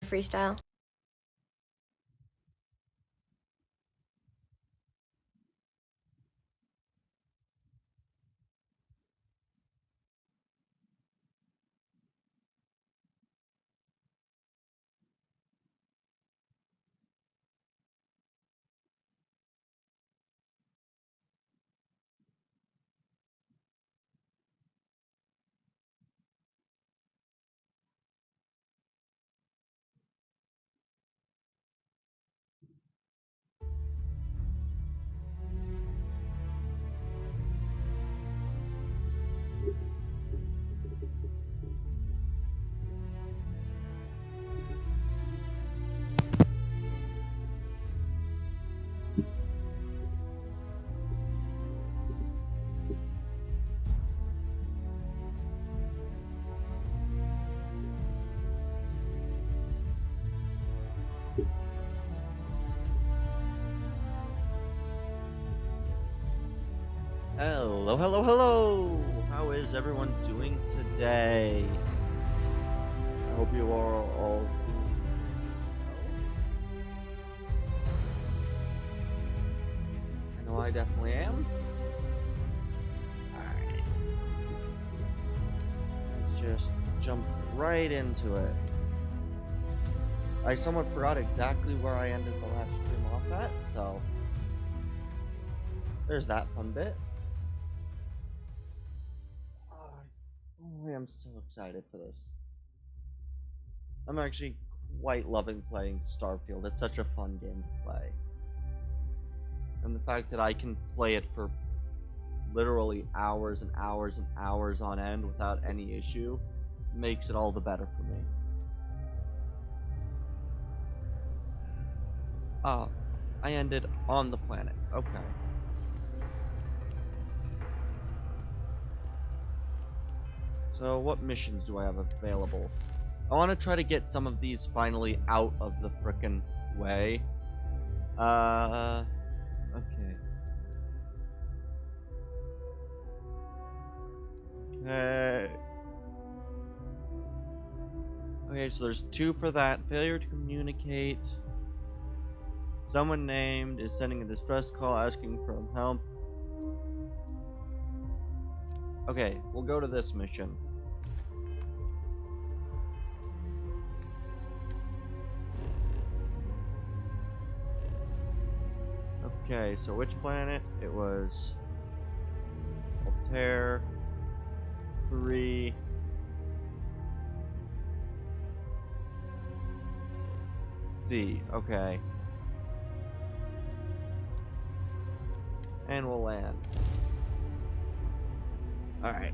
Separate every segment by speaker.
Speaker 1: freestyle.
Speaker 2: Hello, hello, hello! How is everyone doing today? I hope you are all doing well. I know I definitely am. Alright. Let's just jump right into it. I somewhat forgot exactly where I ended the last stream off at, so there's that fun bit. I'm so excited for this. I'm actually quite loving playing Starfield. It's such a fun game to play. And the fact that I can play it for literally hours and hours and hours on end without any issue makes it all the better for me. I ended on the planet. Okay. So what missions do I have available? I want to try to get some of these finally out of the frickin' way. Okay. Okay, so there's 2 for that. Failure to communicate. Someone named is sending a distress call asking for help. Okay, we'll go to this mission. Okay, so which planet? It was Altair 3. C. Okay. And we'll land. Alright.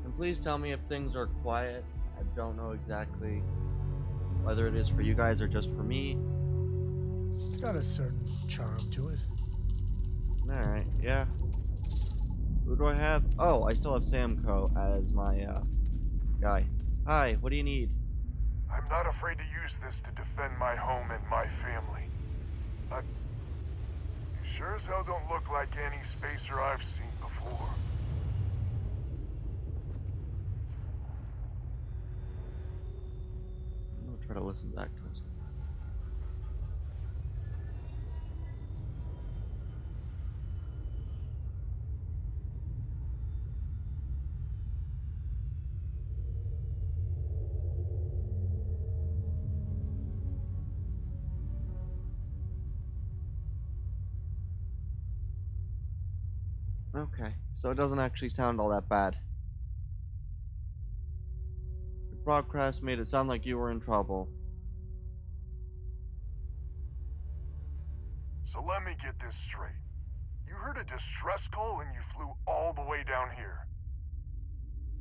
Speaker 2: And please tell me if things are quiet. I don't know exactly whether it is for you guys or just for me.
Speaker 3: It's got a certain charm to it.
Speaker 2: Alright, yeah. Who do I have? Oh, I still have Samco as my guy. Hi, what do you need?
Speaker 4: I'm not afraid to use this to defend my home and my family. But you sure as hell don't look like any spacer I've seen before.
Speaker 2: I'm gonna try to listen back to this. Okay, so it doesn't actually sound all that bad. The broadcast made it sound like you were in trouble.
Speaker 4: So let me get this straight. You heard a distress call and you flew all the way down here.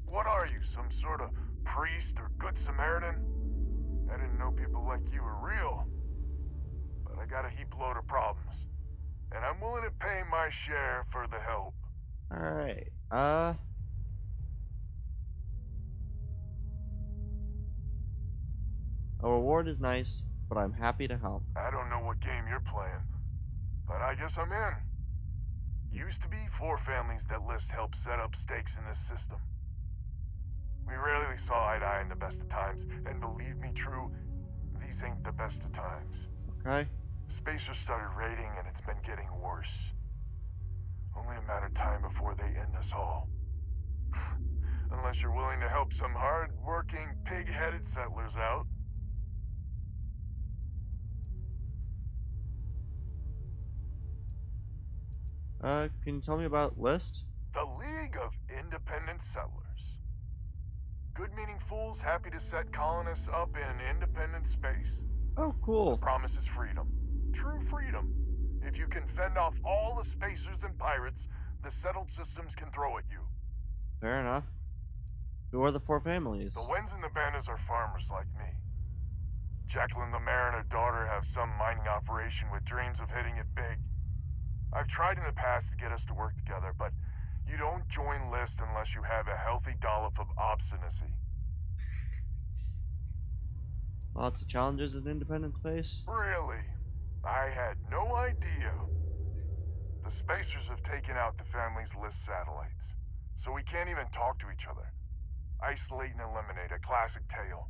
Speaker 4: What are you, some sort of priest or good Samaritan? I didn't know people like you were real. But I got a heap load of problems. And I'm willing to pay my share for the help.
Speaker 2: Alright, a reward is nice, but I'm happy to help.
Speaker 4: I don't know what game you're playing, but I guess I'm in. Used to be 4 families that list help set up stakes in this system. We rarely saw eye to eye in the best of times, and believe me, True, these ain't the best of times.
Speaker 2: Okay.
Speaker 4: Spacers started raiding, and it's been getting worse. Only a matter of time before they end us all. Unless you're willing to help some hard-working, pig-headed settlers out.
Speaker 2: Can you tell me about List?
Speaker 4: The League of Independent Settlers. Good-meaning fools happy to set colonists up in independent space.
Speaker 2: Oh, cool.
Speaker 4: The promise is freedom. True freedom. If you can fend off all the spacers and pirates the settled systems can throw at you.
Speaker 2: Fair enough. Who are the four families?
Speaker 4: The Wens and the Bandas are farmers like me. Jacqueline the mayor and her daughter have some mining operation with dreams of hitting it big. I've tried in the past to get us to work together, but you don't join List unless you have a healthy dollop of obstinacy.
Speaker 2: Lots of challenges in independent space?
Speaker 4: Really? I had no idea. The spacers have taken out the family's List satellites, so we can't even talk to each other. Isolate and eliminate, a classic tale.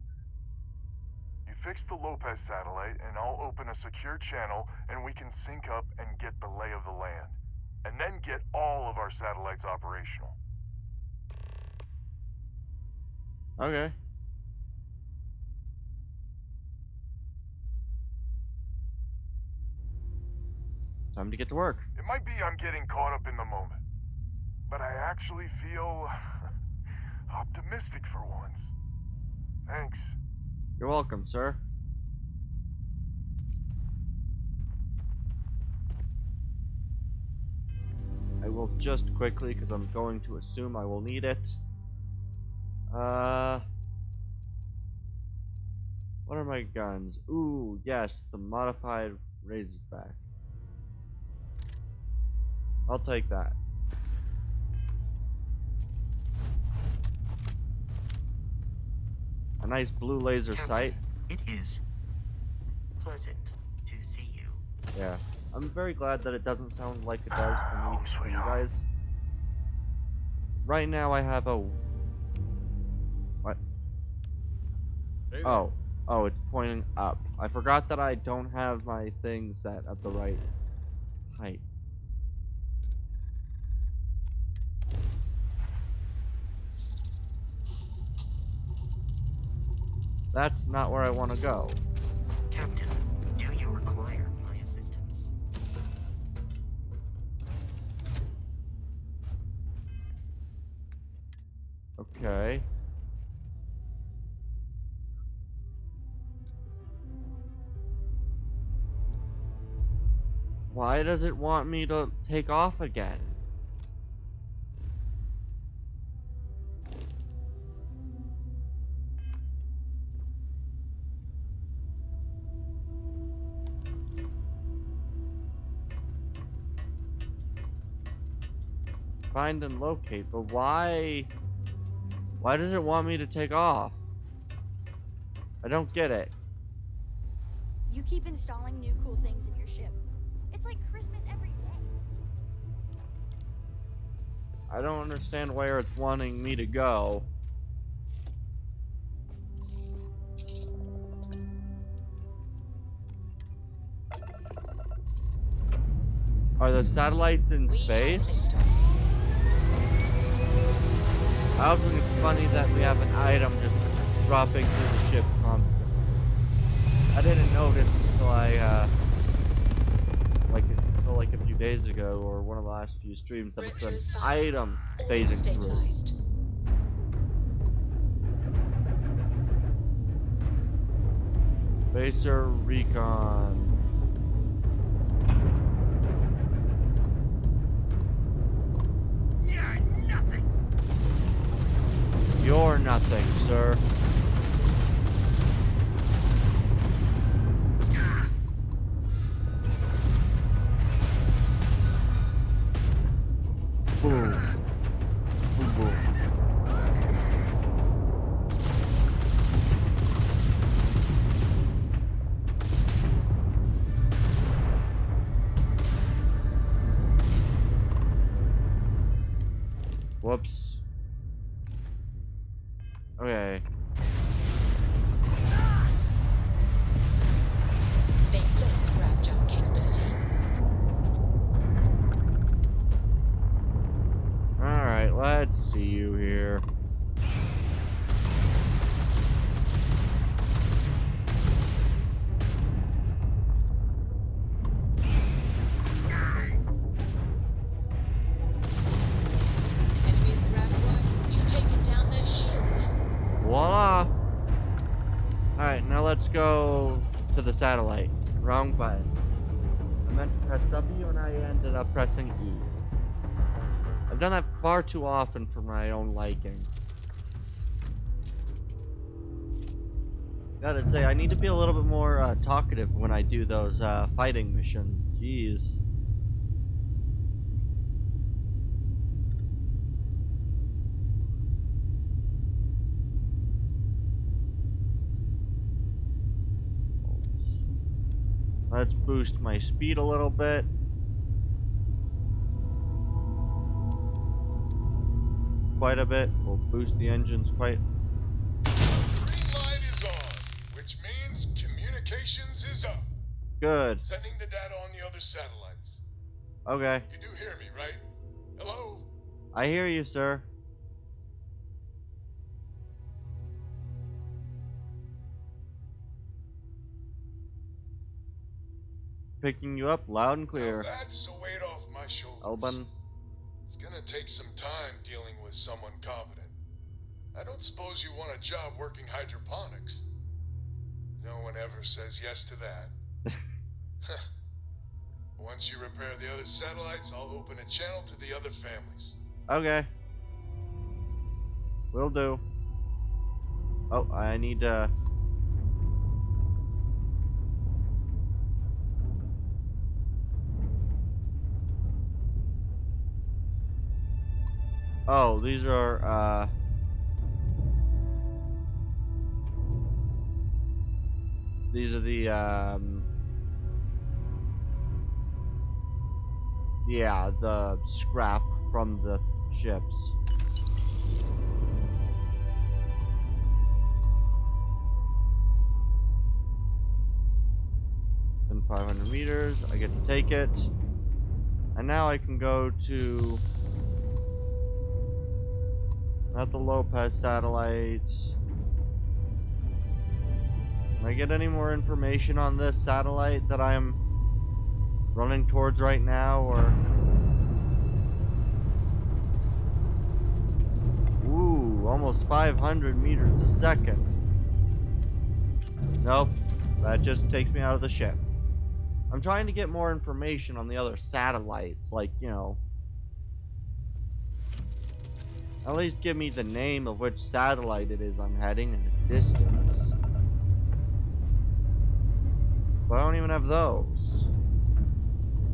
Speaker 4: You fix the Lopez satellite, and I'll open a secure channel, and we can sync up and get the lay of the land. And then get all of our satellites operational.
Speaker 2: Okay. Time to get to work.
Speaker 4: It might be I'm getting caught up in the moment, but I actually feel optimistic for once. Thanks.
Speaker 2: You're welcome, sir. I will just quickly, because I'm going to assume I will need it. What are my guns? Ooh, yes, the modified Razorback. I'll take that. A nice blue laser sight.
Speaker 1: It is pleasant to see you.
Speaker 2: Yeah. I'm very glad that it doesn't sound like it does for me, for you guys. Right now I have a... What?
Speaker 5: Hey there.
Speaker 2: Oh. Oh, it's pointing up. I forgot that I don't have my thing set at the right height. That's not where I want to go.
Speaker 1: Captain, do you require my assistance?
Speaker 2: Okay. Why does it want me to take off again? Find and locate, but why does it want me to take off? I don't get it.
Speaker 6: You keep installing new cool things in your ship. It's like Christmas every day.
Speaker 2: I don't understand where it's wanting me to go. Are the satellites in space? I also think it's funny that we have an item just dropping through the ship constantly. I didn't notice until until like a few days ago, or one of the last few streams, that it's an item phasing through. Spacer recon. You're nothing, sir. Boom. Boom, boom. Whoops. Okay.
Speaker 7: They've lost grav jump capability.
Speaker 2: Alright, let's see you here.
Speaker 7: Enemies grav drive. You've taken down their shields.
Speaker 2: Voila! Alright, now let's go to the satellite. Wrong button. I meant to press W and I ended up pressing E. I've done that far too often for my own liking. Gotta say, I need to be a little bit more talkative when I do those fighting missions. Jeez. Let's boost my speed a little bit. Quite a bit. We'll boost the engines quite.
Speaker 4: Green light is on, which means communications is up.
Speaker 2: Good.
Speaker 4: Sending the data on the other satellites.
Speaker 2: Okay.
Speaker 4: You do hear me, right? Hello?
Speaker 2: I hear you, sir. Picking you up loud and clear.
Speaker 4: Now that's a weight off my shoulders.
Speaker 2: Open.
Speaker 4: It's gonna take some time dealing with someone competent. I don't suppose you want a job working hydroponics. No one ever says yes to that. Once you repair the other satellites, I'll open a channel to the other families.
Speaker 2: Okay. Will do. Oh, I need to... Oh, these are, these are the, yeah, the scrap from the ships. Then 500 meters, I get to take it. And now I can go to... Not the Lopez satellites. Can I get any more information on this satellite that I'm running towards right now, or... Ooh, almost 500 meters a second. Nope, that just takes me out of the ship. I'm trying to get more information on the other satellites, like, you know... At least give me the name of which satellite it is I'm heading and the distance. But I don't even have those.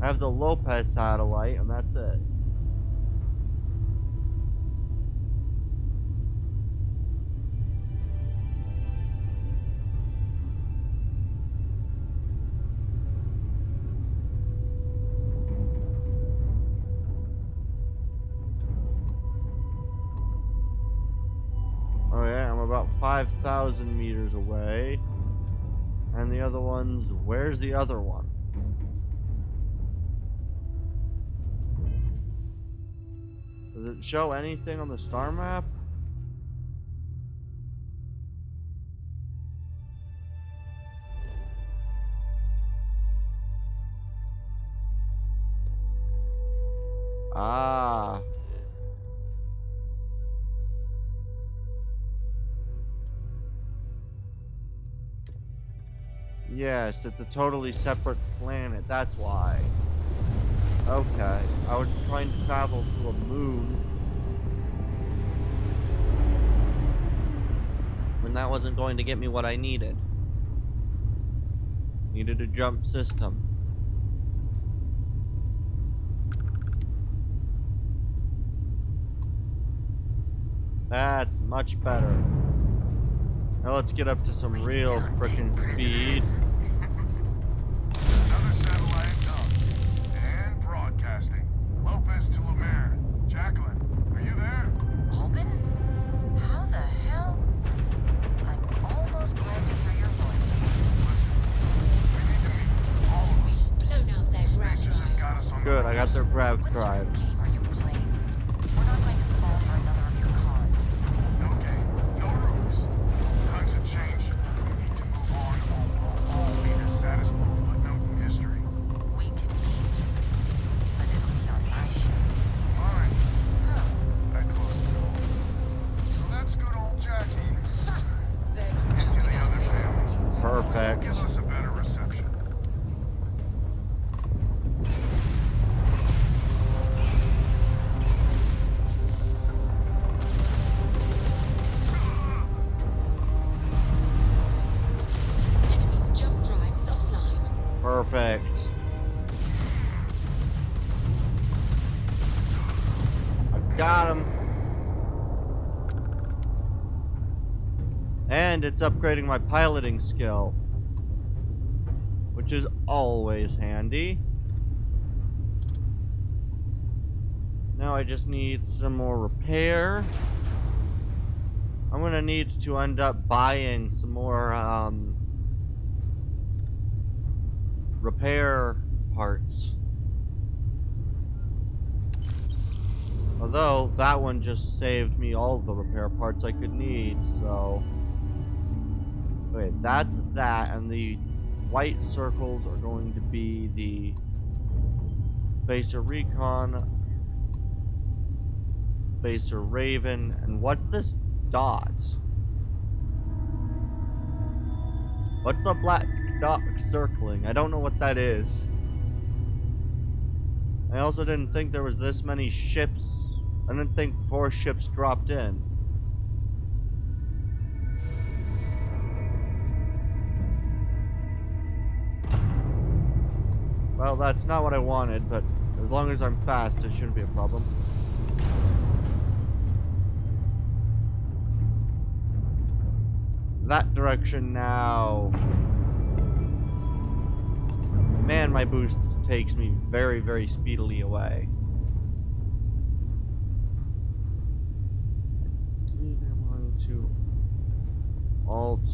Speaker 2: I have the Lopez satellite and that's it. Oh yeah, I'm about 5,000 meters away. And the other one's... Where's the other one? Does it show anything on the star map? Ah. Yes, it's a totally separate planet, that's why. Okay, I was trying to travel to a moon. And that wasn't going to get me what I needed. Needed a jump system. That's much better. Now let's get up to some real frickin' speed.
Speaker 4: Another satellite up. And broadcasting. Lopez to Lumiere. Jacqueline, are you there?
Speaker 7: Albin? How the hell?
Speaker 2: Good, I got their grav drives.
Speaker 1: Are you playing? We're not going to fall for another of your cons.
Speaker 4: No game, no rules. Times have changed. We need to move on. All leaders status quo footnote in history.
Speaker 1: We can meet, but it'll be on my ship.
Speaker 4: Fine. That close to home. So that's good old Jackie.
Speaker 7: Then
Speaker 4: Into the other families.
Speaker 2: Perfect.
Speaker 4: Give us a better reception.
Speaker 7: enemy's jump drive is offline.
Speaker 2: Perfect. I got him. And it's upgrading my piloting skill, which is always handy. Now I just need some more repair. I'm gonna need to end up buying some more repair parts. Although that one just saved me all the repair parts I could need, so. Okay, that's that, and the white circles are going to be the Baser Recon, Baser Raven, and what's this dot? What's the black dot circling? I don't know what that is. I also didn't think there was this many ships. I didn't think 4 ships dropped in. Well, that's not what I wanted, but as long as I'm fast, it shouldn't be a problem. That direction now. Man, my boost takes me very, very speedily away. I'm going to Alt.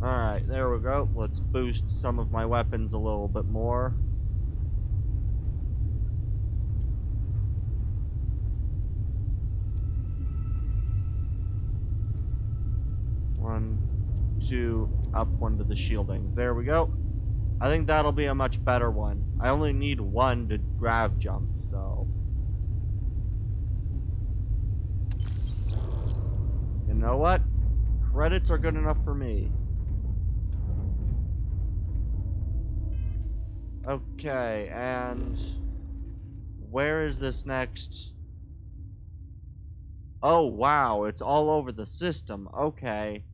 Speaker 2: Alright, there we go. Let's boost some of my weapons a little bit more. One, two, up one to the shielding. There we go. I think that'll be a much better one. I only need one to grav jump, so. You know what? Credits are good enough for me. Okay, and where is this next? Oh, wow, it's all over the system. Okay.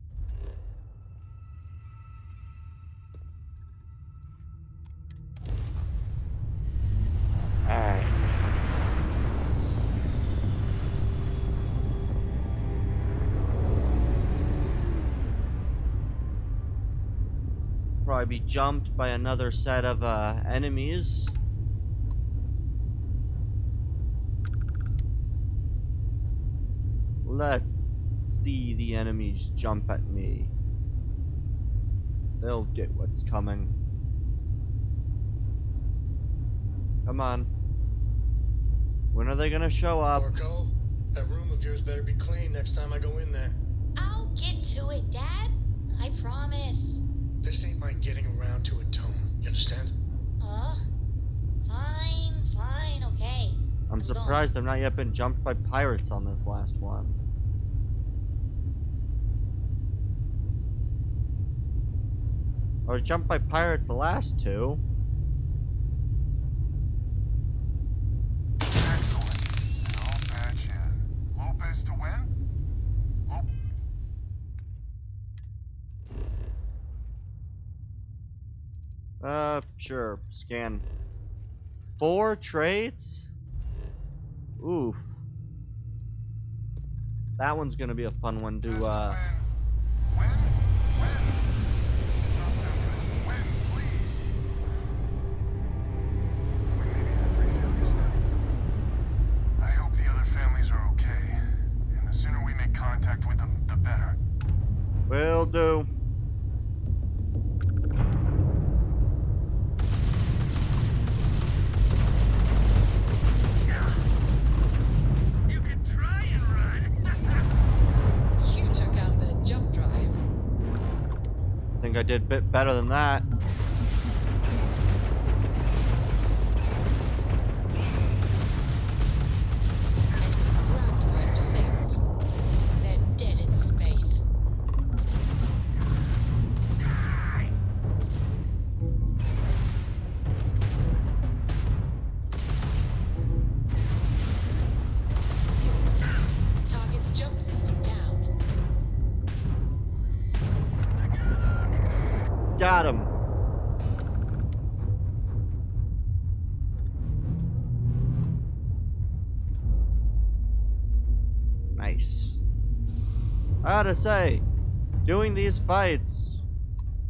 Speaker 2: Alright. Probably be jumped by another set of enemies. Let's see the enemies jump at me. They'll get what's coming. Come on. When are they gonna show up?
Speaker 8: Marco, that room of yours better be clean next time I go in there.
Speaker 6: I'll get to it, Dad. I promise.
Speaker 8: This ain't my getting around to it tone. You understand?
Speaker 6: Fine, okay.
Speaker 2: I'm surprised I've not yet been jumped by pirates on this last one. I was jumped by pirates the last two.
Speaker 4: Excellent. And I'll patch in. Lopez to win?
Speaker 2: Sure. Scan. 4 trades? Oof. That one's gonna be a fun one to,
Speaker 4: Win. Win. Win, please. I hope the other families are okay. And the sooner we make contact with them, the better.
Speaker 2: will do. think I did a bit better than that.
Speaker 7: Enemy's ground drive disabled. They're dead in space. Target's jump system down.
Speaker 2: Got him. Nice. I gotta say, doing these fights,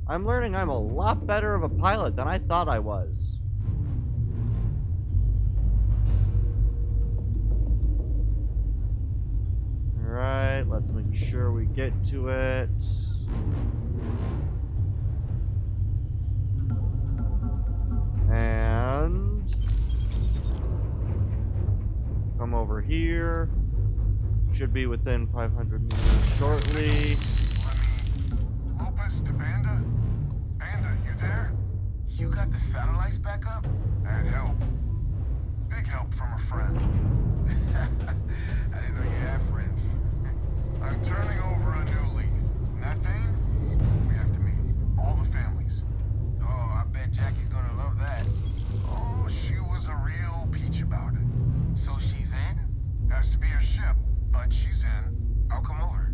Speaker 2: I'm learning I'm a lot better of a pilot than I thought I was. Alright, let's make sure we get to it. And come over here. Should be within 500 meters shortly.
Speaker 4: Lopez to Banda? Banda, you there? You got the satellites back up? That help. Big help from a friend. I didn't know you had friends. I'm turning over a new leaf. And that thing, we have to meet. All the families. Oh, I bet Jackie's gonna love that. Oh, she was a real peach about it. So she's in? Has to be her ship, but she's in. I'll come over.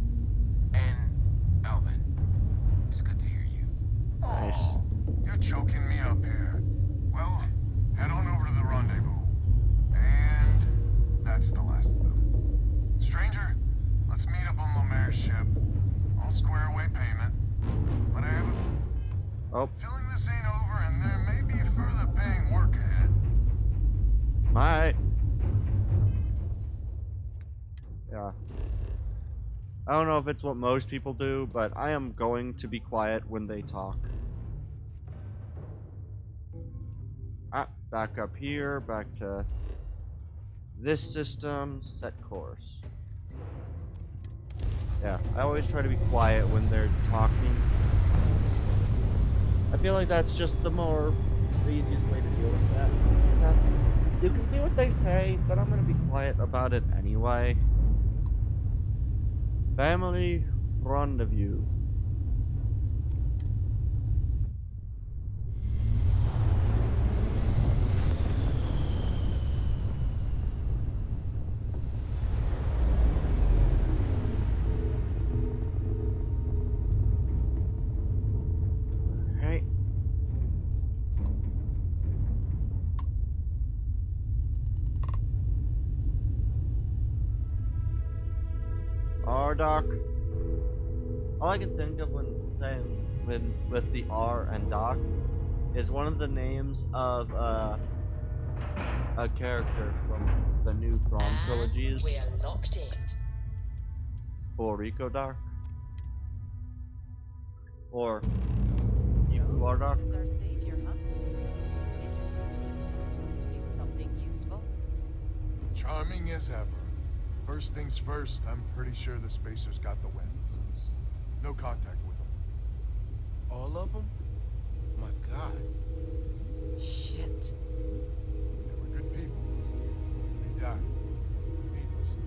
Speaker 1: And Alvin, it's good to hear you.
Speaker 2: Nice.
Speaker 4: Oh, you're choking me up here. Well, head on over to the rendezvous. And that's the last of them. Stranger, let's meet up on Lomare's ship. I'll square away payment. But I have a
Speaker 2: Oh,
Speaker 4: feeling this ain't over and there may be further paying work ahead.
Speaker 2: alright. Yeah. I don't know if it's what most people do, but I am going to be quiet when they talk. Ah, back up here, back to this system, set course. Yeah, I always try to be quiet when they're talking. I feel like that's just the easiest way to deal with that. You can see what they say, but I'm gonna be quiet about it anyway. Family rendezvous. Alright. R-Doc. All I can think of when saying with the R and Doc is one of the names of a character from the new Thrawn trilogies.
Speaker 7: We're locked in.
Speaker 2: Puerto Rico Doc. Or you are Doc.
Speaker 9: This is our savior, huh? To do something useful.
Speaker 4: Charming as ever. First things first, I'm pretty sure the Spacers got the wins. No contact with them.
Speaker 5: All of them? My God.
Speaker 9: Shit.
Speaker 4: They were good people. They died. Needlessly.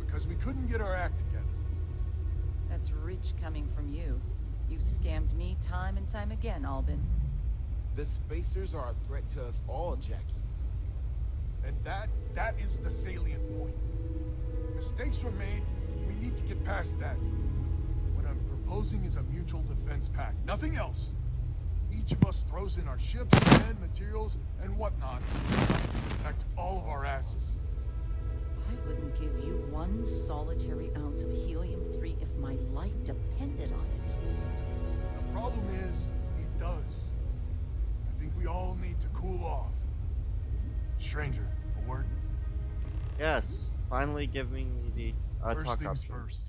Speaker 4: Because we couldn't get our act together.
Speaker 9: That's rich coming from you. You've scammed me time and time again, Albin.
Speaker 5: The Spacers are a threat to us all, Jackie.
Speaker 4: And that is the salient point. Mistakes were made. We need to get past that. What I'm proposing is a mutual defense pact. Nothing else. Each of us throws in our ships, men, materials, and whatnot to protect all of our asses.
Speaker 9: I wouldn't give you one solitary ounce of helium-3 if my life depended on it.
Speaker 4: The problem is, it does. I think we all need to cool off. Stranger, a word?
Speaker 2: Yes, finally giving me the
Speaker 4: First
Speaker 2: talk
Speaker 4: things
Speaker 2: option.
Speaker 4: first.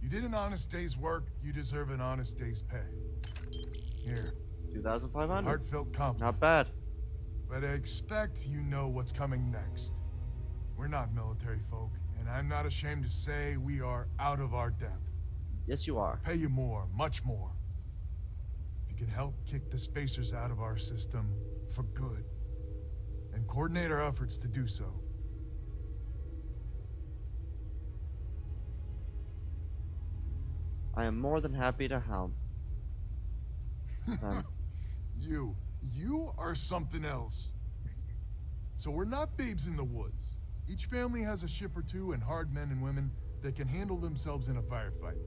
Speaker 4: You did an honest day's work, you deserve an honest day's pay. Here,
Speaker 2: 2,500.
Speaker 4: heartfelt compliment.
Speaker 2: Not bad.
Speaker 4: But I expect you know what's coming next. We're not military folk, and I'm not ashamed to say we are out of our depth.
Speaker 2: Yes, you are.
Speaker 4: Pay you more, much more. you can help kick the spacers out of our system for good, and coordinate our efforts to do so.
Speaker 2: I am more than happy to help.
Speaker 4: You are something else. So we're not babes in the woods. Each family has a ship or two and hard men and women that can handle themselves in a firefight.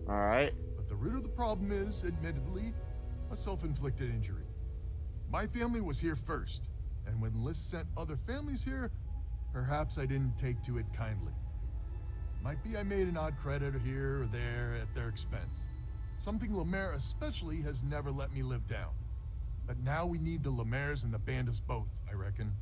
Speaker 2: Alright.
Speaker 4: But the root of the problem is, admittedly, a self-inflicted injury. My family was here first, and when Liz sent other families here, perhaps I didn't take to it kindly. Might be I made an odd credit here or there at their expense. Something Lemaire especially has never let me live down. But now we need the Lemaires and the Bandits both, I reckon.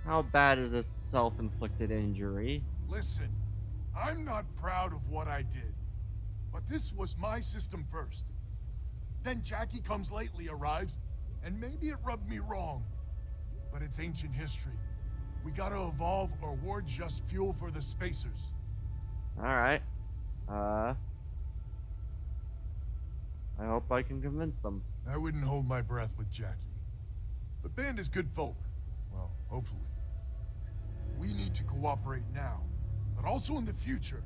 Speaker 2: How bad is this self-inflicted injury?
Speaker 4: Listen, I'm not proud of what I did, but this was my system first. Then Jackie Comes Lately arrives, and maybe it rubbed me wrong, but it's ancient history. We gotta evolve or we're just fuel for the spacers.
Speaker 2: Alright. I hope I can convince them.
Speaker 4: I wouldn't hold my breath with Jackie. But Band is good folk. Well, hopefully. We need to cooperate now, but also in the future.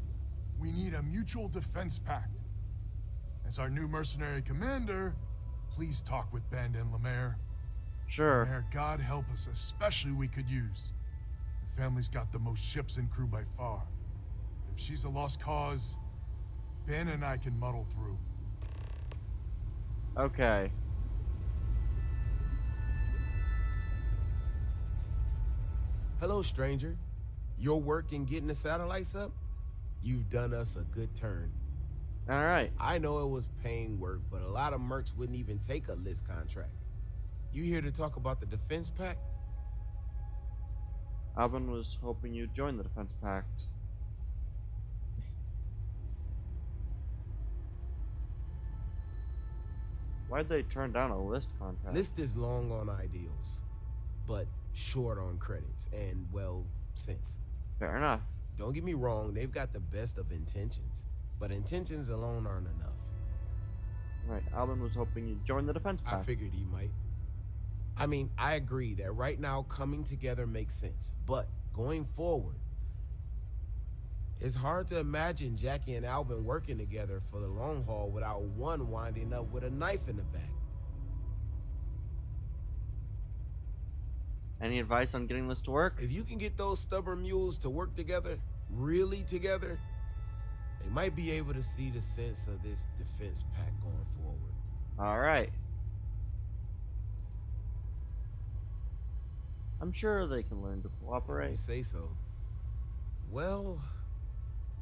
Speaker 4: We need a mutual defense pact. As our new mercenary commander, please talk with Band and Lemaire.
Speaker 2: Sure.
Speaker 4: Lemaire, God help us, especially we could use. The family's got the most ships and crew by far. If she's a lost cause, Ben and I can muddle through.
Speaker 2: Okay.
Speaker 5: Hello, stranger. Your work in getting the satellites up? You've done us a good turn.
Speaker 2: Alright.
Speaker 5: I know it was paying work, but a lot of mercs wouldn't even take a list contract. You here to talk about the defense pact?
Speaker 2: Albin was hoping you'd join the defense pact. Why'd they turn down a list contract?
Speaker 5: List is long on ideals, but short on credits and, well, sense.
Speaker 2: Fair enough.
Speaker 5: Don't get me wrong, they've got the best of intentions, but intentions alone aren't enough.
Speaker 2: Right, Albin was hoping you'd join the defense pact.
Speaker 5: I figured he might. I mean, I agree that right now coming together makes sense, but going forward, it's hard to imagine Jackie and Albin working together for the long haul without one winding up with a knife in the back.
Speaker 2: Any advice on getting this to work?
Speaker 5: If you can get those stubborn mules to work together, really together, they might be able to see the sense of this defense pact going forward.
Speaker 2: Alright. I'm sure they can learn to
Speaker 5: You
Speaker 2: cooperate.
Speaker 5: say so. Well,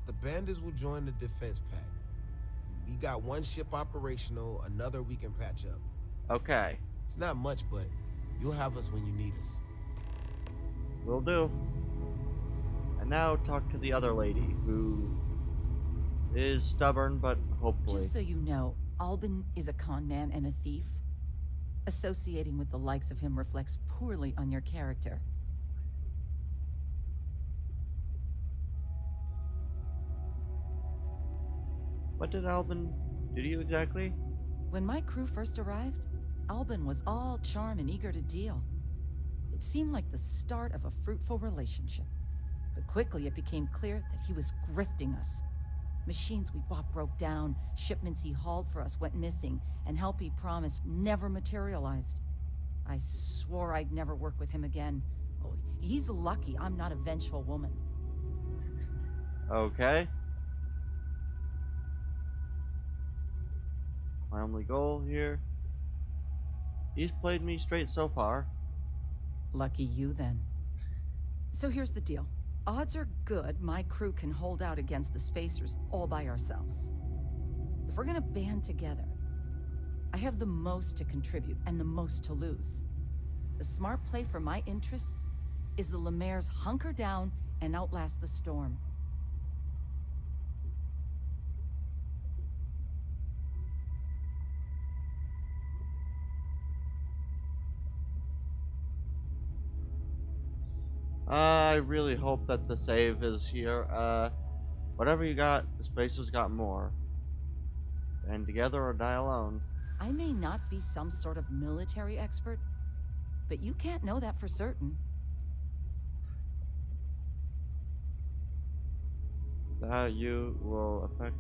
Speaker 5: the bandits will join the defense pact. We got one ship operational, another we can patch up.
Speaker 2: Okay.
Speaker 5: It's not much, but you'll have us when you need us.
Speaker 2: Will do. And now talk to the other lady, who is stubborn, but hopefully.
Speaker 9: Just so you know, Albin is a con man and a thief. Associating with the likes of him reflects poorly on your character.
Speaker 2: What did Albin do to you exactly?
Speaker 9: When my crew first arrived, Albin was all charm and eager to deal. It seemed like the start of a fruitful relationship. But quickly it became clear that he was grifting us. Machines we bought broke down, shipments he hauled for us went missing, and help he promised never materialized. I swore I'd never work with him again. Oh, he's lucky I'm not a vengeful woman.
Speaker 2: Okay. My only goal here. He's played me straight so far.
Speaker 9: Lucky you, then. So here's the deal. Odds are good my crew can hold out against the Spacers all by ourselves. If we're gonna band together, I have the most to contribute and the most to lose. The smart play for my interests is the Lemaire's hunker down and outlast the storm.
Speaker 2: I really hope that the save is here. Whatever you got, the Spacers got more. And together or die alone.
Speaker 9: I may not be some sort of military expert, but you can't know that for certain.
Speaker 2: That you will affect.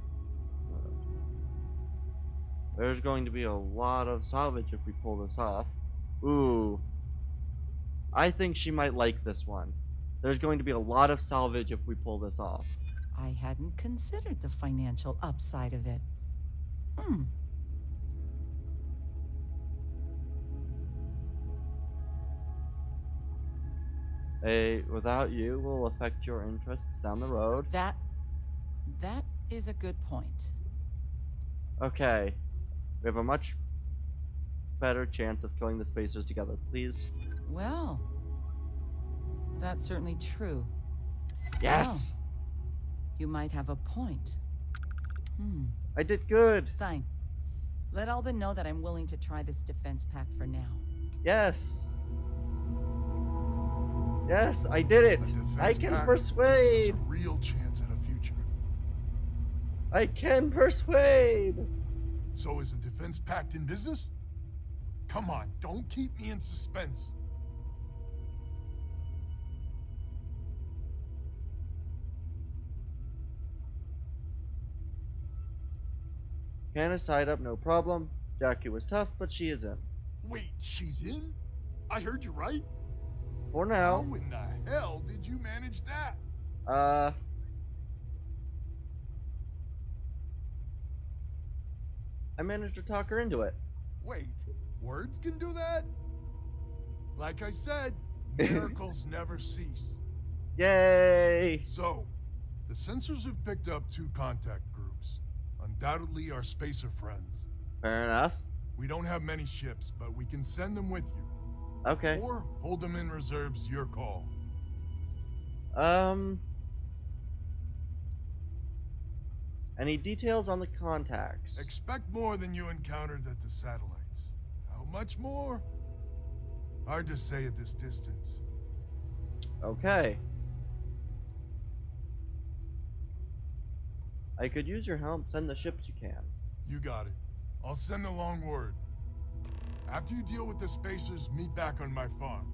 Speaker 2: There's going to be a lot of salvage if we pull this off. Ooh. I think she might like this one. There's going to be a lot of salvage if we pull this off.
Speaker 9: I hadn't considered the financial upside of it.
Speaker 2: Without you will affect your interests down the road.
Speaker 9: That is a good point.
Speaker 2: Okay. We have a much better chance of killing the Spacers together, please.
Speaker 9: Well, that's certainly true.
Speaker 2: Yes!
Speaker 9: You might have a point.
Speaker 2: I did good!
Speaker 9: Fine. Let Albin know that I'm willing to try this defense pact for now.
Speaker 2: Yes! Yes, I did it! I can persuade!
Speaker 4: Gives us a real chance at a future.
Speaker 2: I can persuade!
Speaker 4: So is a defense pact in business? Come on, don't keep me in suspense.
Speaker 2: Candace side up, no problem. Jackie was tough, but she is in.
Speaker 4: Wait, she's in? I heard you right?
Speaker 2: For now.
Speaker 4: How in the hell did you manage that?
Speaker 2: I managed to talk her into it.
Speaker 4: Wait, words can do that? Like I said, miracles never cease.
Speaker 2: Yay!
Speaker 4: So, the sensors have picked up 2 contact groups. Undoubtedly our spacer friends.
Speaker 2: Fair enough.
Speaker 4: We don't have many ships, but we can send them with you.
Speaker 2: Okay.
Speaker 4: Or hold them in reserves, your call.
Speaker 2: Any details on the contacts?
Speaker 4: Expect more than you encountered at the satellites. How much more? Hard to say at this distance.
Speaker 2: Okay. I could use your help. Send the ships you can.
Speaker 4: You got it. I'll send a long word. After you deal with the Spacers, meet back on my farm.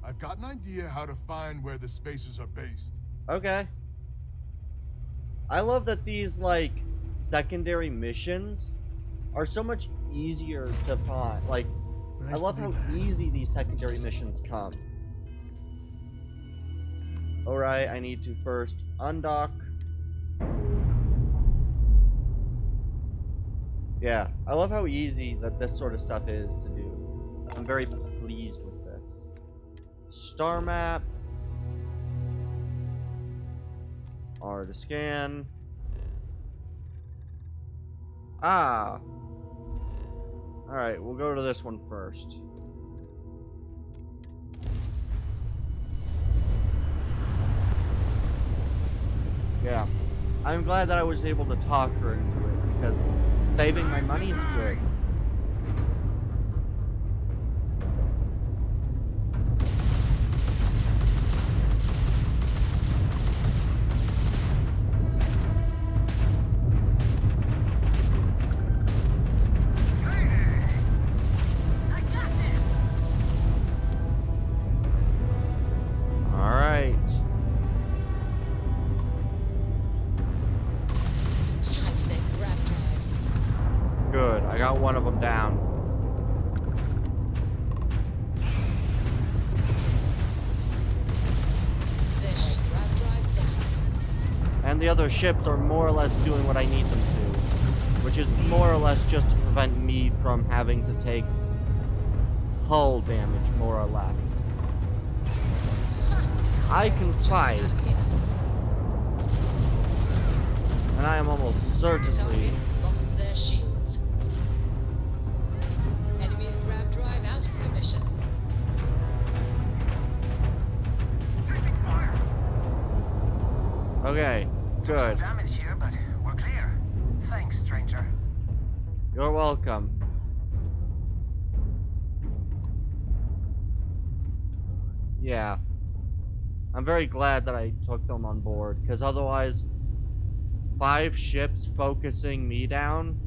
Speaker 4: I've got an idea how to find where the Spacers are based.
Speaker 2: Okay. I love that these, like, secondary missions are so much easier to find. Like,
Speaker 3: Nice
Speaker 2: I
Speaker 3: to
Speaker 2: love
Speaker 3: be
Speaker 2: how
Speaker 3: back.
Speaker 2: easy these secondary missions come. Alright, I need to first undock. Yeah, I love how easy that this sort of stuff is to do. I'm very pleased with this. Star map. R to scan. Ah. Alright, we'll go to this one first. Yeah. I'm glad that I was able to talk her into it, because saving my money is good. Alright.
Speaker 7: Tag that grab drive.
Speaker 2: Good. I got one of them down.
Speaker 7: There, grab drive's down.
Speaker 2: And the other ships are more or less doing what I need them to. Which is more or less just to prevent me from having to take hull damage, more or less. I can fight, and I am almost certainly...
Speaker 7: Targets lost their shields. Enemy's grab drive out of commission.
Speaker 2: Okay, good.
Speaker 1: Damage here, but we're clear. Thanks, stranger.
Speaker 2: You're welcome. Yeah. I'm very glad that I took them on board, because otherwise 5 ships focusing me down,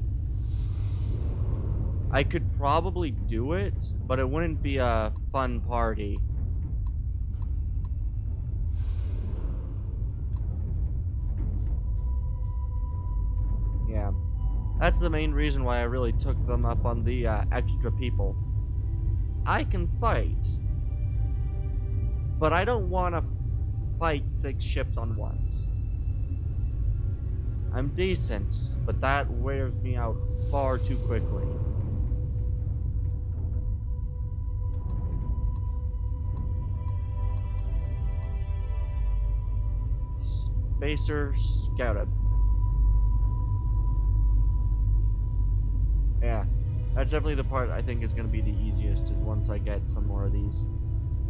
Speaker 2: I could probably do it, but it wouldn't be a fun party. Yeah. That's the main reason why I really took them up on the extra people. I can fight, but I don't want to fight 6 ships on once. I'm decent, but that wears me out far too quickly. Spacer scouted. Yeah, that's definitely the part I think is going to be the easiest, is once I get some more of these.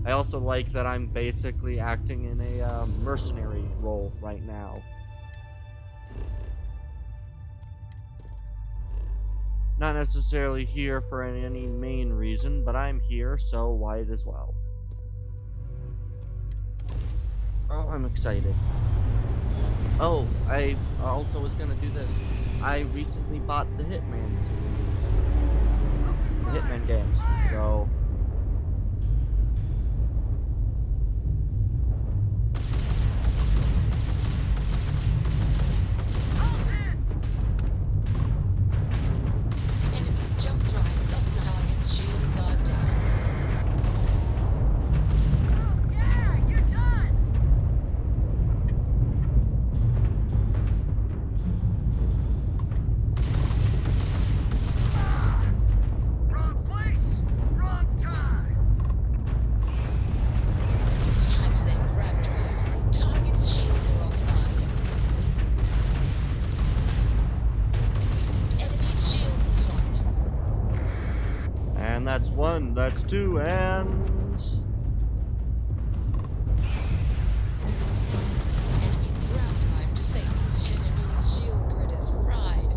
Speaker 2: I also like that I'm basically acting in a mercenary role right now. Not necessarily here for any main reason, but I'm here, so why as well. Oh, I'm excited. Oh, I also was gonna do this. I recently bought the Hitman series. The Hitman games, so...
Speaker 7: Enemy's jump drive is up. Target's shields are down.
Speaker 6: Yeah, you're done!
Speaker 1: Wrong place, wrong time.
Speaker 7: Tagged their grab drive. Target's shields are offline. Enemy's shields gone.
Speaker 2: And that's 1, that's 2, and...
Speaker 7: Enemy's grab drive disabled. Enemy's shield grid is fried.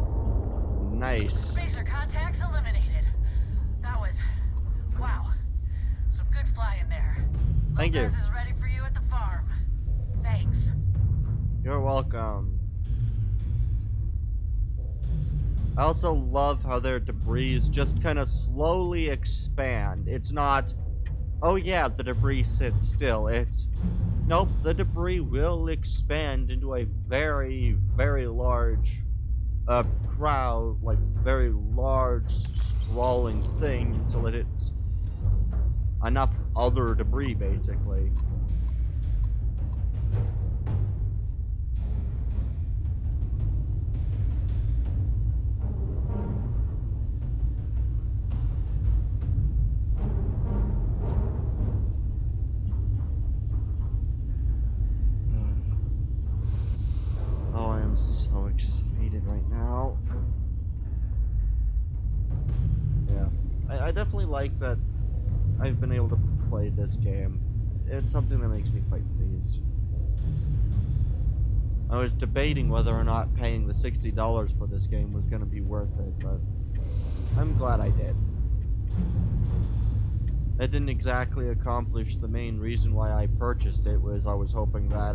Speaker 2: Nice.
Speaker 1: Spacer contacts eliminated. That was... wow. Some good flying there.
Speaker 2: Thank you.
Speaker 1: Lopez is ready for you at the farm. Thanks.
Speaker 2: You're welcome. I also love how their debris just kind of slowly expand. It's not, oh yeah, the debris sits still. It's, nope, the debris will expand into a very, very large crowd, like very large, sprawling thing until it hits enough other debris, basically. Oh, I am so excited right now. Yeah, I definitely like that I've been able to play this game. It's something that makes me quite pleased. I was debating whether or not paying the $60 for this game was going to be worth it, but I'm glad I did. It didn't exactly accomplish the main reason why I purchased it. Was I was hoping that,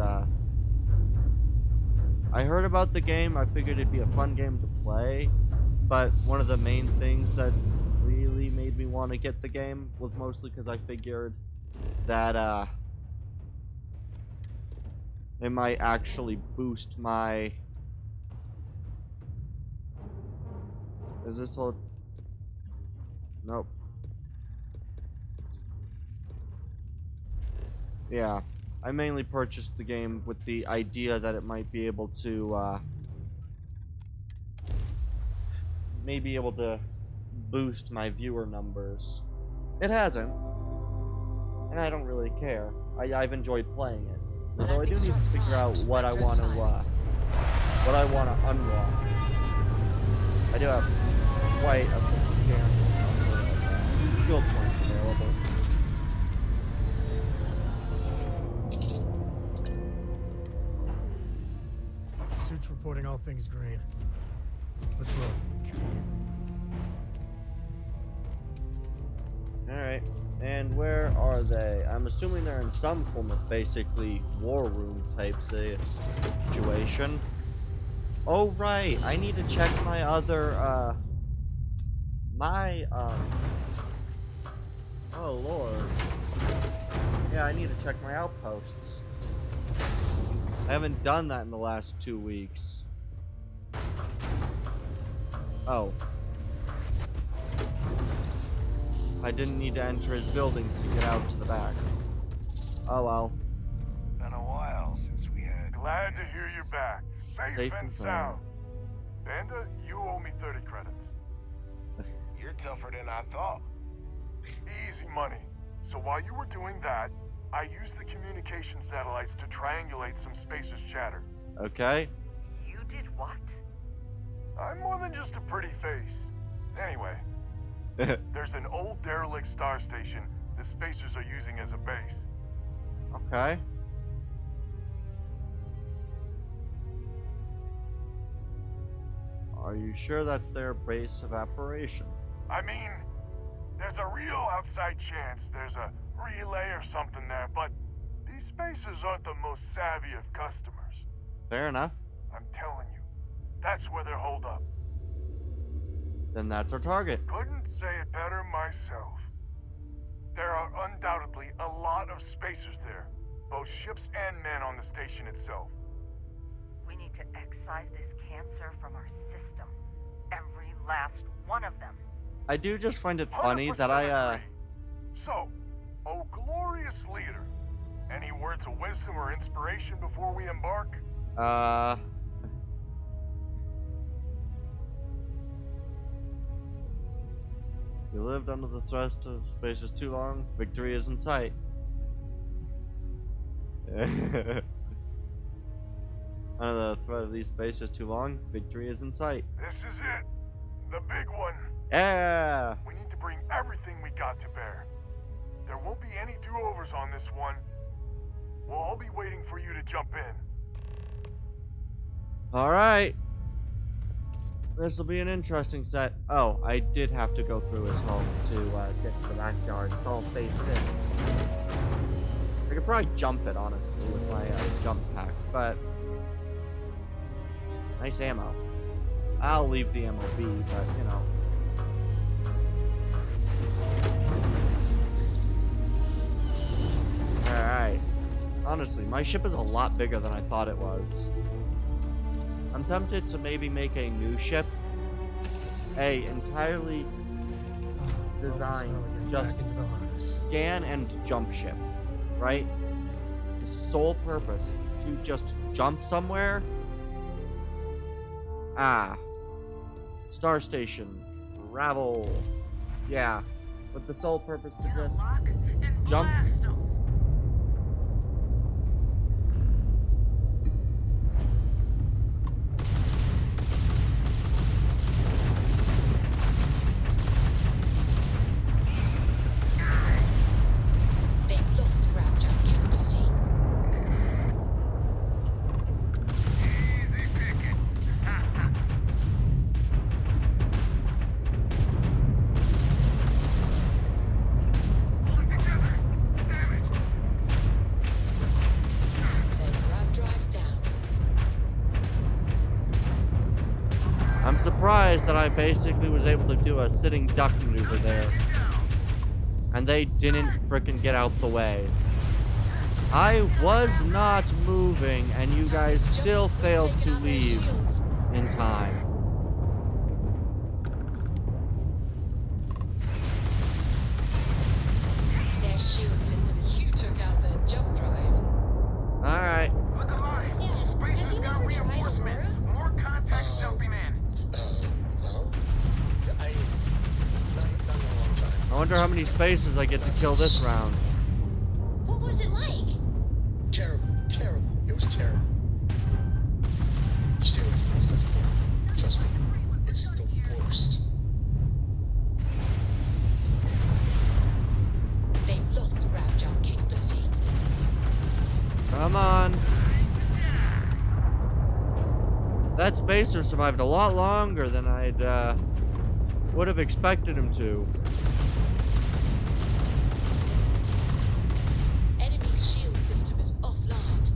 Speaker 2: I heard about the game, I figured it'd be a fun game to play, but one of the main things that really made me want to get the game was mostly because I figured that, it might actually boost my... Is this all... Nope. Yeah. I mainly purchased the game with the idea that it might be able to, maybe able to boost my viewer numbers. It hasn't. And I don't really care. I've enjoyed playing it. Although I do need to figure out what I want to, unlock. I do have quite a substantial number of skill points available.
Speaker 3: Suits reporting all things green. Let's roll.
Speaker 2: Alright, and where are they? I'm assuming they're in some form of basically war room type situation. Oh, right. I need to check my other, oh, Lord. Yeah, I need to check my outposts. I haven't done that in the last 2 weeks. Oh. I didn't need to enter his building to get out to the back. Oh, well.
Speaker 4: Been a while since we had... Glad to hear you're back. Safe and sound. Banda, you owe me 30 credits.
Speaker 5: You're tougher than I thought.
Speaker 4: Easy money. So while you were doing that, I used the communication satellites to triangulate some spacers' chatter.
Speaker 2: Okay.
Speaker 1: You did what?
Speaker 4: I'm more than just a pretty face. Anyway, there's an old derelict star station the spacers are using as a base.
Speaker 2: Okay. Are you sure that's their base of operation?
Speaker 4: I mean, there's a real outside chance there's a relay or something there, but these spacers aren't the most savvy of customers.
Speaker 2: Fair enough.
Speaker 4: I'm telling you, that's where they're holed up.
Speaker 2: Then that's our target.
Speaker 4: Couldn't say it better myself. There are undoubtedly a lot of spacers there, both ships and men on the station itself.
Speaker 1: We need to excise this cancer from our system. Every last one of them.
Speaker 2: I do just find it funny that
Speaker 4: 100% agree. So, oh glorious leader, any words of wisdom or inspiration before we embark?
Speaker 2: You lived under the thrust of spaces too long, victory is in sight. Under the threat of these spaces too long, victory is in sight.
Speaker 4: This is it. The big one.
Speaker 2: Yeah!
Speaker 4: We need to bring everything we got to bear. There won't be any do-overs on this one. We'll all be waiting for you to jump in.
Speaker 2: Alright. This will be an interesting set. Oh, I did have to go through his home to get to the backyard. It's all faced in. I could probably jump it, honestly, with my jump pack, but... Nice ammo. I'll leave the ammo be, but, you know. Alright. Honestly, my ship is a lot bigger than I thought it was. I'm tempted to maybe make a new ship. A entirely designed just scan and jump ship. Right? The sole purpose to just jump somewhere. Star station. Travel. Yeah. With the sole purpose to just
Speaker 1: Lock and
Speaker 2: jump.
Speaker 1: blast 'em.
Speaker 7: They've lost raptor capability.
Speaker 1: Easy picking. Pull it together. Damn it.
Speaker 7: Their grab drives down.
Speaker 2: I'm surprised that I basically was able to do a sitting duck maneuver there. And they didn't frickin' get out the way. I was not moving, and you guys still failed to leave in time.
Speaker 7: Their shield system is you took out their jump drive.
Speaker 2: Alright.
Speaker 1: Look alive.
Speaker 7: Dad, have
Speaker 1: Spacer's
Speaker 7: you
Speaker 1: got
Speaker 7: ever tried
Speaker 1: reinforcements.
Speaker 7: Aurora?
Speaker 1: More contacts jumping in.
Speaker 8: Well, not in a long time.
Speaker 2: I wonder how many spaces I get to kill this round.
Speaker 7: What was it like?
Speaker 8: Terrible, terrible. It was terrible. Stay away from this stuff. Trust me, it's the worst.
Speaker 7: They've lost grab jump capability.
Speaker 2: Come on. That spacer survived a lot longer than I'd would have expected him to.
Speaker 7: Enemy's shield system is offline.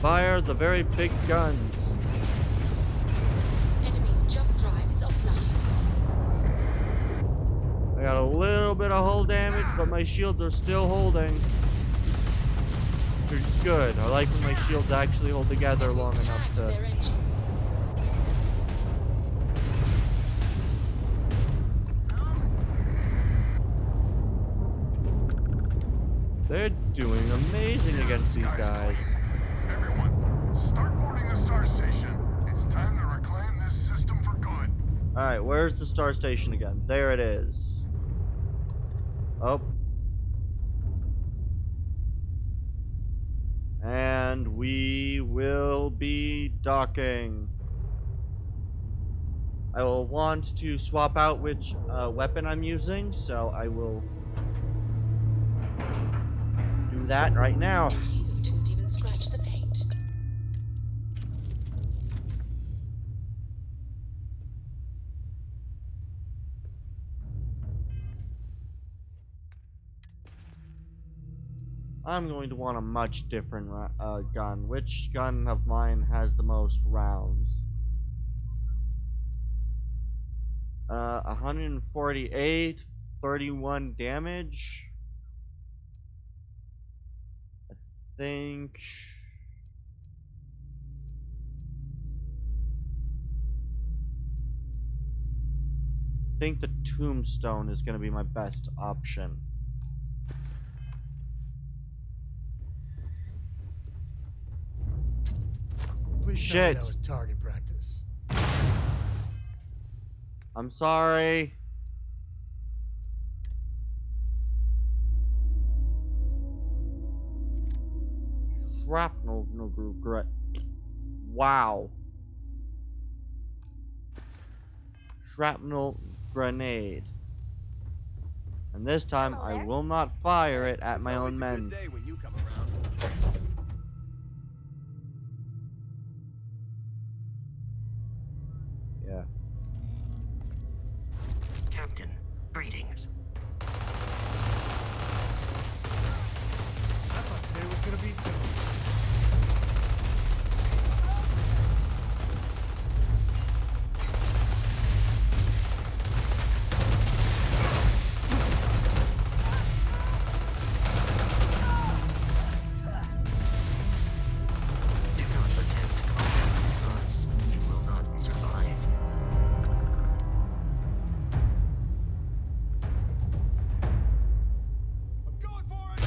Speaker 2: Fire the very big guns. I got a little bit of hull damage, but my shields are still holding. Which is good. I like when my shields actually hold together long enough to...
Speaker 7: Their engines.
Speaker 2: They're doing amazing against these guys.
Speaker 4: Everyone, start boarding the star station. It's time to reclaim this system for good.
Speaker 2: Alright, where's the star station again? There it is. Oh. And we will be docking. I will want to swap out which weapon I'm using, so I will do that right now.
Speaker 7: And you didn't even scratch the paint.
Speaker 2: I'm going to want a much different gun. Which gun of mine has the most rounds? 148, 31 damage. I think... the tombstone is going to be my best option.
Speaker 3: Please tell me
Speaker 2: Shit.
Speaker 3: that was target practice.
Speaker 2: I'm sorry. Shrapnel, no group. Wow. Shrapnel grenade. And this time
Speaker 6: Hello
Speaker 2: I
Speaker 6: there.
Speaker 2: will not fire it at my
Speaker 10: It's
Speaker 2: own
Speaker 10: always a
Speaker 2: men.
Speaker 10: good day when you come around.
Speaker 2: Yeah.
Speaker 11: Captain, greetings.
Speaker 3: I thought today was gonna be.
Speaker 11: Do not attempt contact us. You will not survive.
Speaker 10: I'm going for it!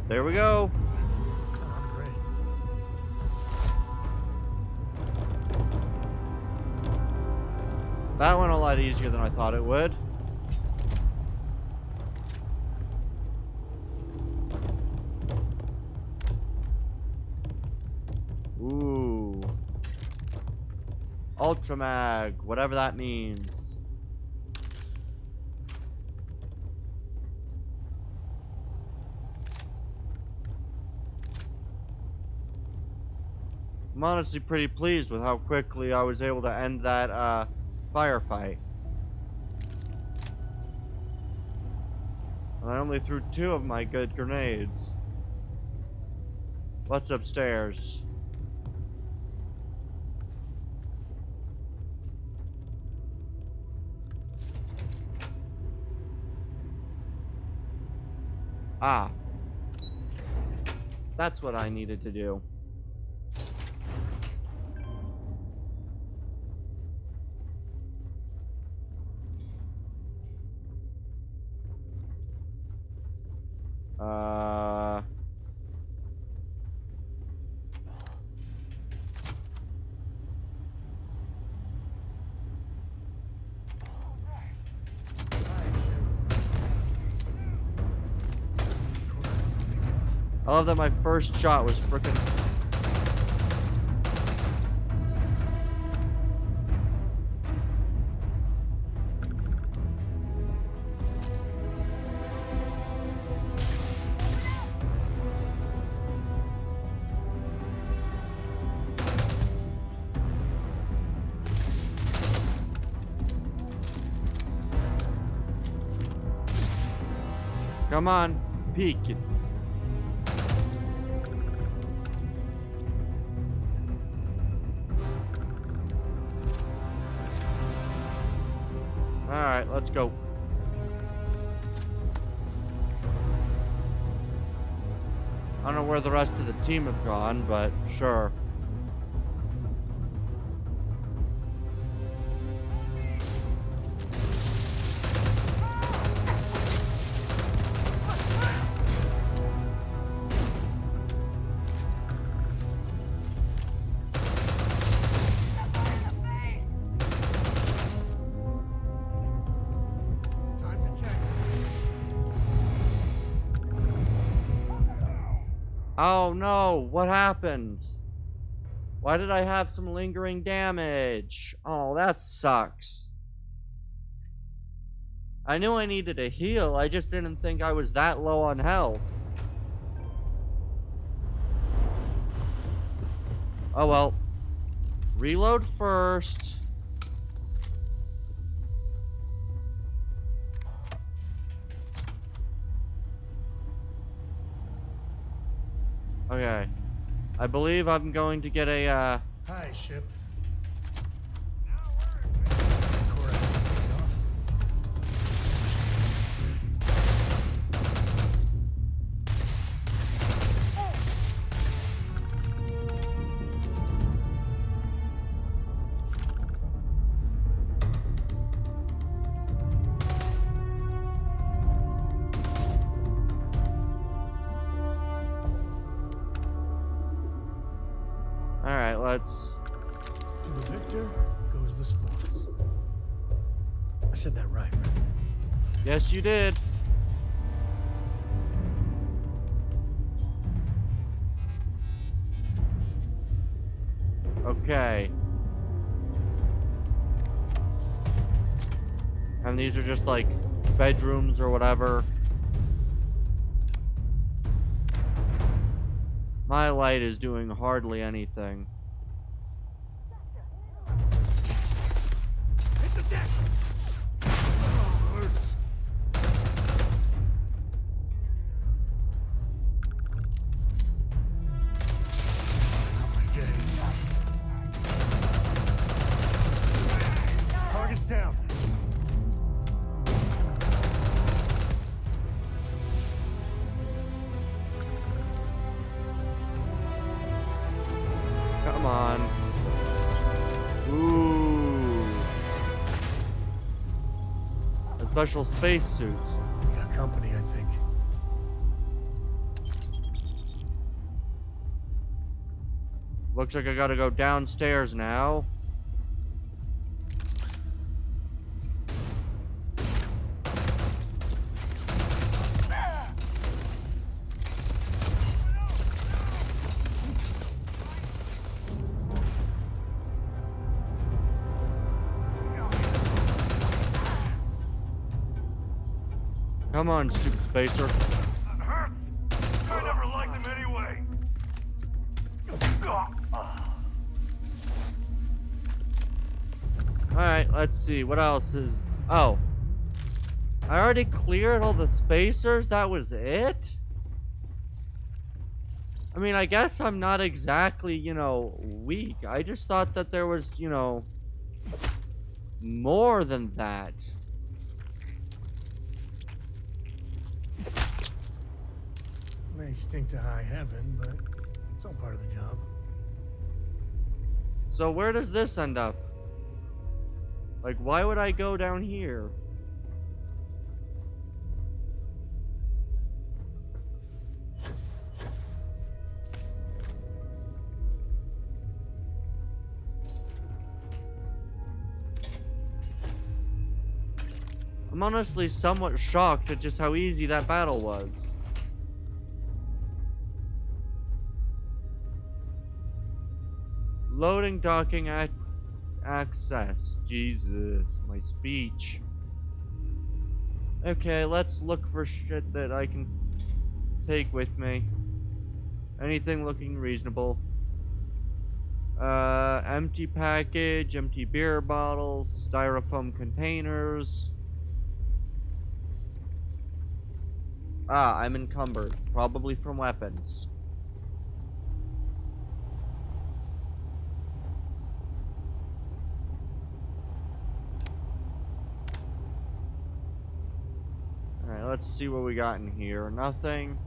Speaker 2: There we go.
Speaker 3: I'm great.
Speaker 2: That went a lot easier than I thought it would. Ooh. Ultramag, whatever that means. I'm honestly pretty pleased with how quickly I was able to end that firefight. And I only threw 2 of my good grenades. What's upstairs? Ah. That's what I needed to do. I love that my first shot was frickin' Come on, peek it. Alright, let's go. I don't know where the rest of the team have gone, but sure. Oh no, what happened? Why did I have some lingering damage? Oh, that sucks. I knew I needed a heal, I just didn't think I was that low on health. Oh well. Reload first. Okay. I believe I'm going to get a,
Speaker 3: Hi, ship.
Speaker 2: Alright, let's...
Speaker 3: To the victor goes the spoils. I said that right?
Speaker 2: Yes, you did. Okay. And these are just like bedrooms or whatever. My light is doing hardly anything.
Speaker 10: Hit the deck! Oh, hurts. Target's down.
Speaker 2: Come on. Ooh. A special spacesuit.
Speaker 3: We got company, I think.
Speaker 2: Looks like I gotta go downstairs now. Come on, stupid spacer.
Speaker 10: That hurts. I never liked him anyway.
Speaker 2: Alright, let's see. What else is... Oh. I already cleared all the spacers? That was it? I mean, I guess I'm not exactly, you know, weak. I just thought that there was, you know, more than that.
Speaker 3: May stink to high heaven, but it's all part of the job.
Speaker 2: So where does this end up? Like, why would I go down here? I'm honestly somewhat shocked at just how easy that battle was. Loading docking access. Jesus, my speech. Okay, let's look for shit that I can take with me. Anything looking reasonable. Empty package, empty beer bottles, styrofoam containers. Ah, I'm encumbered. Probably from weapons. Alright, let's see what we got in here. Nothing.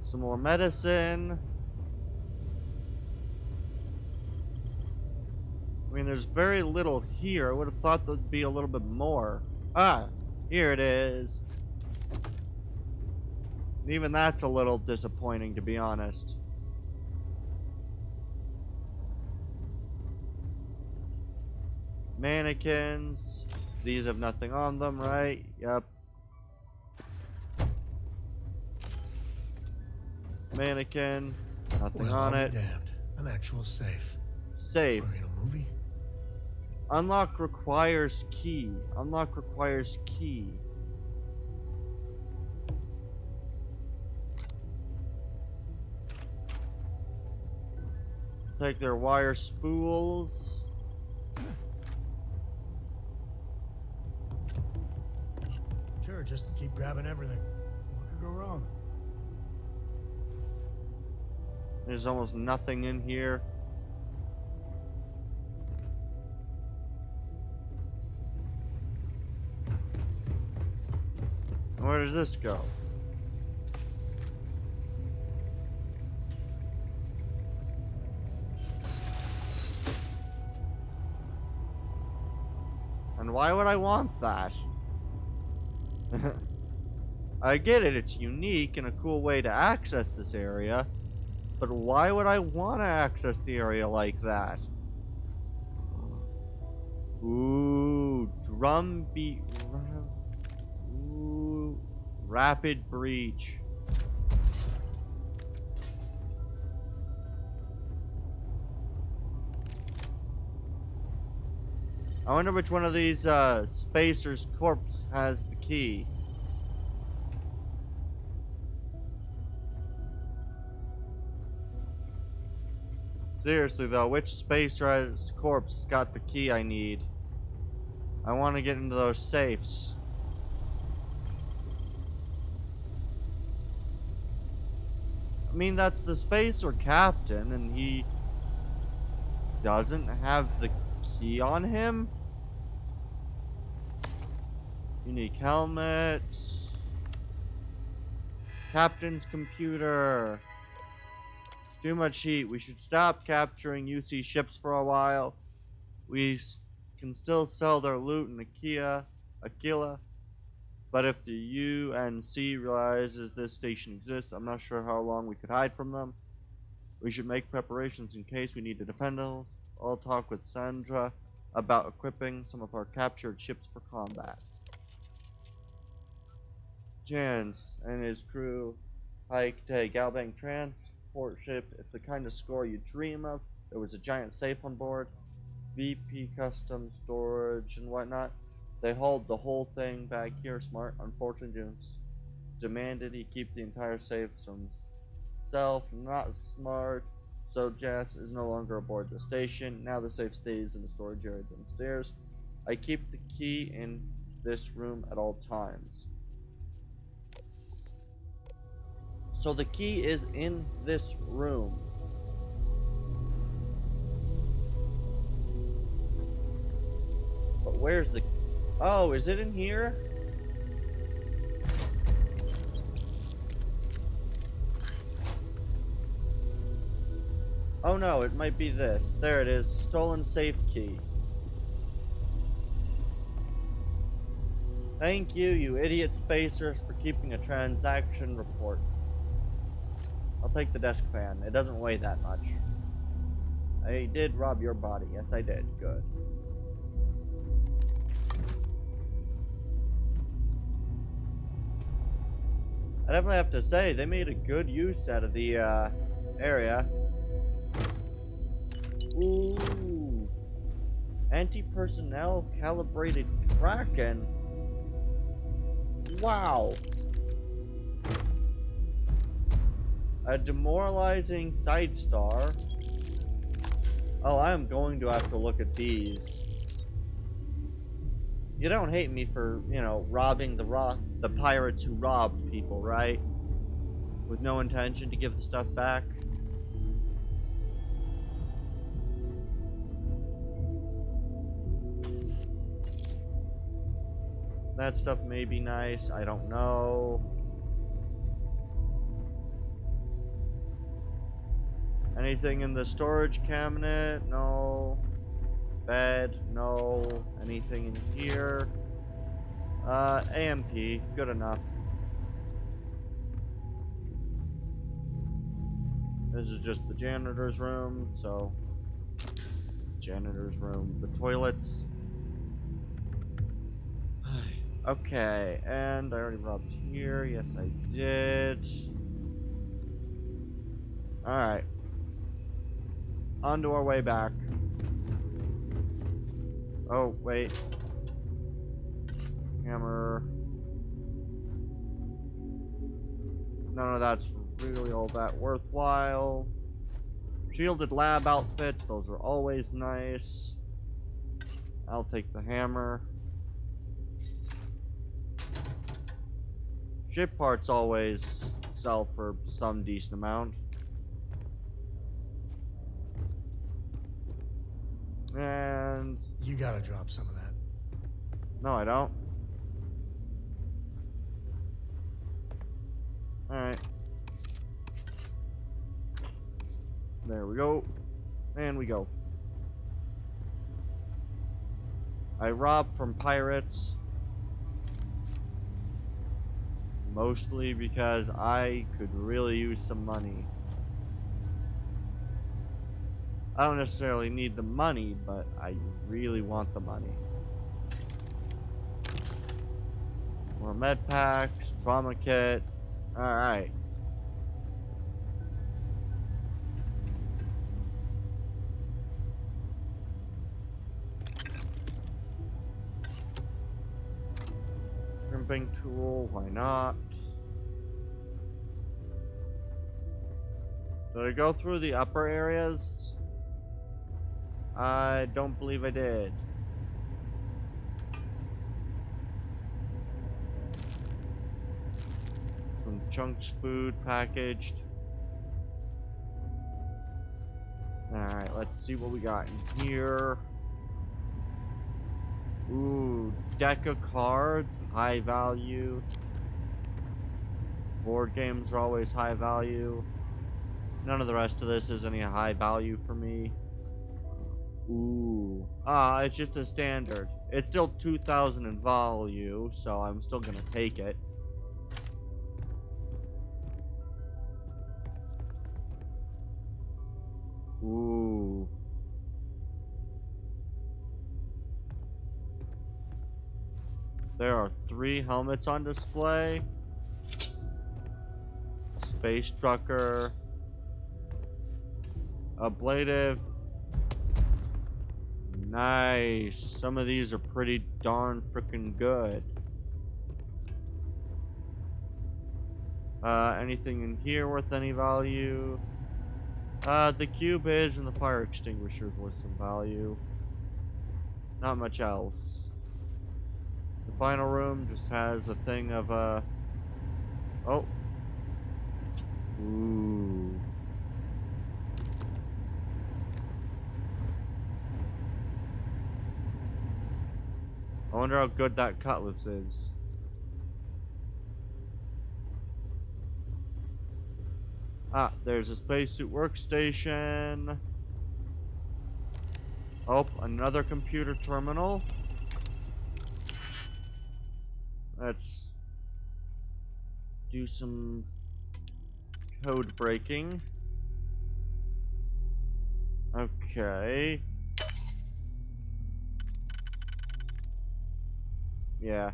Speaker 2: Some more medicine. I mean, there's very little here. I would have thought there'd be a little bit more. Ah, here it is. And even that's a little disappointing, to be honest. Mannequins. These have nothing on them, right? Yep. Mannequin. Nothing
Speaker 3: Well,
Speaker 2: on
Speaker 3: I'll
Speaker 2: it.
Speaker 3: be damned. An actual safe.
Speaker 2: Safe.
Speaker 3: Are we in a movie?
Speaker 2: Unlock requires key. Unlock requires key. Take their wire spools.
Speaker 3: Sure, just keep grabbing everything. What could go wrong?
Speaker 2: There's almost nothing in here. Where does this go? And why would I want that? I get it, it's unique and a cool way to access this area, but why would I want to access the area like that? Ooh, drum beat. Ooh, rapid breach. I wonder which one of these spacers' corpse has the key. Seriously though, which spacer's corpse got the key I need? I want to get into those safes. I mean, that's the spacer captain, and he doesn't have the key on him? Unique helmet. Captain's computer. Too much heat. We should stop capturing UC ships for a while. We can still sell their loot in Aquila. But if the UNC realizes this station exists, I'm not sure how long we could hide from them. We should make preparations in case we need to defend them. I'll talk with Sandra about equipping some of our captured ships for combat. Jans and his crew hiked a Galbank transport ship. It's the kind of score you dream of. There was a giant safe on board, VP custom storage and whatnot. They hauled the whole thing back here. Smart. Unfortunately, demanded he keep the entire safe to himself. Not smart. So Jess is no longer aboard the station. Now the safe stays in the storage area downstairs. I keep the key in this room at all times. So the key is in this room. But where's the... Oh, is it in here? Oh no, it might be this. There it is. Stolen safe key. Thank you, you idiot spacers, for keeping a transaction report. I'll take the desk fan. It doesn't weigh that much. I did rob your body. Yes, I did. Good. I definitely have to say, they made a good use out of the area. Ooh. Anti-personnel calibrated Kraken. Wow. A demoralizing side star. Oh, I am going to have to look at these. You don't hate me for, you know, robbing the pirates who robbed people, right? With no intention to give the stuff back. That stuff may be nice, I don't know. Anything in the storage cabinet? No. Bed? No. Anything in here? AMP. Good enough. This is just the janitor's room, so... Janitor's room. The toilets. Okay, and I already robbed here. Yes, I did. Alright. On to our way back. Oh, wait. Hammer. None of that's really all that worthwhile. Shielded lab outfits, those are always nice. I'll take the hammer. Ship parts always sell for some decent amount. And...
Speaker 3: You gotta drop some of that.
Speaker 2: No, I don't. Alright. There we go. And we go. I robbed from pirates. Mostly because I could really use some money. I don't necessarily need the money, but I really want the money. More med packs, trauma kit. Alright. Crimping tool, why not? Did I go through the upper areas? I don't believe I did. Some chunks food packaged. Alright, let's see what we got in here. Ooh, deck of cards, high value. Board games are always high value. None of the rest of this is any high value for me. Ooh. It's just a standard. It's still 2,000 in value, so I'm still gonna take it. Ooh. There are 3 helmets on display. Space trucker. Ablative. Nice. Some of these are pretty darn freaking good. Anything in here worth any value? The cubage and the fire extinguisher is worth some value. Not much else. The final room just has a thing of, oh. Ooh. I wonder how good that cutlass is. There's a spacesuit workstation. Oh, another computer terminal. Let's do some code breaking. Okay. Yeah.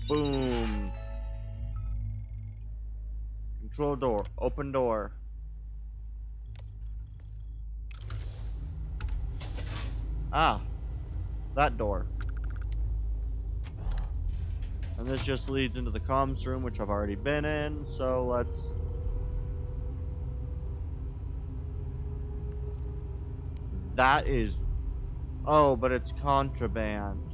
Speaker 2: Boom. Control door. Open door. That door. And this just leads into the comms room, which I've already been in, so let's... That is... Oh, but it's contraband.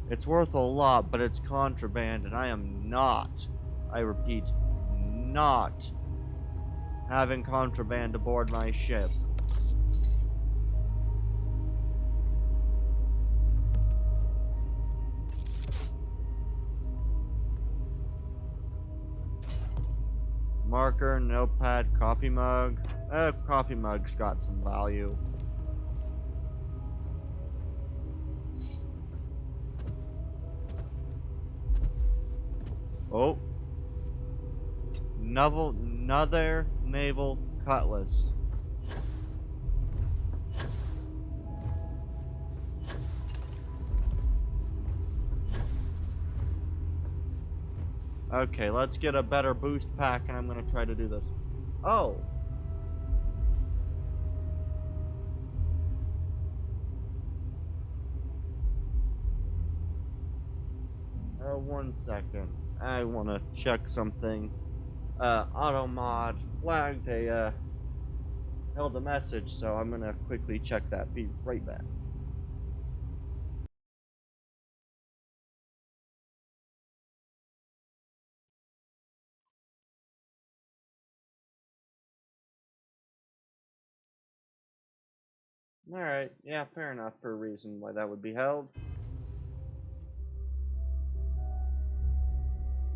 Speaker 2: It's worth a lot, but it's contraband, and I am not, I repeat, not having contraband aboard my ship. Marker, notepad, coffee mug. Coffee mug's got some value. Oh. Another naval cutlass. Okay, let's get a better boost pack, and I'm gonna try to do this. Oh. One second. I want to check something. Automod flagged held a message, so I'm gonna quickly check that. Be right back. Alright, yeah, fair enough for a reason why that would be held.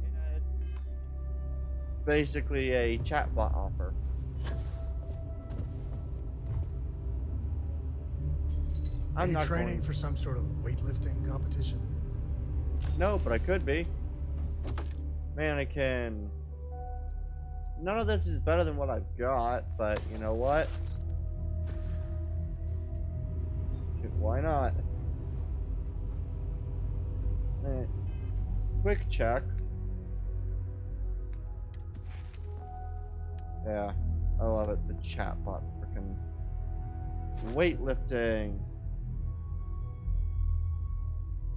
Speaker 2: Yeah, it's basically a chatbot offer.
Speaker 3: Are
Speaker 2: I'm
Speaker 3: you
Speaker 2: not
Speaker 3: training
Speaker 2: going...
Speaker 3: for some sort of weightlifting competition?
Speaker 2: No, but I could be. Mannequin. None of this is better than what I've got, but you know what? Why not? Quick check. Yeah, I love it. The chatbot freaking weightlifting.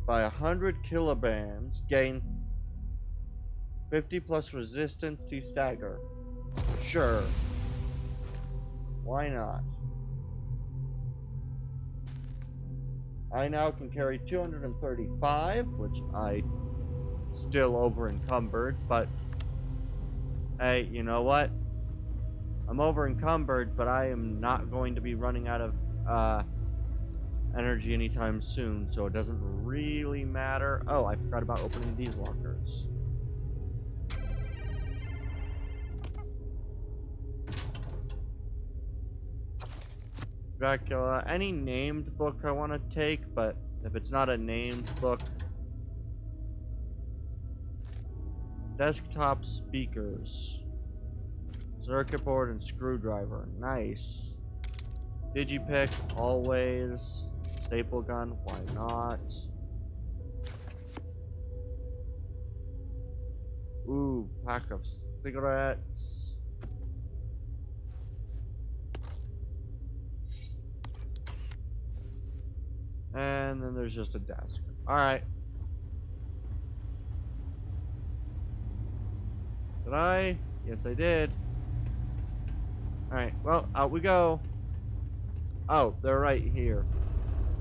Speaker 2: By 100 kilobands, gain 50 plus resistance to stagger. Sure. Why not? I now can carry 235, which I still over encumbered, but hey, you know what? I'm over encumbered, but I am not going to be running out of energy anytime soon, so it doesn't really matter. Oh, I forgot about opening these lockers. Dracula, any named book I want to take, but if it's not a named book... Desktop speakers. Circuit board and screwdriver. Nice. Digipick, always. Staple gun, why not? Ooh, pack of cigarettes. And then there's just a desk. Alright. Did I? Yes, I did. Alright, well, out we go. Oh, they're right here.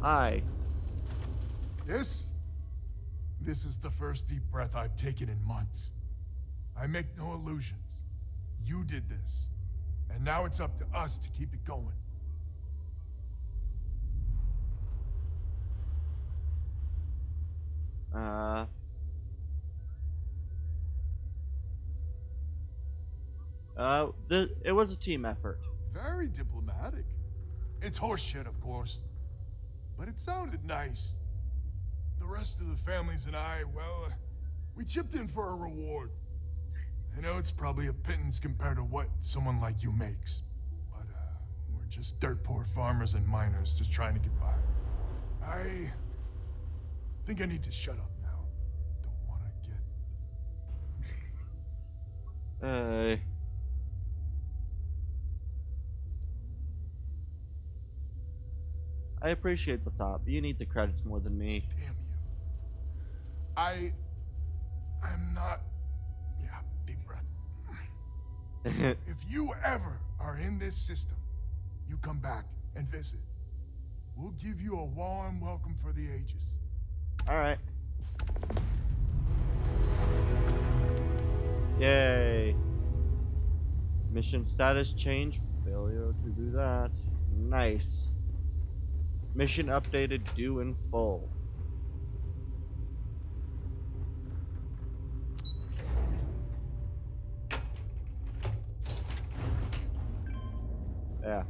Speaker 2: Hi.
Speaker 4: This is the first deep breath I've taken in months. I make no illusions. You did this. And now it's up to us to keep it going.
Speaker 2: It was a team effort.
Speaker 4: Very diplomatic. It's horseshit, of course. But it sounded nice. The rest of the families and I, well, we chipped in for a reward. I know it's probably a pittance compared to what someone like you makes. But, we're just dirt poor farmers and miners just trying to get by. I think I need to shut up now. Don't want to get...
Speaker 2: I appreciate the thought, but you need the credits more than me.
Speaker 4: Damn you. I'm not... Yeah, deep breath. If you ever are in this system, you come back and visit. We'll give you a warm welcome for the ages.
Speaker 2: Alright. Yay. Mission status change. Failure to do that. Nice. Mission updated, due in full. Yeah.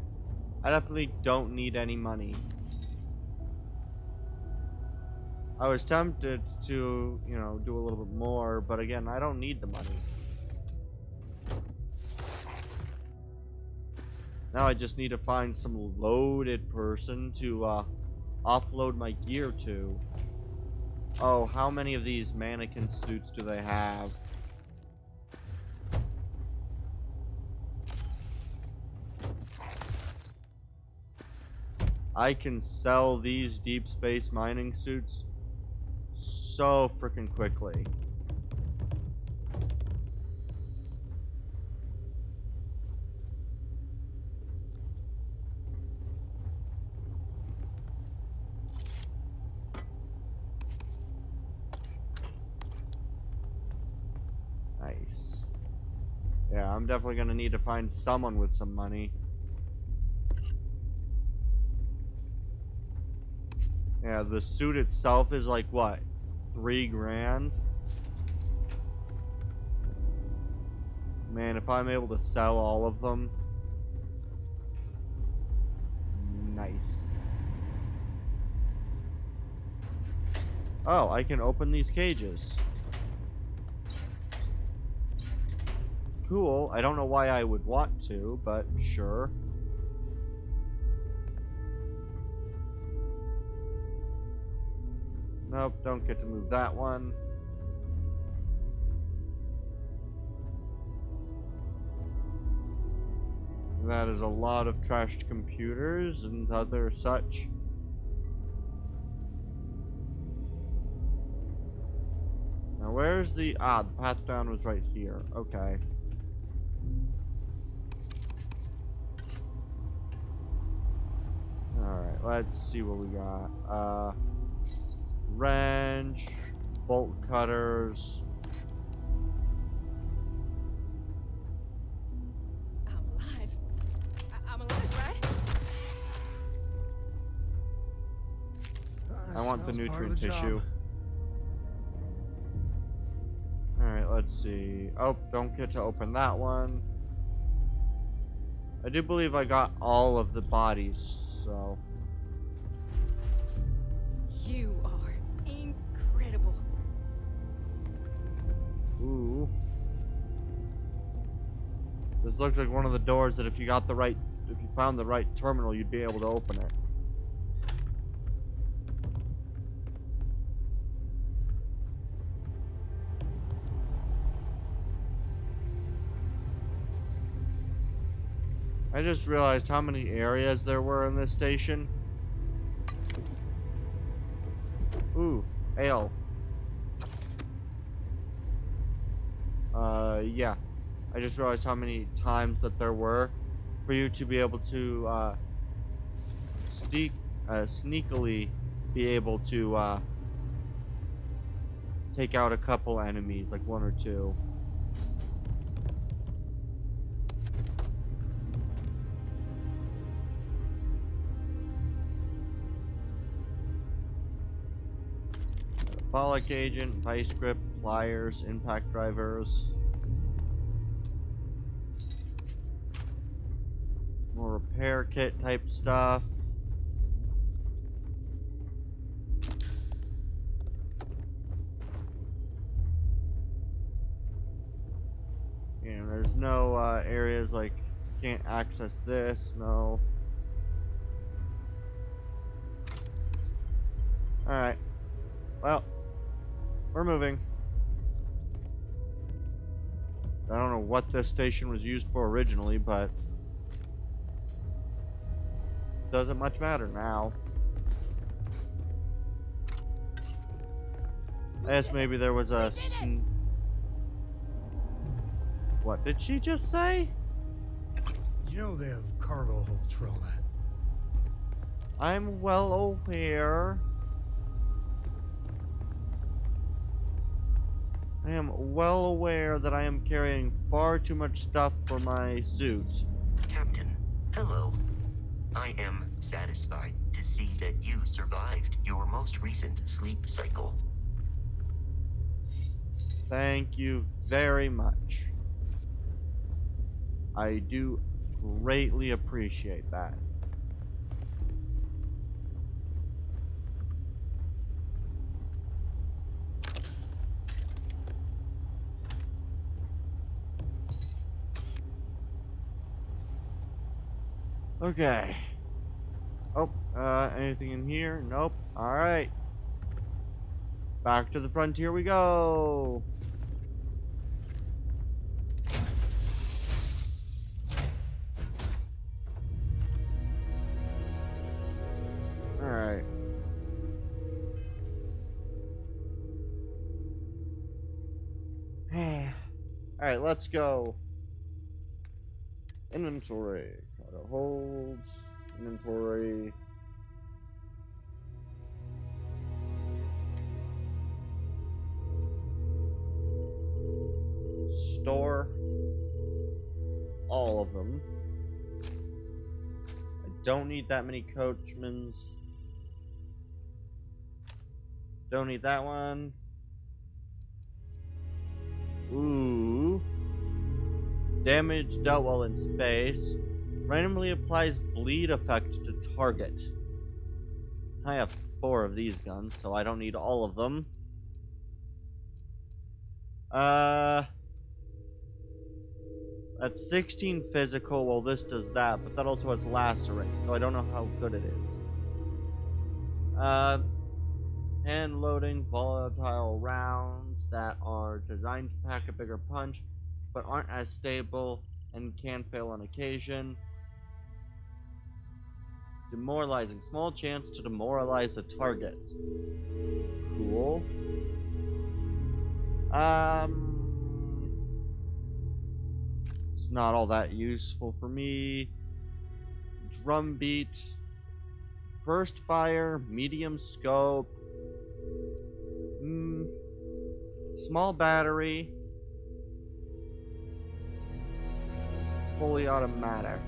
Speaker 2: I definitely don't need any money. I was tempted to, you know, do a little bit more, but again, I don't need the money. Now I just need to find some loaded person to offload my gear to. Oh, how many of these mannequin suits do they have? I can sell these deep space mining suits so freaking quickly. Nice. Yeah, I'm definitely gonna need to find someone with some money. Yeah, the suit itself is like what? 3 grand? Man, if I'm able to sell all of them. Nice. Oh, I can open these cages. Cool. I don't know why I would want to, but sure. Nope, don't get to move that one. That is a lot of trashed computers and other such. Now where's the... Ah, the path down was right here. Okay. Alright, let's see what we got. Wrench, bolt cutters.
Speaker 12: I'm alive. I'm alive, right?
Speaker 2: I want the nutrient tissue. Alright, let's see. Oh, don't get to open that one. I do believe I got all of the bodies, so...
Speaker 12: You are incredible.
Speaker 2: Ooh. This looks like one of the doors that if you found the right terminal, you'd be able to open it. I just realized how many areas there were in this station. Ooh, ale. Yeah. I just realized how many times that there were for you to be able to, sneakily be able to, take out a couple enemies, like 1 or 2. Metabolic agent, vice grip, pliers, impact drivers. More repair kit type stuff. And there's no areas like can't access this, no. Alright. Well, we're moving. I don't know what this station was used for originally, but doesn't much matter now. I guess maybe there was a... What did she just say?
Speaker 3: You know they have cargo holds for all that.
Speaker 2: I'm well aware. I am well aware that I am carrying far too much stuff for my suit.
Speaker 11: Captain, hello. I am satisfied to see that you survived your most recent sleep cycle.
Speaker 2: Thank you very much. I do greatly appreciate that. Okay. Oh, anything in here? Nope. Alright. Back to the frontier we go. Alright. Alright, let's go. Inventory. Cargo holds. Inventory. Store. All of them. I don't need that many coachmans. Don't need that one. Ooh. Damage dealt while in space. Randomly applies bleed effect to target. I have 4 of these guns, so I don't need all of them. That's 16 physical, well this does that, but that also has lacerate, so I don't know how good it is. Hand loading volatile rounds that are designed to pack a bigger punch, but aren't as stable and can fail on occasion. Demoralizing. Small chance to demoralize a target. Cool. It's not all that useful for me. Drum beat. Burst fire. Medium scope. Small battery. Fully automatic.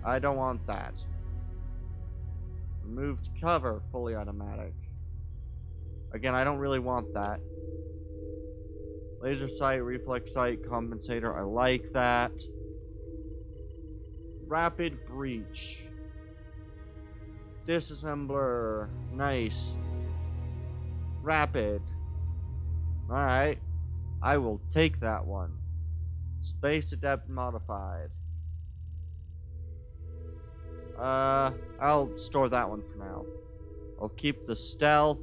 Speaker 2: I don't want that. Removed cover, fully automatic. Again, I don't really want that. Laser sight, reflex sight, compensator, I like that. Rapid breach. Disassembler, nice. Rapid. Alright. I will take that one. Space adept modified. I'll store that one for now. I'll keep the stealth.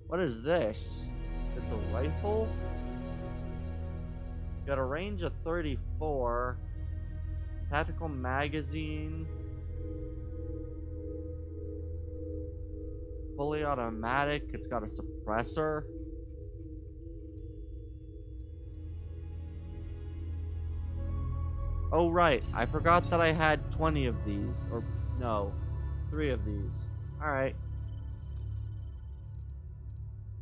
Speaker 2: What is this? It's a rifle? Got a range of 34. Tactical magazine. Fully automatic. It's got a suppressor. Oh, right. I forgot that I had 20 of these. Or, no. 3 of these. Alright.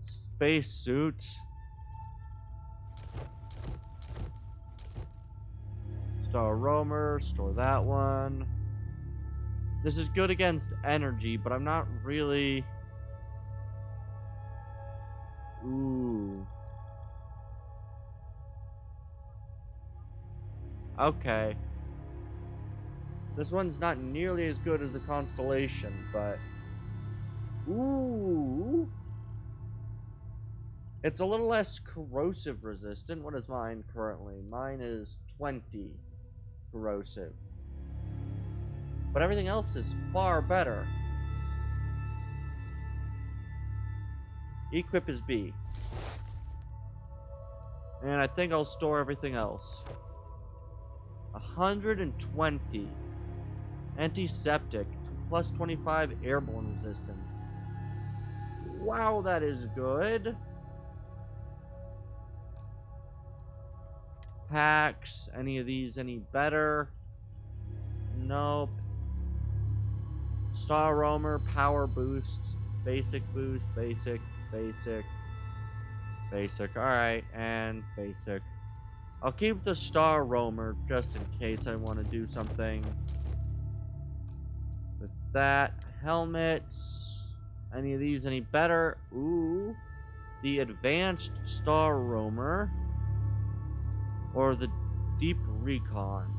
Speaker 2: Space suit. Star roamer. Store that one. This is good against energy, but I'm not really... Ooh. Okay. This one's not nearly as good as the Constellation, but... Ooh! It's a little less corrosive resistant. What is mine currently? Mine is 20 corrosive. But everything else is far better. Equip is B. And I think I'll store everything else. 120. Antiseptic. Plus 25 airborne resistance. wow, that is good. Packs, any of these any better? Nope. Star Roamer, power boosts, basic boost, basic, basic, basic. Alright, and basic. I'll keep the Star Roamer just in case I want to do something with that. Helmets. Any of these any better? Ooh. The Advanced Star Roamer. Or the Deep Recon.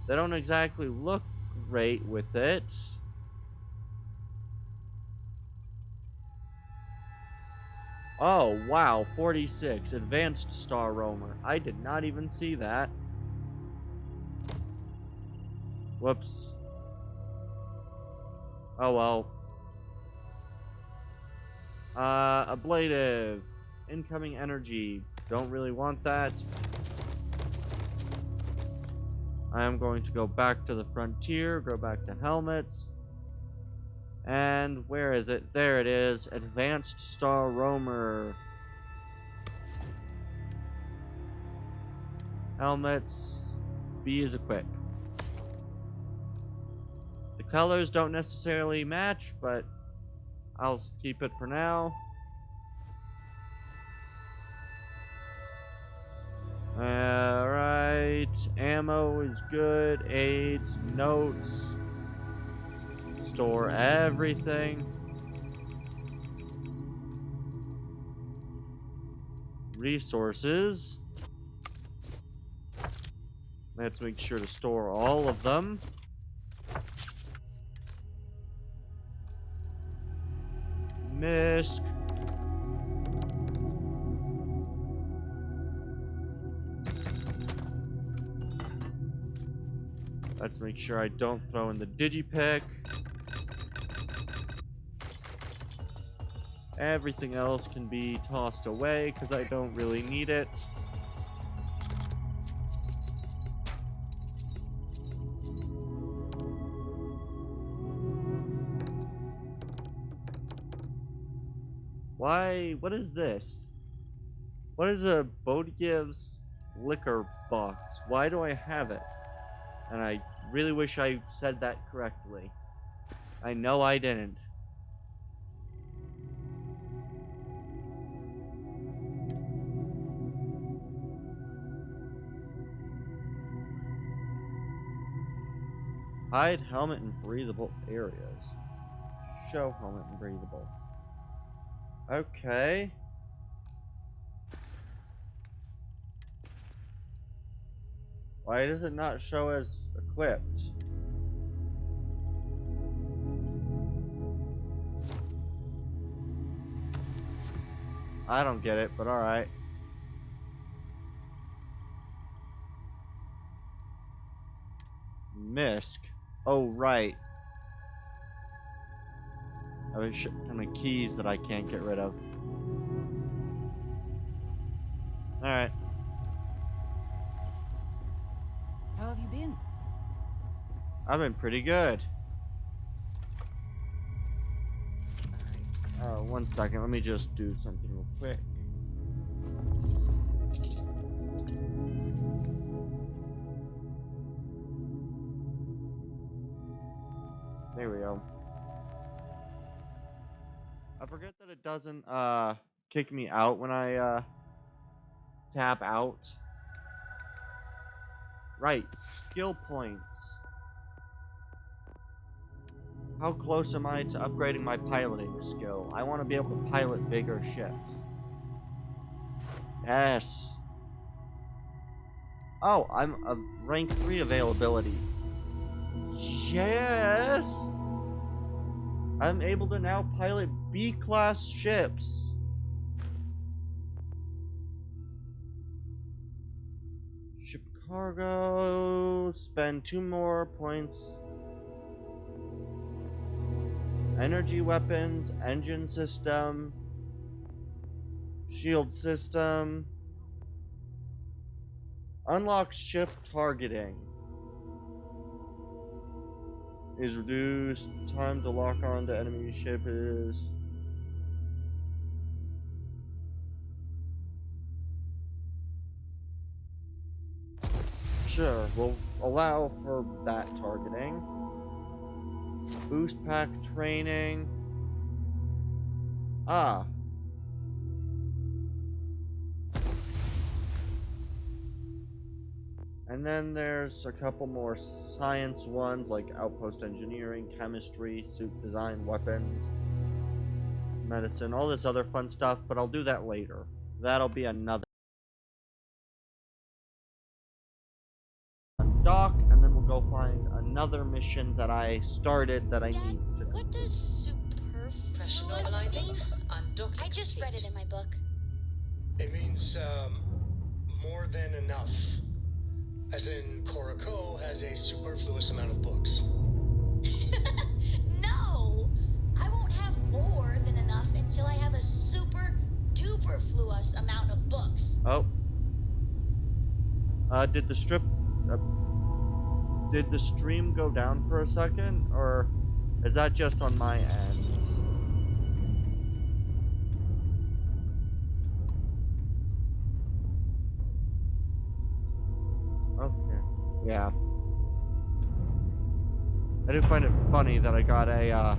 Speaker 2: They don't exactly look great with it. Oh, wow, 46. Advanced Star Roamer. I did not even see that. Whoops. Oh, well. Ablative. Incoming energy. Don't really want that. I am going to go back to the frontier, go back to helmets. And where is it? There it is. Advanced Star Roamer. Helmets. B is equipped. The colors don't necessarily match, but I'll keep it for now. Alright. Ammo is good. Aids. Notes. Store everything. Resources. Let's make sure to store all of them. Misc. Let's make sure I don't throw in the digipick. Everything else can be tossed away because I don't really need it. Why? What is this? What is a Bodgiev's liquor box? Why do I have it? And I really wish I said that correctly. I know I didn't. Hide helmet in breathable areas. Show helmet in breathable. Okay. Why does it not show as equipped? I don't get it, but alright. Misc. Oh, right. I was kind of keys that I can't get rid of. Alright.
Speaker 9: How have you been?
Speaker 2: I've been pretty good. Alright. 1 second. Let me just do something real quick. There we go. I forget that it doesn't kick me out when I tap out. Right, skill points. How close am I to upgrading my piloting skill? I want to be able to pilot bigger ships. Yes. Oh, I'm a rank 3 availability. Yes! I'm able to now pilot B-class ships. Ship cargo. Spend 2 more points. Energy weapons. Engine system. Shield system. Unlock ship targeting. Is reduced. Time to lock on to enemy ship is Sure, we'll allow for that targeting. Boost pack training. Ah. And then there's a couple more science ones like outpost engineering, chemistry, suit design, weapons, medicine, all this other fun stuff, but I'll do that later. That'll be another dock, and then we'll go find another mission that I started that I need to complete.
Speaker 7: What does superfluous normalizing? Undocking
Speaker 6: I just read it in my book.
Speaker 8: It means, more than enough. As in, Korako has a superfluous amount of books.
Speaker 6: No! I won't have more than enough until I have a super duper fluous amount of books.
Speaker 2: Oh. Did the stream go down for a second, or is that just on my end? Okay. Yeah. I do find it funny that I got a,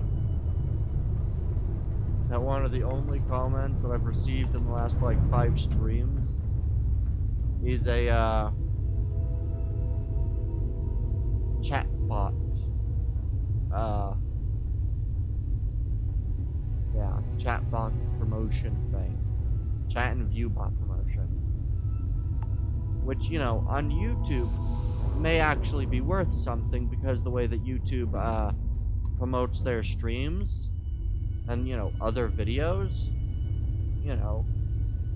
Speaker 2: that one of the only comments that I've received in the last, like, 5 streams is a, chat bot. Yeah, chat bot promotion thing. Chat and view bot promotion. Which, you know, on YouTube may actually be worth something because the way that YouTube promotes their streams and, you know, other videos, you know,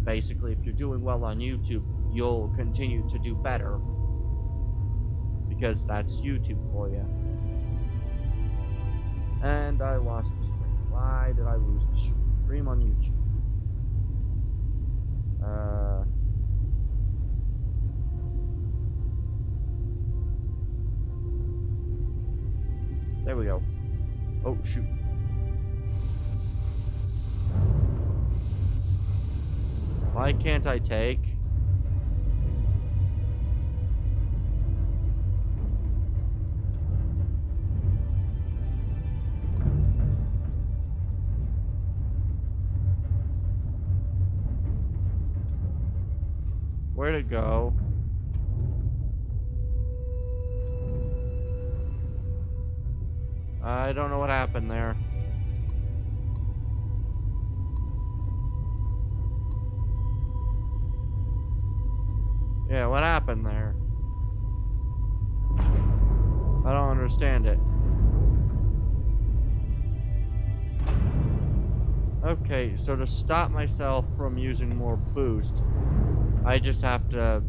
Speaker 2: basically if you're doing well on YouTube, you'll continue to do better because that's YouTube for you. And I lost the stream. Why did I lose the stream on YouTube? There we go. Oh, shoot. Why can't I take? Where'd it go? I don't know what happened there. Yeah, what happened there? I don't understand it. Okay, so to stop myself from using more boost, I just have to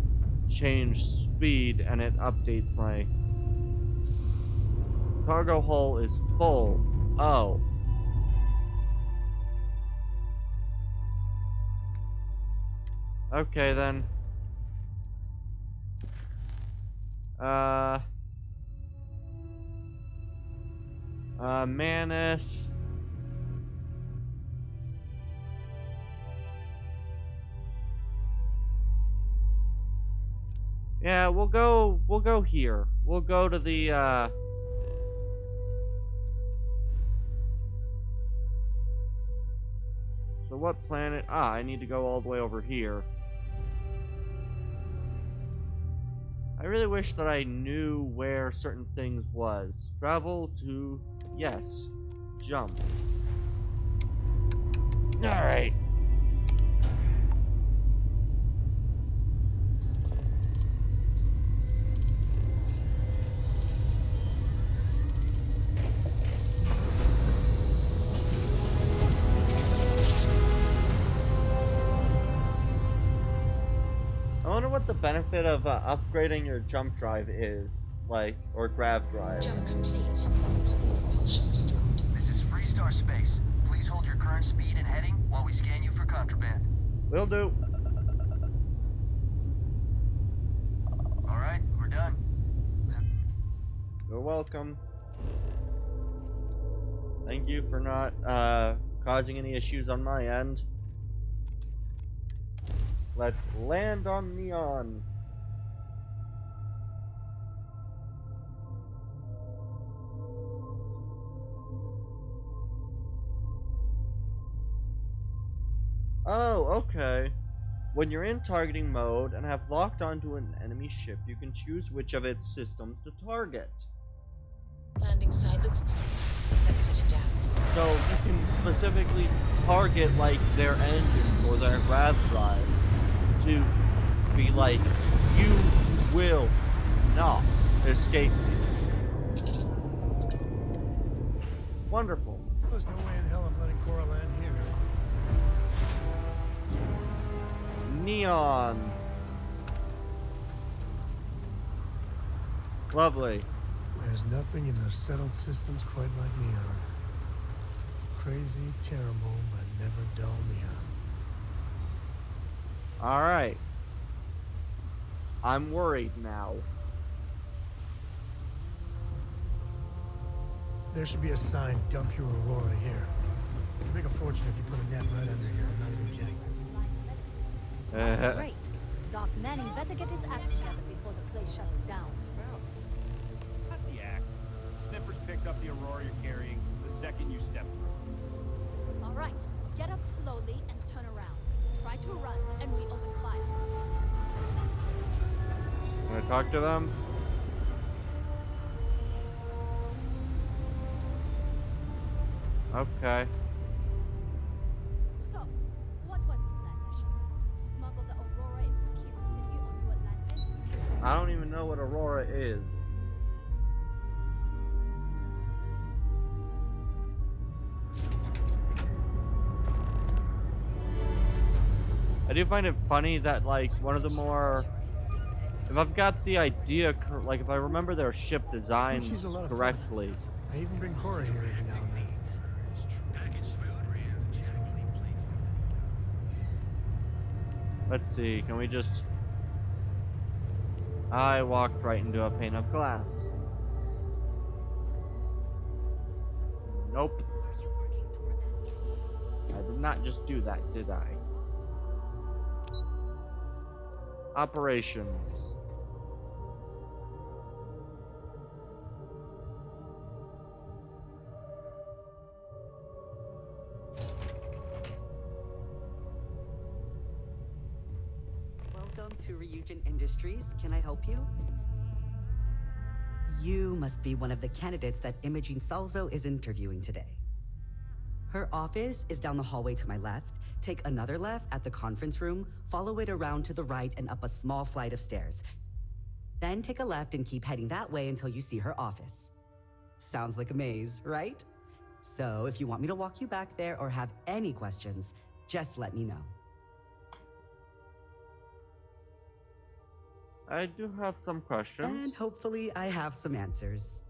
Speaker 2: change speed and it updates my... Cargo hull is full. Oh. Okay then. Manus. Yeah, we'll go here. We'll go to the, So what planet? Ah, I need to go all the way over here. I really wish that I knew where certain things was. Travel to... Yes. Jump. Alright. I wonder what the benefit of upgrading your jump drive is, like, or grav drive.
Speaker 7: Jump complete. Propulsion restored.
Speaker 13: This is Freestar Space. Please hold your current speed and heading while we scan you for contraband.
Speaker 2: Will do.
Speaker 13: Alright, we're done.
Speaker 2: You're welcome. Thank you for not causing any issues on my end. Let's land on Neon. Oh, okay. When you're in targeting mode and have locked onto an enemy ship, you can choose which of its systems to target.
Speaker 7: Landing site looks... Let's sit it down.
Speaker 2: So you can specifically target like their engines or their grav drive to be like, you will not escape me. Wonderful.
Speaker 3: There's no way in hell I'm letting Cora land here.
Speaker 2: Neon. Lovely.
Speaker 3: There's nothing in the settled systems quite like neon. Crazy, terrible, but never dull neon.
Speaker 2: Alright. I'm worried now.
Speaker 3: There should be a sign, dump your Aurora here. You'd make a fortune if you put a net right under here, I'm not even kidding.
Speaker 14: Great. Doc Manning better get his act together before the place shuts down.
Speaker 10: Not the act. Snippers picked up the Aurora you're carrying the second you step through.
Speaker 14: All right, get up slowly and turn around. Try to run, and we open fire.
Speaker 2: Can I talk to them? Okay.
Speaker 14: So, what was the plan, mission? Smuggle the Aurora into Kira City on New Atlantis?
Speaker 2: I don't even know what Aurora is. I do find it funny that, like, one of the more... If I've got the idea, like, if I remember their ship designs correctly...
Speaker 3: I even bring Cora here every now and then.
Speaker 2: Let's see, can we just... I walked right into a pane of glass. Nope. I did not just do that, did I? Operations.
Speaker 15: Welcome to Ryujin Industries. Can I help you? You must be one of the candidates that Imogene Salzo is interviewing today. Her office is down the hallway to my left. Take another left at the conference room, follow it around to the right and up a small flight of stairs. Then take a left and keep heading that way until you see her office. Sounds like a maze, right? So if you want me to walk you back there or have any questions, just let me know.
Speaker 2: I do have some questions.
Speaker 15: And hopefully I have some answers.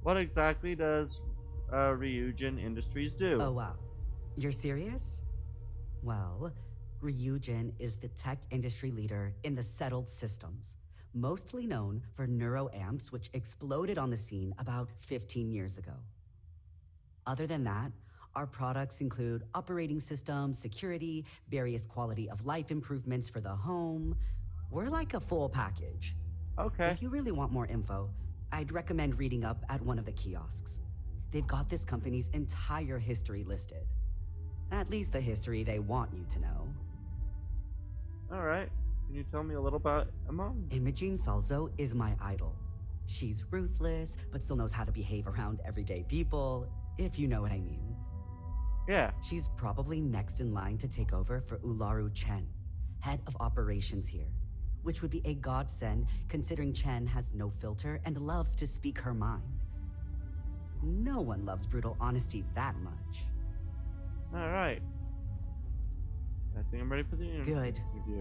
Speaker 2: What exactly does Ryujin Industries do?
Speaker 15: Oh wow, you're serious? Well, Ryujin is the tech industry leader in the settled systems, mostly known for neuroamps, which exploded on the scene about 15 years ago. Other than that, our products include operating systems, security, various quality of life improvements for the home. We're like a full package.
Speaker 2: Okay.
Speaker 15: If you really want more info, I'd recommend reading up at one of the kiosks. They've got this company's entire history listed. At least the history they want you to know.
Speaker 2: Alright. Can you tell me a little about Amon?
Speaker 15: Imogene Salzo is my idol. She's ruthless, but still knows how to behave around everyday people, if you know what I mean.
Speaker 2: Yeah.
Speaker 15: She's probably next in line to take over for Ularu Chen, head of operations here, which would be a godsend considering Chen has no filter and loves to speak her mind. No one loves brutal honesty that much.
Speaker 2: Alright. I think I'm ready for the interview.
Speaker 15: Good.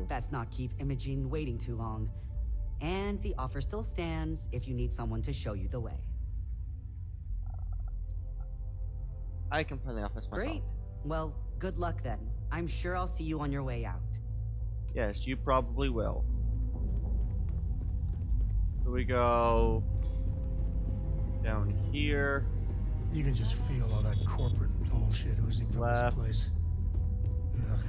Speaker 15: Let's not keep Imogene waiting too long. And the offer still stands if you need someone to show you the way.
Speaker 2: I can play the office myself.
Speaker 15: Great. Well, good luck then. I'm sure I'll see you on your way out.
Speaker 2: Yes, you probably will. So we go down here.
Speaker 3: You can just feel all that corporate bullshit oozing from this place. Ugh.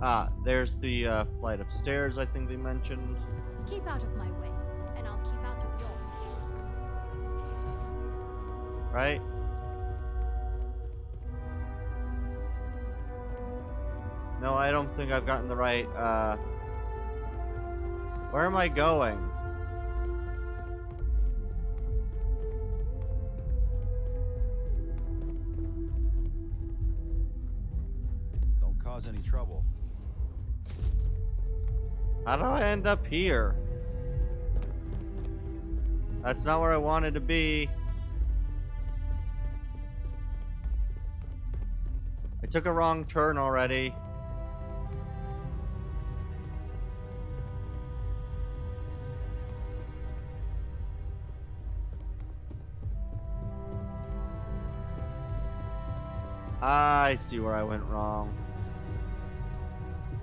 Speaker 2: Ah, there's the flight of stairs I think they mentioned.
Speaker 14: Keep out of my way, and I'll keep out of yours.
Speaker 2: Right? No, I don't think I've gotten the right, where am I going?
Speaker 10: Don't cause any trouble.
Speaker 2: How do I end up here? That's not where I wanted to be. I took a wrong turn already. I see where I went wrong.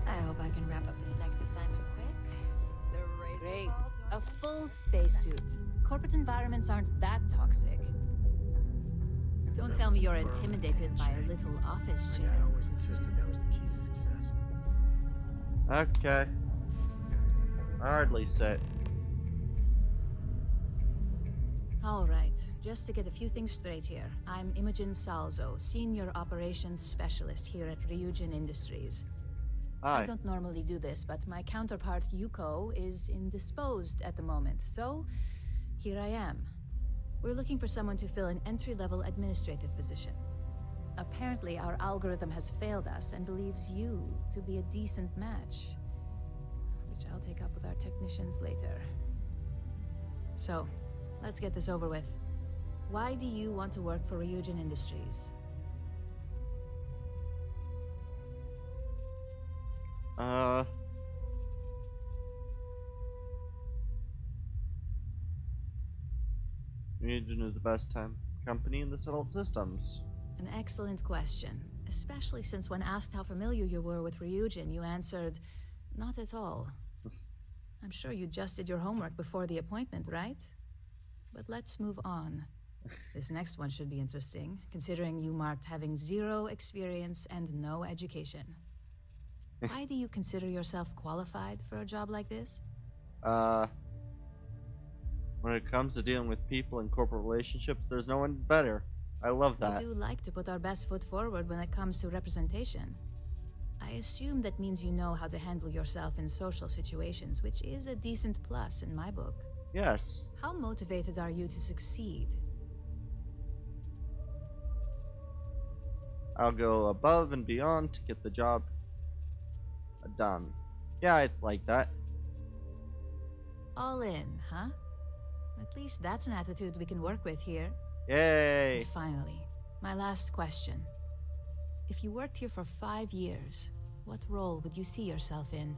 Speaker 16: I hope I can wrap up this next assignment quick.
Speaker 17: Great. A full spacesuit. Corporate environments aren't that toxic. Don't tell me you're intimidated by a little office chair.
Speaker 3: Dad always insisted that was the key to success.
Speaker 2: Okay. Hardly sit.
Speaker 17: All right, just to get a few things straight here. I'm Imogen Salzo, Senior Operations Specialist here at Ryujin Industries.
Speaker 2: Hi.
Speaker 17: I don't normally do this, but my counterpart Yuko is indisposed at the moment, so here I am. We're looking for someone to fill an entry-level administrative position. Apparently, our algorithm has failed us and believes you to be a decent match, which I'll take up with our technicians later. So, let's get this over with. Why do you want to work for Ryujin Industries?
Speaker 2: Ryujin is the best company in the settled systems.
Speaker 17: An excellent question, especially since when asked how familiar you were with Ryujin, you answered, not at all. I'm sure you just did your homework before the appointment, right? But let's move on. This next one should be interesting, considering you marked having 0 experience and no education. Why do you consider yourself qualified for a job like this?
Speaker 2: When it comes to dealing with people in corporate relationships, there's no one better. I love that.
Speaker 17: We do like to put our best foot forward when it comes to representation. I assume that means you know how to handle yourself in social situations, which is a decent plus in my book.
Speaker 2: Yes.
Speaker 17: How motivated are you to succeed?
Speaker 2: I'll go above and beyond to get the job done. Yeah, I like that.
Speaker 17: All in, huh? At least that's an attitude we can work with here.
Speaker 2: Yay!
Speaker 17: And finally, my last question. If you worked here for 5 years, what role would you see yourself in?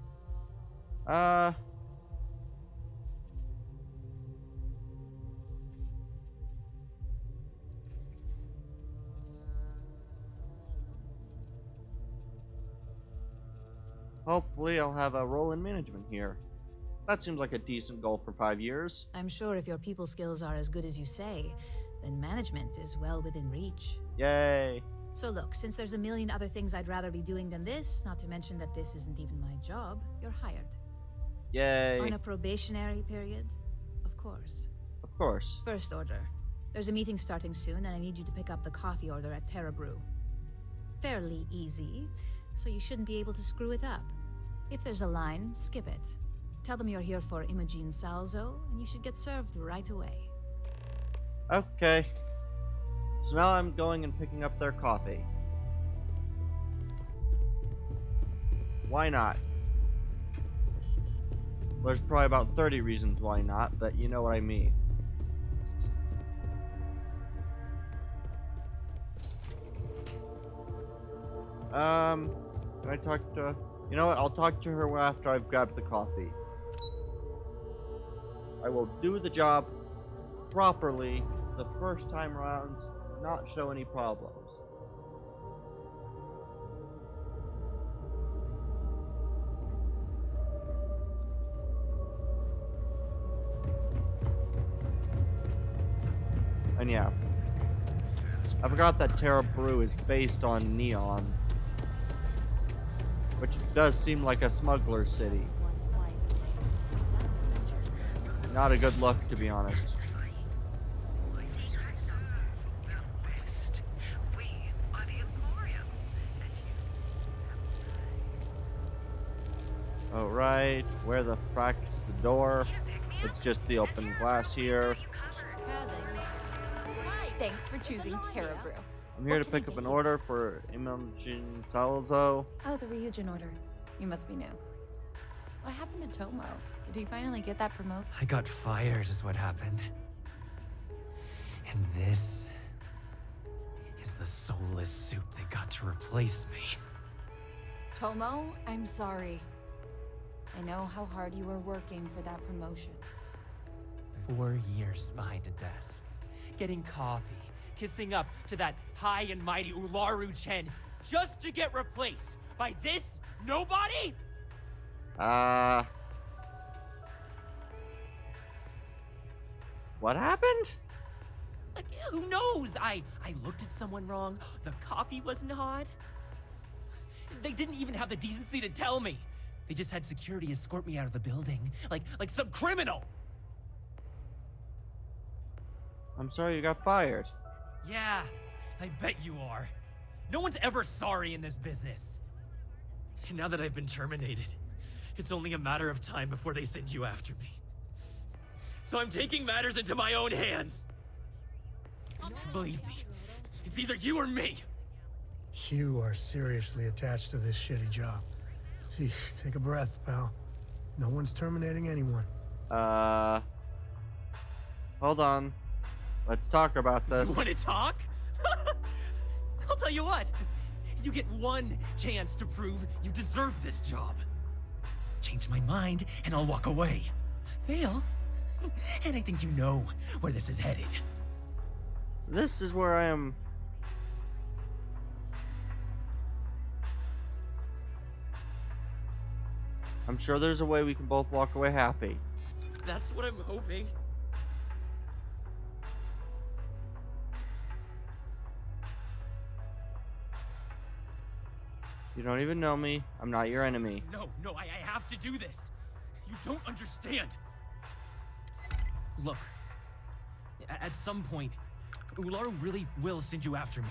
Speaker 2: Hopefully I'll have a role in management here. That seems like a decent goal for 5 years.
Speaker 17: I'm sure if your people skills are as good as you say, then management is well within reach.
Speaker 2: Yay!
Speaker 17: So look, since there's a million other things I'd rather be doing than this, not to mention that this isn't even my job, you're hired.
Speaker 2: Yay!
Speaker 17: On a probationary period? Of course.
Speaker 2: Of course.
Speaker 17: First order. There's a meeting starting soon, and I need you to pick up the coffee order at Terra Brew. Fairly easy, so you shouldn't be able to screw it up. If there's a line, skip it. Tell them you're here for Imogen Salzo, and you should get served right away.
Speaker 2: Okay. So now I'm going and picking up their coffee. Why not? Well, there's probably about 30 reasons why not, but you know what I mean. Can I talk to... You know what? I'll talk to her after I've grabbed the coffee. I will do the job properly the first time around, not show any problems. And yeah, I forgot that Terra Brew is based on Neon, which does seem like a smuggler city. Not a good look, to be honest. Alright, where the frack is the door? It's just the open glass here.
Speaker 16: Hi, thanks for choosing Terra Brew.
Speaker 2: I'm here to pick up an order for Imogen Salzo.
Speaker 18: Oh, the Ryujin order. You must be new. What happened to Tomo? Did he finally get that promote?
Speaker 19: I got fired is what happened. And this is the soulless suit that got to replace me.
Speaker 18: Tomo, I'm sorry. I know how hard you were working for that promotion.
Speaker 19: 4 years behind a desk, getting coffee, kissing up to that high and mighty Ularu-Chen just to get replaced by this nobody?
Speaker 2: What happened?
Speaker 19: Like, who knows? I looked at someone wrong. The coffee wasn't hot. They didn't even have the decency to tell me. They just had security escort me out of the building, like some criminal.
Speaker 2: I'm sorry you got fired.
Speaker 19: Yeah, I bet you are. No one's ever sorry in this business. And now that I've been terminated, it's only a matter of time before they send you after me. So I'm taking matters into my own hands. Believe me, it's either you or me.
Speaker 3: You are seriously attached to this shitty job. Gee, take a breath, pal. No one's terminating anyone.
Speaker 2: Hold on. Let's talk about this.
Speaker 19: You want to talk? I'll tell you what. You get one chance to prove you deserve this job. Change my mind, and I'll walk away. Fail, and I think you know where this is headed.
Speaker 2: This is where I am. I'm sure there's a way we can both walk away happy.
Speaker 19: That's what I'm hoping.
Speaker 2: You don't even know me. I'm not your enemy.
Speaker 19: No, I have to do this. You don't understand. Look, at some point, Ularu really will send you after me.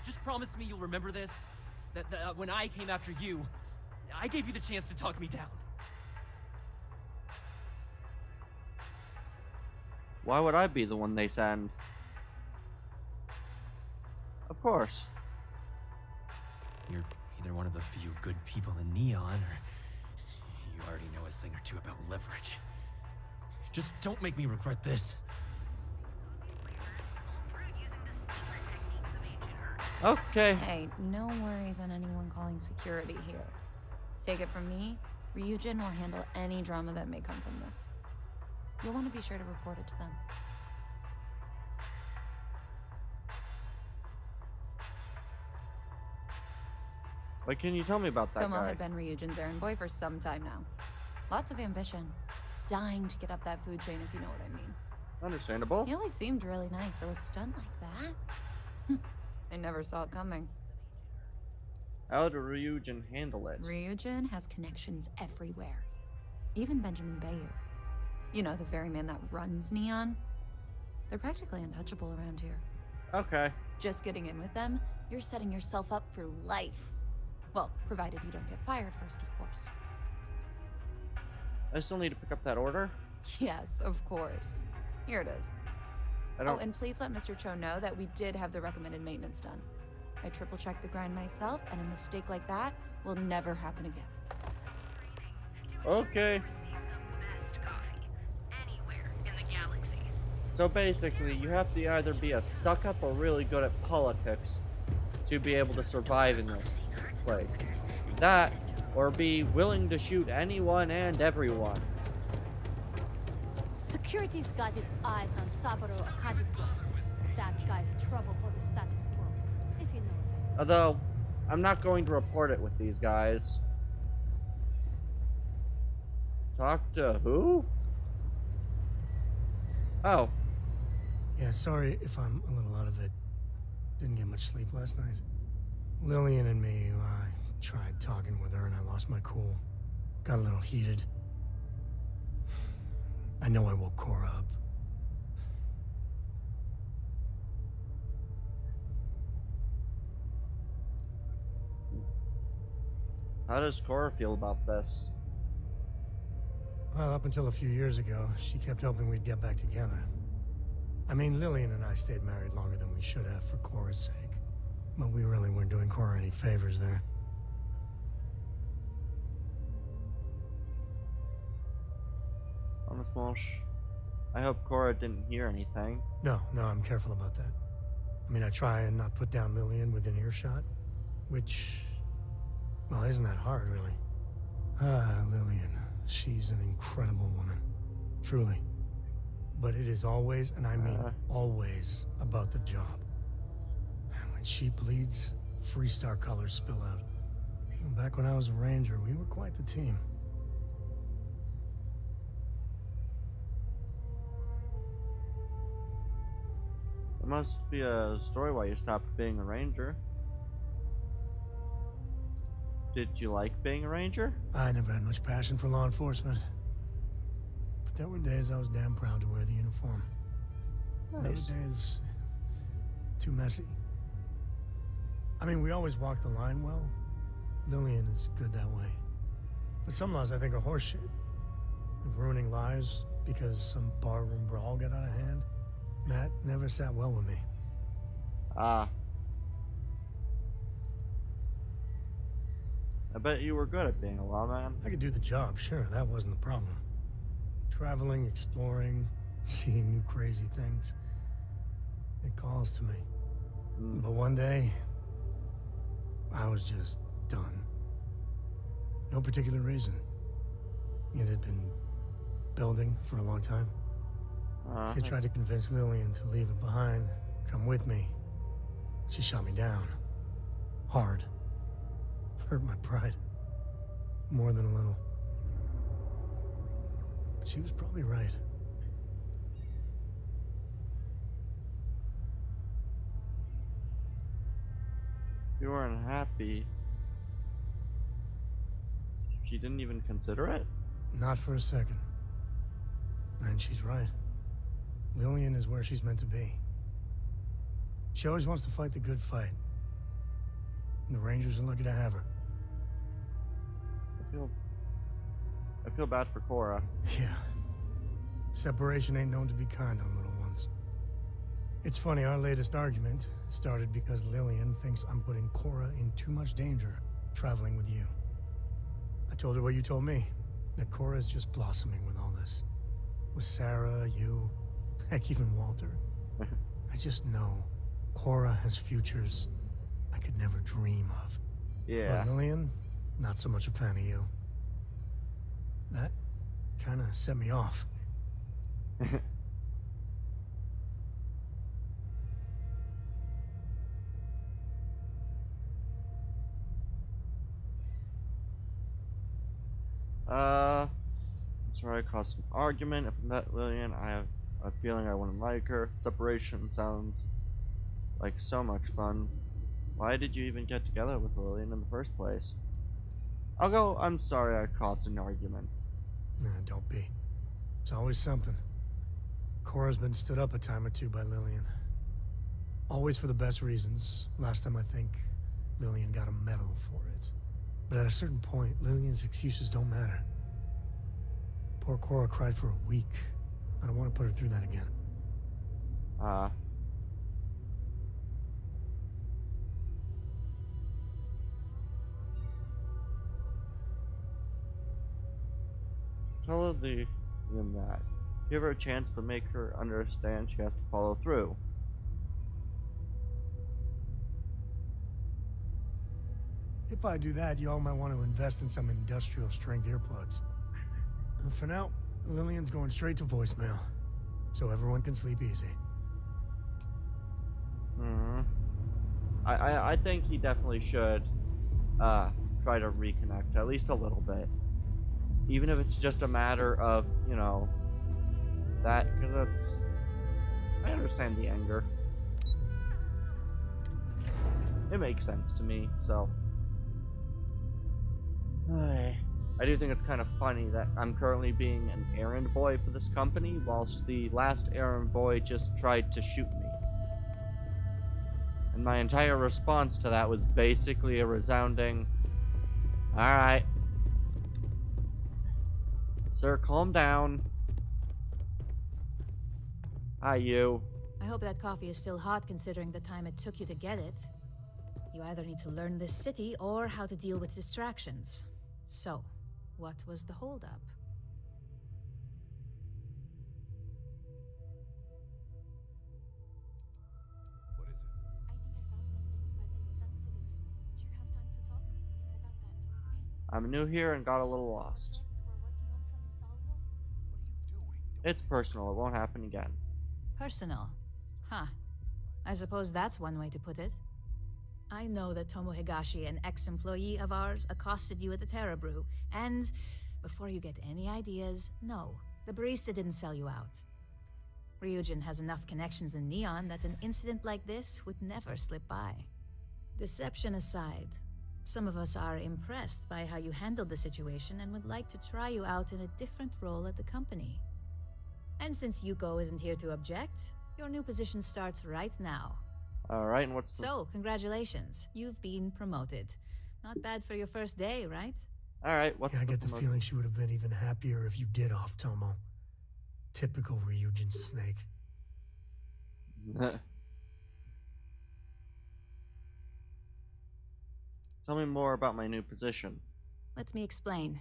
Speaker 19: Just promise me you'll remember this. That when I came after you, I gave you the chance to talk me down.
Speaker 2: Why would I be the one they send? Of course.
Speaker 19: You're either one of the few good people in Neon, or you already know a thing or two about leverage. Just don't make me regret this.
Speaker 2: Okay.
Speaker 18: Hey, no worries on anyone calling security here. Take it from me, Ryujin will handle any drama that may come from this. You'll want to be sure to report it to them.
Speaker 2: What can you tell me about that
Speaker 18: Tomo
Speaker 2: guy?
Speaker 18: had been Ryujin's errand boy for some time now. Lots of ambition. Dying to get up that food chain, if you know what I mean.
Speaker 2: Understandable.
Speaker 18: He always seemed really nice, so a stunt like that? I never saw it coming.
Speaker 2: How did Ryujin handle it?
Speaker 18: Ryujin has connections everywhere. Even Benjamin Bayu. You know, the very man that runs Neon. They're practically untouchable around here.
Speaker 2: Okay.
Speaker 18: Just getting in with them, you're setting yourself up for life. Well, provided you don't get fired first, of course.
Speaker 2: I still need to pick up that order?
Speaker 18: Yes, of course. Here it is.
Speaker 2: I don't...
Speaker 18: Oh, and please let Mr. Cho know that we did have the recommended maintenance done. I triple-checked the grind myself, and a mistake like that will never happen again.
Speaker 2: Okay. So basically, you have to either be a suck-up or really good at politics to be able to survive in this place. That, or be willing to shoot anyone and everyone.
Speaker 14: Security's got its eyes on Saburo Akadiko. That guy's trouble for the status quo, if you know what I mean.
Speaker 2: Although, I'm not going to report it with these guys. Talk to who? Oh.
Speaker 3: Yeah, sorry if I'm a little out of it. Didn't get much sleep last night. Lillian and me, I tried talking with her and I lost my cool. Got a little heated. I know I woke Cora up.
Speaker 2: How does Cora feel about this?
Speaker 3: Well, up until a few years ago, she kept hoping we'd get back together. I mean, Lillian and I stayed married longer than we should have for Cora's sake. But we really weren't doing Cora any favors there.
Speaker 2: Honest Mosh, I hope Cora didn't hear anything.
Speaker 3: No, I'm careful about that. I mean, I try and not put down Lillian within earshot, which, well, isn't that hard, really. Lillian, she's an incredible woman, truly. But it is always, and I mean always, about the job. When she bleeds, Freestar colors spill out. Back when I was a ranger, we were quite the team.
Speaker 2: There must be a story why you stopped being a ranger. Did you like being a ranger?
Speaker 3: I never had much passion for law enforcement. But there were days I was damn proud to wear the uniform.
Speaker 2: Nice.
Speaker 3: There were days too messy. I mean, we always walk the line well. Lillian is good that way. But some laws I think are horseshit. Like ruining lives because some barroom brawl got out of hand. That never sat well with me.
Speaker 2: I bet you were good at being a lawman.
Speaker 3: I could do the job, sure, that wasn't the problem. Traveling, exploring, seeing new crazy things. It calls to me. But one day, I was just done. No particular reason. It had been building for a long time. So I tried to convince Lillian to leave it behind, come with me. She shot me down. Hard. Hurt my pride. More than a little. But she was probably right.
Speaker 2: You weren't happy. She didn't even consider it?
Speaker 3: Not for a second. And she's right. Lillian is where she's meant to be. She always wants to fight the good fight. And the Rangers are lucky to have her.
Speaker 2: I feel bad for Cora.
Speaker 3: Yeah. Separation ain't known to be kind on little ones. It's funny, our latest argument started because Lillian thinks I'm putting Cora in too much danger traveling with you. I told her what you told me, that Cora is just blossoming with all this. With Sarah, you, heck, even Walter. I just know Cora has futures I could never dream of.
Speaker 2: Yeah.
Speaker 3: But Lillian, not so much a fan of you. That kind of set me off.
Speaker 2: I'm sorry I caused an argument. If I met Lillian, I have a feeling I wouldn't like her. Separation sounds like so much fun. Why did you even get together with Lillian in the first place? I'm sorry I caused an argument.
Speaker 3: Nah, don't be. It's always something. Cora's been stood up a time or two by Lillian. Always for the best reasons. Last time I think Lillian got a medal for it. But at a certain point, Lillian's excuses don't matter. Poor Cora cried for a week. I don't want to put her through that again.
Speaker 2: Tell Lillian that. Give her a chance, but make her understand she has to follow through.
Speaker 3: If I do that, y'all might want to invest in some industrial strength earplugs. And for now, Lillian's going straight to voicemail, so everyone can sleep easy.
Speaker 2: I think he definitely should try to reconnect at least a little bit, even if it's just a matter of, you know, that, because I understand the anger. It makes sense to me, so. I do think it's kind of funny that I'm currently being an errand boy for this company, whilst the last errand boy just tried to shoot me. And my entire response to that was basically a resounding, Alright. Sir, calm down. Hi, you.
Speaker 17: I hope that coffee is still hot considering the time it took you to get it. You either need to learn this city or how to deal with distractions. So, what was the holdup?
Speaker 4: What is it?
Speaker 2: I'm new here and got a little lost. It's personal. It won't happen again.
Speaker 17: Personal. Huh. I suppose that's one way to put it. I know that Tomo Higashi, an ex-employee of ours, accosted you at the Terra Brew, and before you get any ideas, no, the barista didn't sell you out. Ryujin has enough connections in Neon that an incident like this would never slip by. Deception aside, some of us are impressed by how you handled the situation and would like to try you out in a different role at the company. And since Yuko isn't here to object, your new position starts right now.
Speaker 2: Alright, and what's the...
Speaker 17: So, congratulations. You've been promoted. Not bad for your first day, right?
Speaker 2: Alright, what's
Speaker 3: I
Speaker 2: the
Speaker 3: get the
Speaker 2: promotion?
Speaker 3: feeling she would have been even happier if you did off Tomo. Typical Ryujin snake.
Speaker 2: Tell me more about my new position.
Speaker 17: Let me explain.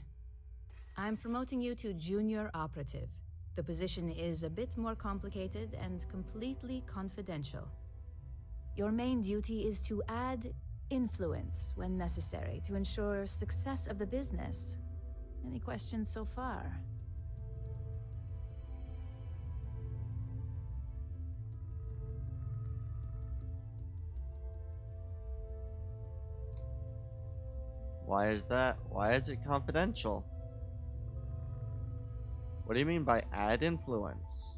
Speaker 17: I'm promoting you to junior operative. The position is a bit more complicated and completely confidential. Your main duty is to add influence when necessary to ensure success of the business. Any questions so far?
Speaker 2: Why is that? Why is it confidential? What do you mean by add influence?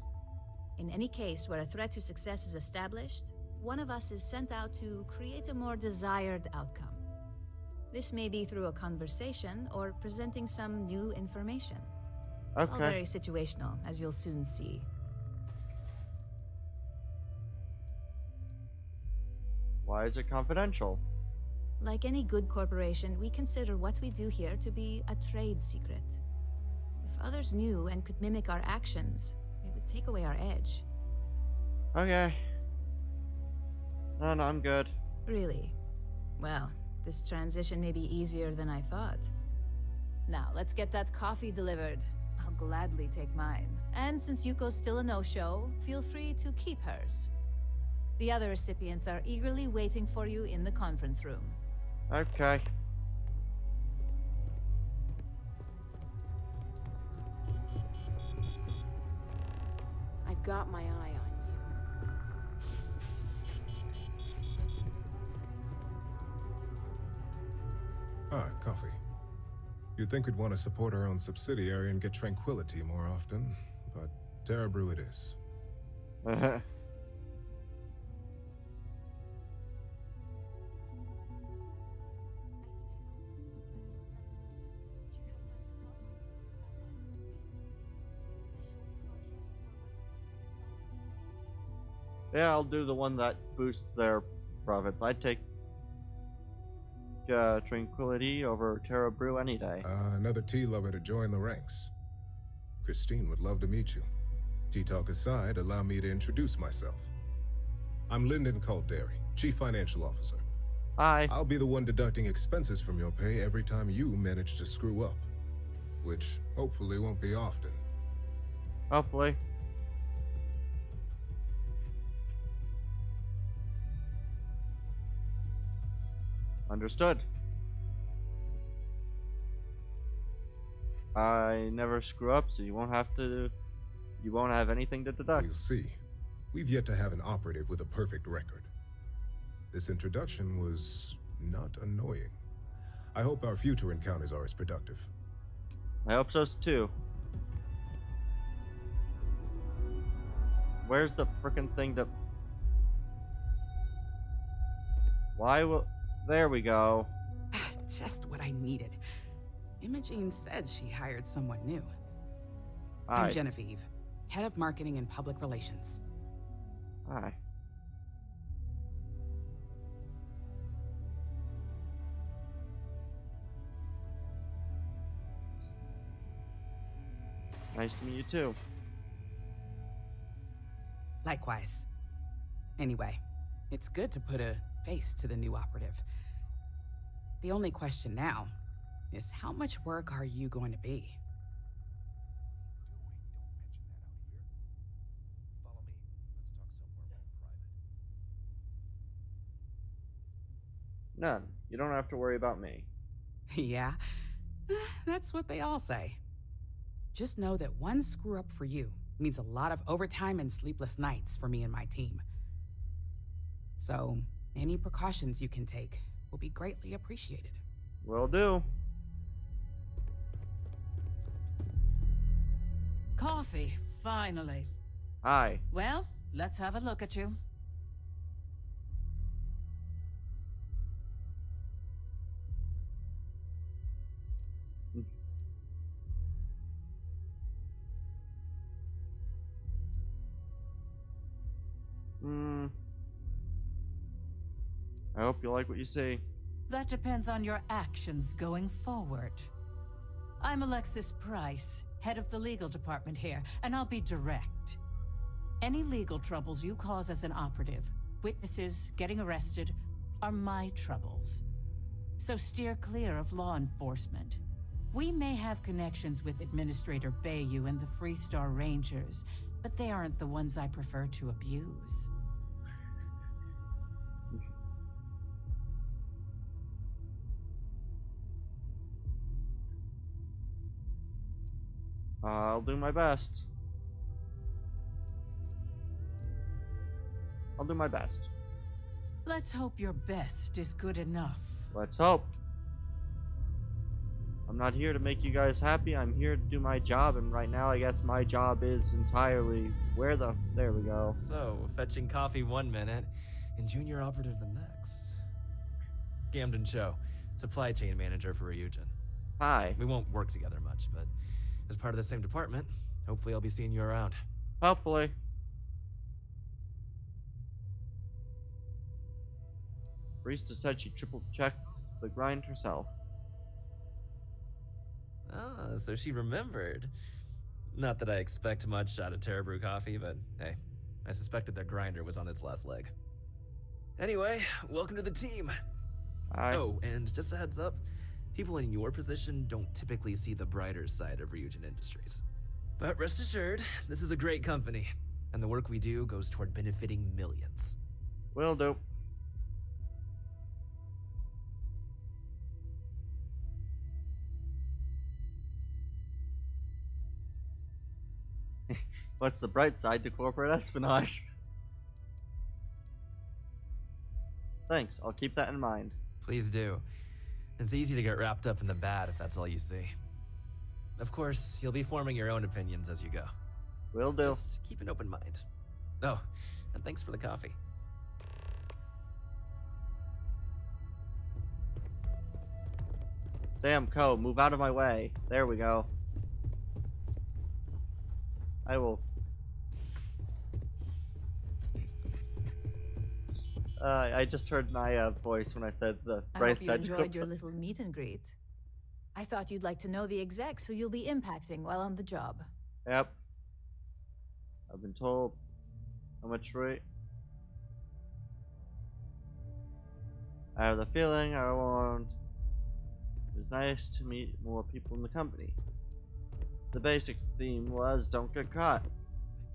Speaker 17: In any case where a threat to success is established, one of us is sent out to create a more desired outcome. This may be through a conversation or presenting some new information. It's all very situational, as you'll soon see.
Speaker 2: Why is it confidential?
Speaker 17: Like any good corporation, we consider what we do here to be a trade secret. If others knew and could mimic our actions, it would take away our edge.
Speaker 2: Okay. No, I'm good.
Speaker 17: Really? Well, this transition may be easier than I thought. Now, let's get that coffee delivered. I'll gladly take mine. And since Yuko's still a no-show, feel free to keep hers. The other recipients are eagerly waiting for you in the conference room.
Speaker 2: Okay.
Speaker 12: I've got my eye on you.
Speaker 4: Ah, coffee. You'd think we'd want to support our own subsidiary and get tranquility more often, but Terra Brew it is.
Speaker 2: Yeah, I'll do the one that boosts their profits. I'd take Tranquility over Terra Brew any day.
Speaker 4: Another tea lover to join the ranks. Christine would love to meet you. Tea talk aside, allow me to introduce myself. I'm Lyndon Calderi, Chief Financial Officer.
Speaker 2: Hi.
Speaker 4: I'll be the one deducting expenses from your pay every time you manage to screw up. Which hopefully won't be often.
Speaker 2: Hopefully. Understood. I never screw up, so you won't have anything to deduct.
Speaker 4: We'll see. We've yet to have an operative with a perfect record. This introduction was not annoying. I hope our future encounters are as productive.
Speaker 2: I hope so too. Where's the frickin' thing to... Why will... There we go.
Speaker 20: Just what I needed. Imogene said she hired someone new.
Speaker 2: Hi.
Speaker 20: I'm Genevieve, Head of Marketing and Public Relations.
Speaker 2: Hi. Nice to meet you too.
Speaker 20: Likewise. Anyway, it's good to put a face to the new operative. The only question now is how much work are you going to be?
Speaker 2: None. You don't have to worry about me.
Speaker 20: Yeah, that's what they all say. Just know that one screw up for you means a lot of overtime and sleepless nights for me and my team. So, any precautions you can take will be greatly appreciated.
Speaker 2: Will do.
Speaker 9: Coffee, finally.
Speaker 2: Hi.
Speaker 9: Well, let's have a look at you.
Speaker 2: I hope you like what you see.
Speaker 9: That depends on your actions going forward. I'm Alexis Price, head of the legal department here, and I'll be direct. Any legal troubles you cause as an operative, witnesses, getting arrested, are my troubles. So steer clear of law enforcement. We may have connections with Administrator Bayou and the Freestar Rangers, but they aren't the ones I prefer to abuse.
Speaker 2: I'll do my best. I'll do my best.
Speaker 9: Let's hope your best is good enough.
Speaker 2: Let's hope. I'm not here to make you guys happy. I'm here to do my job, and right now I guess my job is entirely there we go.
Speaker 19: So, fetching coffee one minute and junior operative the next. Gamden Cho, supply chain manager for Ryujin.
Speaker 2: Hi.
Speaker 19: We won't work together much, but as part of the same department, hopefully I'll be seeing you around.
Speaker 2: Hopefully. Barista said she triple-checked the grind herself.
Speaker 19: Ah, so she remembered. Not that I expect much out of Terra Brew coffee, but hey, I suspected their grinder was on its last leg. Anyway, welcome to the team.
Speaker 2: Hi.
Speaker 19: Oh, and just a heads up, people in your position don't typically see the brighter side of Ryujin Industries. But rest assured, this is a great company, and the work we do goes toward benefiting millions.
Speaker 2: Will do. What's the bright side to corporate espionage? Thanks, I'll keep that in mind.
Speaker 19: Please do. It's easy to get wrapped up in the bad if that's all you see. Of course, you'll be forming your own opinions as you go.
Speaker 2: Will do.
Speaker 19: Just keep an open mind. Oh, and thanks for the coffee.
Speaker 2: Sam Coe, move out of my way. There we go. I will. I just heard my voice when I said the
Speaker 17: I
Speaker 2: bright
Speaker 17: hope you
Speaker 2: side.
Speaker 17: enjoyed your little meet and greet. I thought you'd like to know the execs who you'll be impacting while on the job.
Speaker 2: Yep. I've been told how much rate. I have the feeling I want. It was nice to meet more people in the company. The basic theme was don't get caught.
Speaker 4: I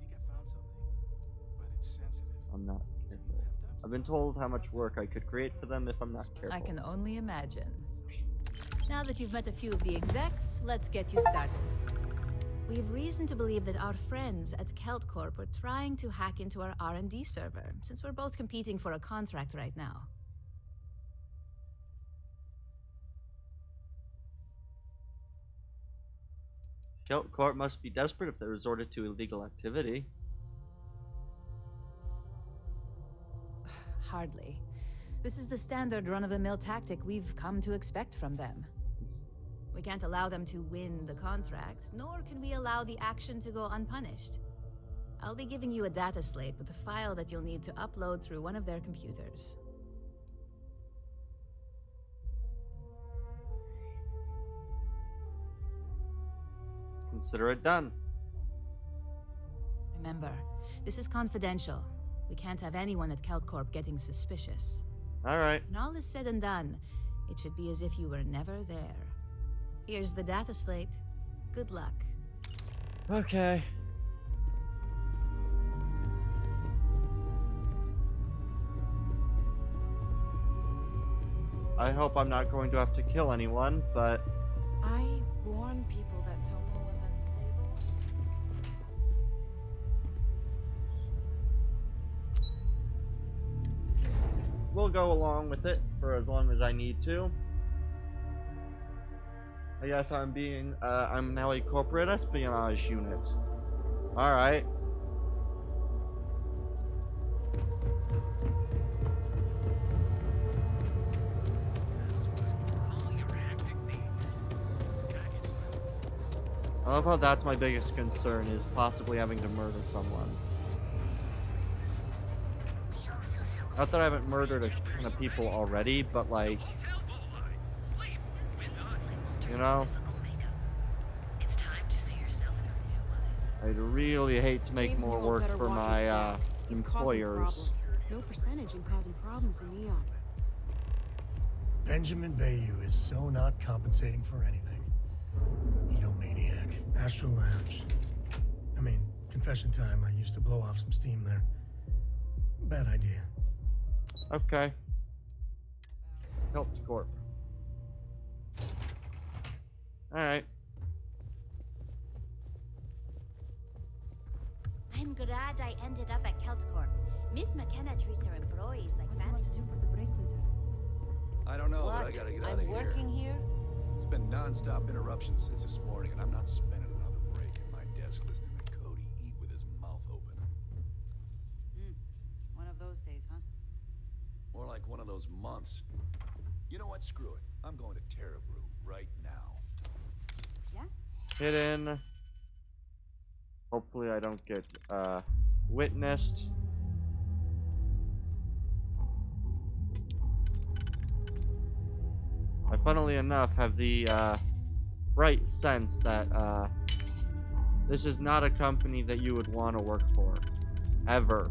Speaker 4: think I found something, but it's sensitive.
Speaker 2: I'm not careful. I've been told how much work I could create for them if I'm not careful.
Speaker 17: I can only imagine. Now that you've met a few of the execs, let's get you started. We have reason to believe that our friends at Kelt Corp are trying to hack into our R&D server, since we're both competing for a contract right now.
Speaker 2: Kelt Corp must be desperate if they resorted to illegal activity.
Speaker 17: Hardly. This is the standard run-of-the-mill tactic we've come to expect from them. We can't allow them to win the contract, nor can we allow the action to go unpunished. I'll be giving you a data slate with a file that you'll need to upload through one of their computers.
Speaker 2: Consider it done.
Speaker 17: Remember, this is confidential. We can't have anyone at CalCorp getting suspicious.
Speaker 2: Alright.
Speaker 17: When all is said and done, it should be as if you were never there. Here's the data slate. Good luck.
Speaker 2: Okay. I hope I'm not going to have to kill anyone, but...
Speaker 12: I warned people that Tomo was unstable.
Speaker 2: We'll go along with it for as long as I need to. I guess I'm now a corporate espionage unit. Alright. I love how that's my biggest concern, is possibly having to murder someone. Not that I haven't murdered a ton of people already, but like... You know? I'd really hate to make more work for my employers.
Speaker 12: No percentage in causing problems in Neon.
Speaker 3: Benjamin Bayou is so not compensating for anything. Egomaniac. Astral Lounge. I mean, confession time, I used to blow off some steam there. Bad idea.
Speaker 2: Okay. Help Corp. Alright.
Speaker 21: I'm glad I ended up at KeltCorp. Miss McKenna treats her employees like family.
Speaker 22: What's to do for the break later?
Speaker 23: I don't know, but I gotta get out of here.
Speaker 21: I'm working here?
Speaker 23: It's been non-stop interruptions since this morning, and I'm not spending another break at my desk listening to Cody eat with his mouth open.
Speaker 22: One of those days, huh?
Speaker 23: More like one of those months. You know what? Screw it. I'm going to Terrabrew right now.
Speaker 22: Yeah?
Speaker 2: Hidden. Hopefully I don't get witnessed. I funnily enough have the bright sense that this is not a company that you would want to work for. Ever.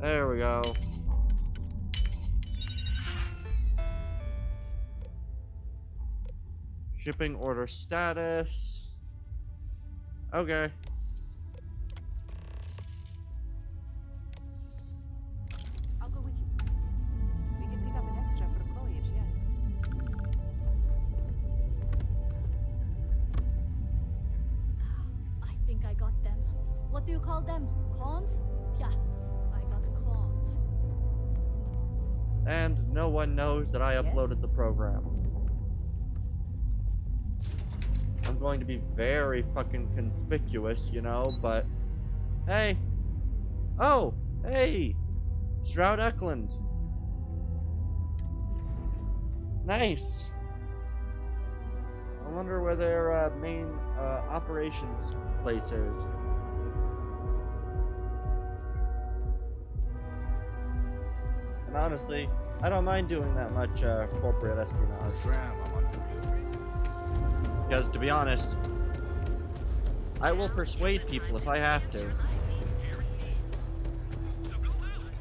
Speaker 2: There we go. Shipping order status. Okay.
Speaker 22: I'll go with you. We can pick up an extra for Chloe if she asks.
Speaker 14: I think I got them. What do you call them? Cons? Yeah, I got cons.
Speaker 2: And no one knows that I uploaded the program. I'm going to be very fucking conspicuous, you know, but... Hey! Oh! Hey! Stroud Eklund. Nice! I wonder where their main operations place is. And honestly, I don't mind doing that much corporate espionage. Because to be honest, I will persuade people if I have to.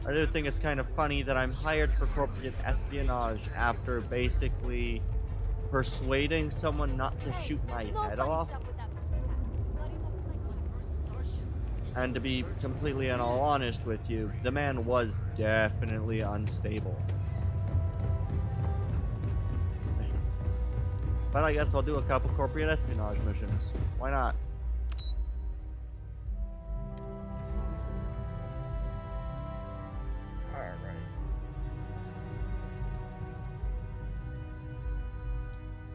Speaker 2: I do think it's kind of funny that I'm hired for corporate espionage after basically persuading someone not to shoot my head off. And to be completely and all honest with you, the man was definitely unstable. But I guess I'll do a couple corporate espionage missions. Why not? Alright.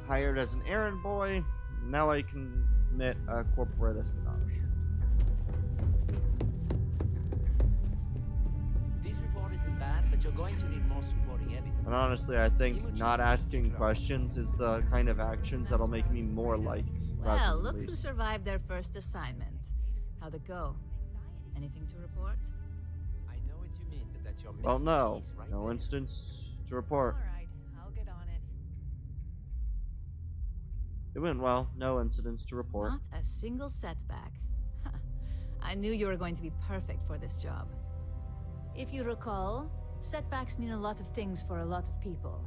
Speaker 2: Hired as an errand boy. Now I can commit corporate espionage.
Speaker 24: This report isn't bad, but you're going to need more supporting evidence.
Speaker 2: And honestly, I think not asking questions is the kind of actions that'll make me more liked.
Speaker 17: Well, look who survived their first assignment. How'd it go? Anything to report?
Speaker 24: I know what you mean, but that's your
Speaker 2: Well, no.
Speaker 24: piece, right?
Speaker 2: No instance to report.
Speaker 17: Alright,
Speaker 2: It went well. No incidents to report.
Speaker 17: Not a single setback. Huh. I knew you were going to be perfect for this job. If you recall, setbacks mean a lot of things for a lot of people.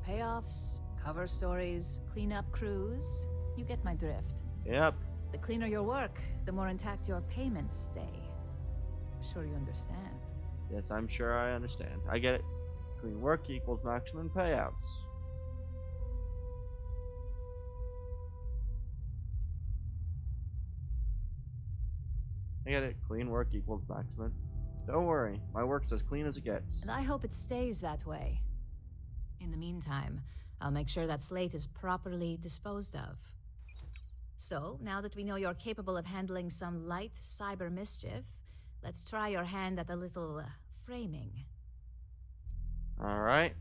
Speaker 17: Payoffs, cover stories, cleanup crews. You get my drift.
Speaker 2: Yep.
Speaker 17: The cleaner your work, the more intact your payments stay. I'm sure you understand.
Speaker 2: Yes, I'm sure I understand. I get it. Clean work equals maximum payouts. I get it. Clean work equals maximum. Don't worry, my work's as clean as it gets.
Speaker 17: And I hope it stays that way. In the meantime, I'll make sure that slate is properly disposed of. So, now that we know you're capable of handling some light cyber mischief, let's try your hand at a little framing.
Speaker 2: Alright.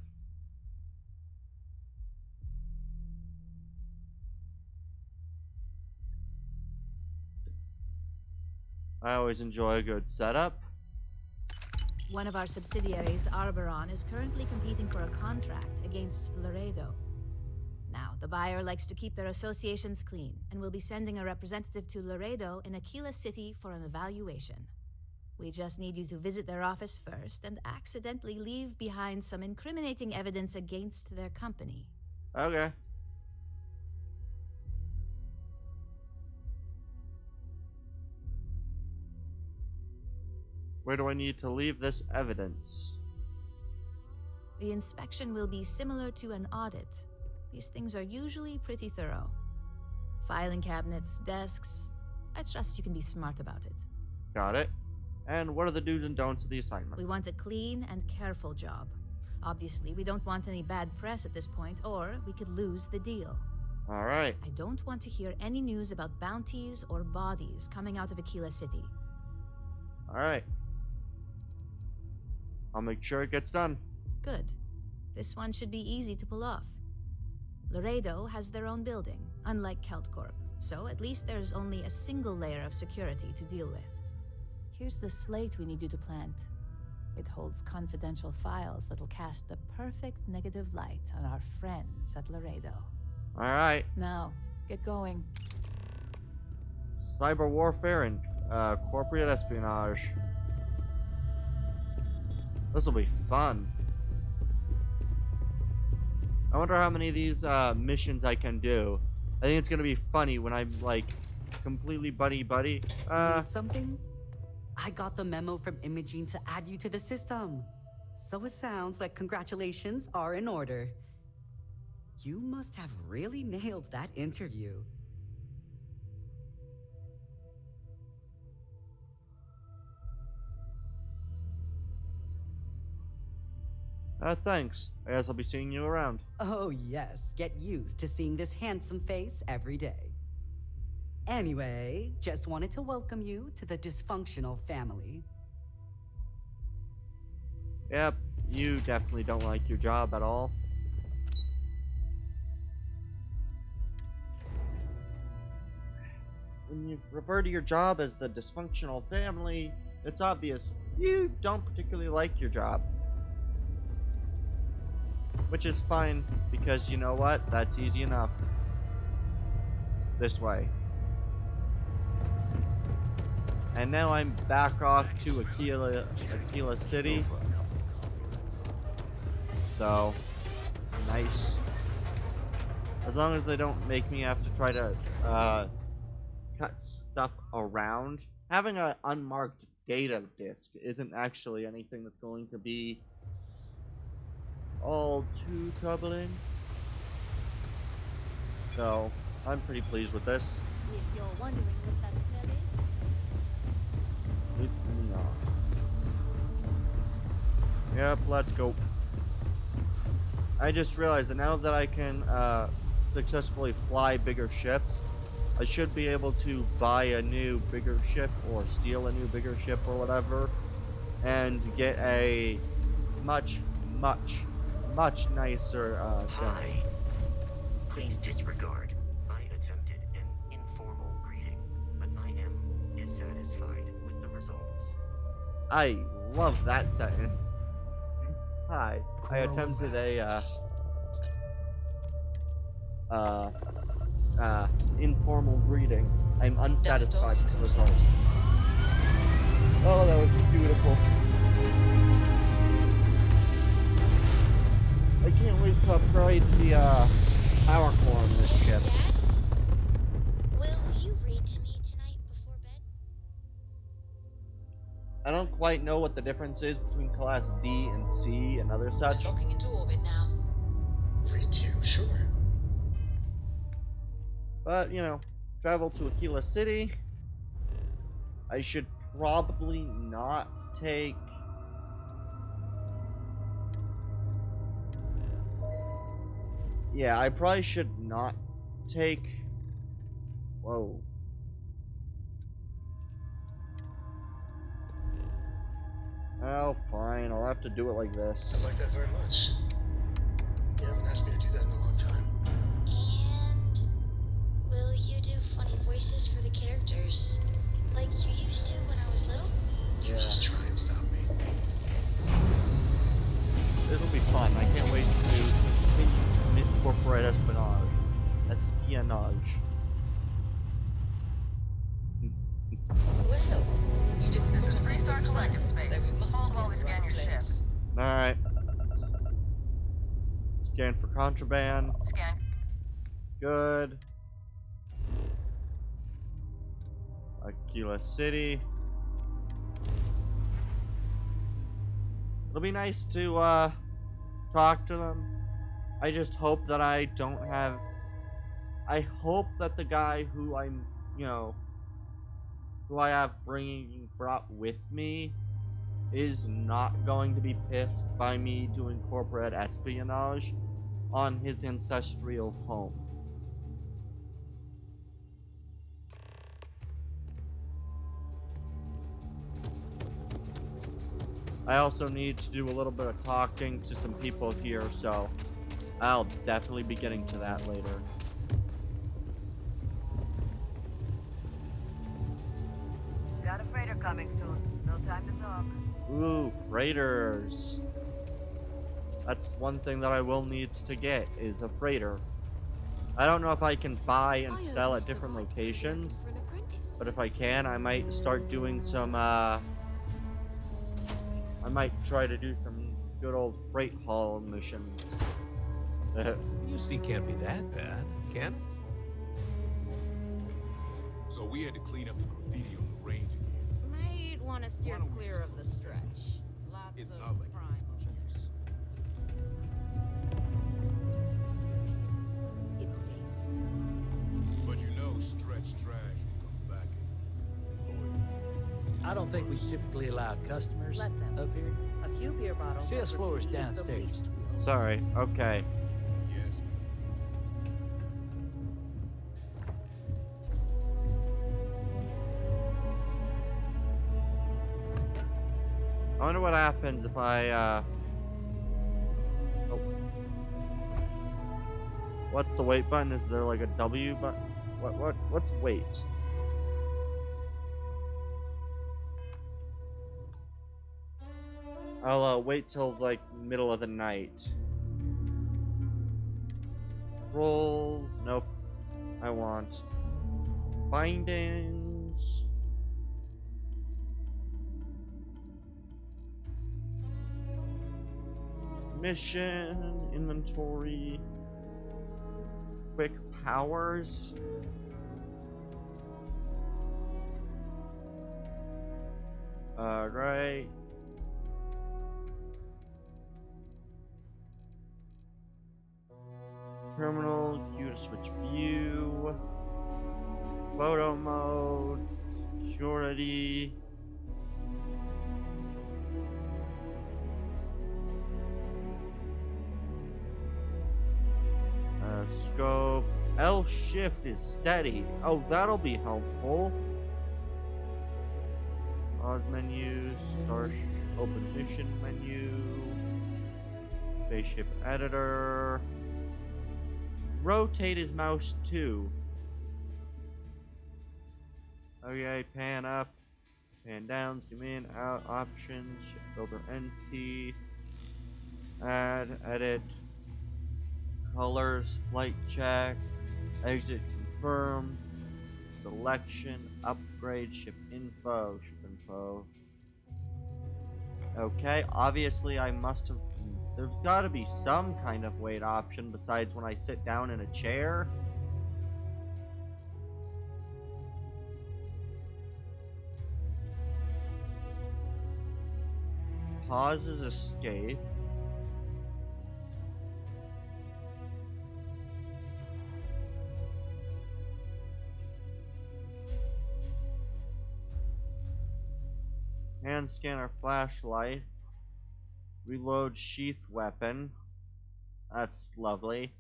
Speaker 2: I always enjoy a good setup.
Speaker 17: One of our subsidiaries, Arboron, is currently competing for a contract against Laredo. Now, the buyer likes to keep their associations clean, and will be sending a representative to Laredo in Aquila City for an evaluation. We just need you to visit their office first and accidentally leave behind some incriminating evidence against their company.
Speaker 2: Okay. Where do I need to leave this evidence?
Speaker 17: The inspection will be similar to an audit. These things are usually pretty thorough. Filing cabinets, desks. I trust you can be smart about it.
Speaker 2: Got it. And what are the do's and don'ts of the assignment?
Speaker 17: We want a clean and careful job. Obviously, we don't want any bad press at this point, or we could lose the deal.
Speaker 2: Alright.
Speaker 17: I don't want to hear any news about bounties or bodies coming out of Aquila City.
Speaker 2: Alright. I'll make sure it gets done.
Speaker 17: Good. This one should be easy to pull off. Laredo has their own building, unlike Keltcorp, so at least there's only a single layer of security to deal with. Here's the slate we need you to plant. It holds confidential files that'll cast the perfect negative light on our friends at Laredo.
Speaker 2: Alright.
Speaker 17: Now, get going.
Speaker 2: Cyber warfare and corporate espionage. This'll be fun. I wonder how many of these missions I can do. I think it's gonna be funny when I'm like completely buddy-buddy.
Speaker 15: Need something? I got the memo from Imogene to add you to the system. So it sounds like congratulations are in order. You must have really nailed that interview.
Speaker 2: Thanks. I guess I'll be seeing you around.
Speaker 15: Oh yes, get used to seeing this handsome face every day. Anyway, just wanted to welcome you to the dysfunctional family.
Speaker 2: Yep, you definitely don't like your job at all. When you refer to your job as the dysfunctional family, it's obvious you don't particularly like your job. Which is fine, because you know what? That's easy enough. This way. And now I'm back off to Aquila City. So, nice. As long as they don't make me have to try to cut stuff around. Having an unmarked data disk isn't actually anything that's going to be all too troubling. So, I'm pretty pleased with this.
Speaker 14: If you're wondering what that smell is,
Speaker 2: It's neon. Yep, let's go. I just realized that now that I can successfully fly bigger ships, I should be able to buy a new bigger ship or steal a new bigger ship or whatever and get a much nicer
Speaker 1: Hi. Please disregard. I attempted an informal greeting, but I am dissatisfied with the results.
Speaker 2: I love that sentence. Hi. I attempted a informal greeting. I'm unsatisfied with the results. Oh, that was beautiful. I can't wait to upgrade the power core on this ship.
Speaker 21: Will you read to me tonight before bed?
Speaker 2: I don't quite know what the difference is between class D and C and other such.
Speaker 7: Locking into orbit now.
Speaker 1: V2, sure.
Speaker 2: But, you know, travel to Aquila City. I should probably not take... Yeah, I probably should not take... Whoa. Oh, fine. I'll have to do it like this.
Speaker 1: I like that very much. You haven't asked me to do that in a long time.
Speaker 21: And will you do funny voices for the characters? Like you used to when I was little?
Speaker 1: You just try and stop me.
Speaker 2: It'll be fun. I can't wait to continue to commit corporate espionage. Espionage.
Speaker 7: Well, you didn't put us in the plan, so we must be in the right place.
Speaker 2: Alright. Scan for contraband.
Speaker 13: Scan.
Speaker 2: Good. Aquila City. It'll be nice to talk to them. I just hope that I don't have... I hope that the guy who I'm, you know, who I have brought with me is not going to be pissed by me doing corporate espionage on his ancestral home. I also need to do a little bit of talking to some people here, so I'll definitely be getting to that later.
Speaker 5: Got a freighter coming soon. No time to talk.
Speaker 2: Ooh, freighters. That's one thing that I will need to get, is a freighter. I don't know if I can buy and sell at different locations, but if I can, I might start doing some, I might try to do some good old freight haul missions.
Speaker 6: UC can't be that bad, can it?
Speaker 23: So we had to clean up the graffiti on the range again.
Speaker 8: Might want to steer clear of the stretch. Lots of crime.
Speaker 23: It stays. But you know stretch trash will come back and
Speaker 24: I don't think we typically allow customers
Speaker 5: Let them.
Speaker 24: up here.
Speaker 5: A few beer bottles.
Speaker 24: Sales
Speaker 5: of
Speaker 24: floor is
Speaker 5: graffiti the
Speaker 24: downstairs.
Speaker 5: least we
Speaker 2: Sorry, okay.
Speaker 23: yes.
Speaker 2: I wonder what happens if I, oh. What's the wait button? Is there like a W button? What's wait? I'll wait till like middle of the night. Rolls, nope. I want bindings. Mission, inventory, quick powers. Alright. Terminal, Q to switch view. Photo mode. Security. Scope. L shift is steady. Oh, that'll be helpful. Pause menu. Start open mission menu. Spaceship editor. Rotate his mouse too. Okay, pan up, pan down, zoom in, out, options, shipbuilder NT, add, edit, colors, flight check, exit confirm, selection, upgrade, ship info. Okay, obviously I must have... There's gotta be some kind of wait option besides when I sit down in a chair. Pause is escape. Hand scanner flashlight. Reload sheath weapon. That's lovely.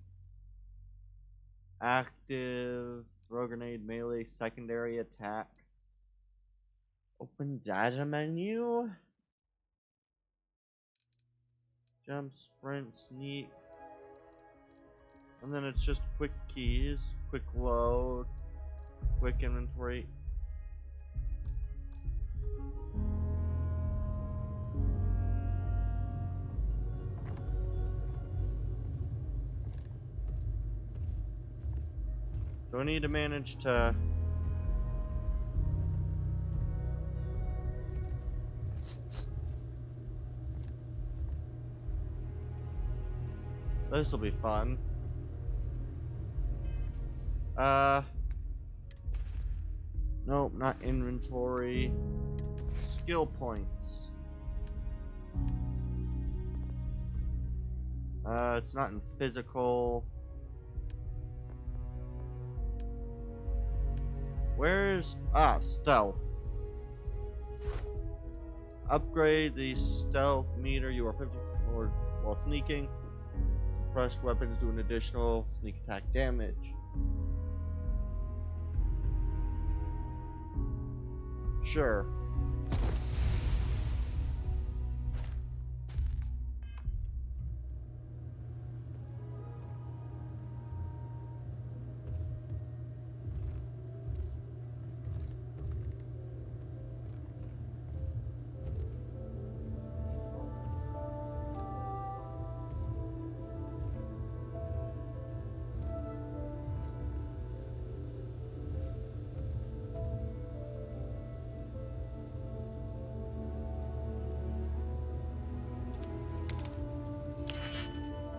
Speaker 2: Active throw grenade melee secondary attack. Open data menu. Jump, sprint, sneak. And then it's just quick keys, quick load, quick inventory. So I need to manage to... This'll be fun. Nope, not inventory. Skill points. It's not in physical. Where's... stealth. Upgrade the stealth meter. You are 50 more while sneaking. Suppressed weapons do an additional sneak attack damage. Sure.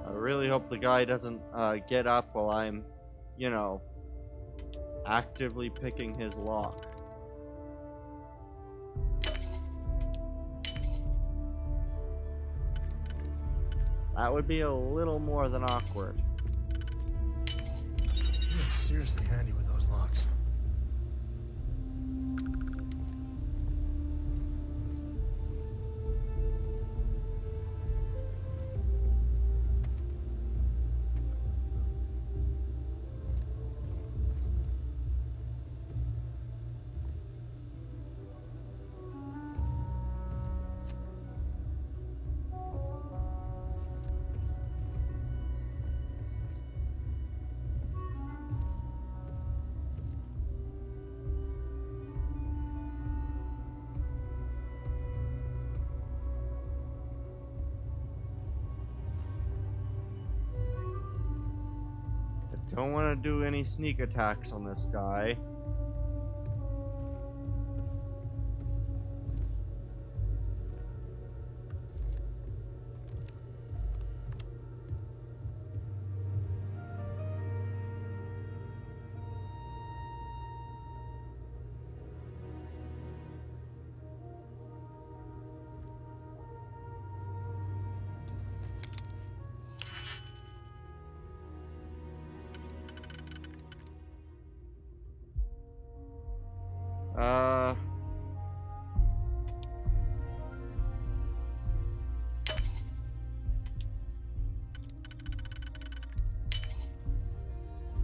Speaker 2: I really hope the guy doesn't get up while I'm, you know, actively picking his lock. That would be a little more than awkward.
Speaker 3: You're seriously handy with those locks.
Speaker 2: Don't want to do any sneak attacks on this guy.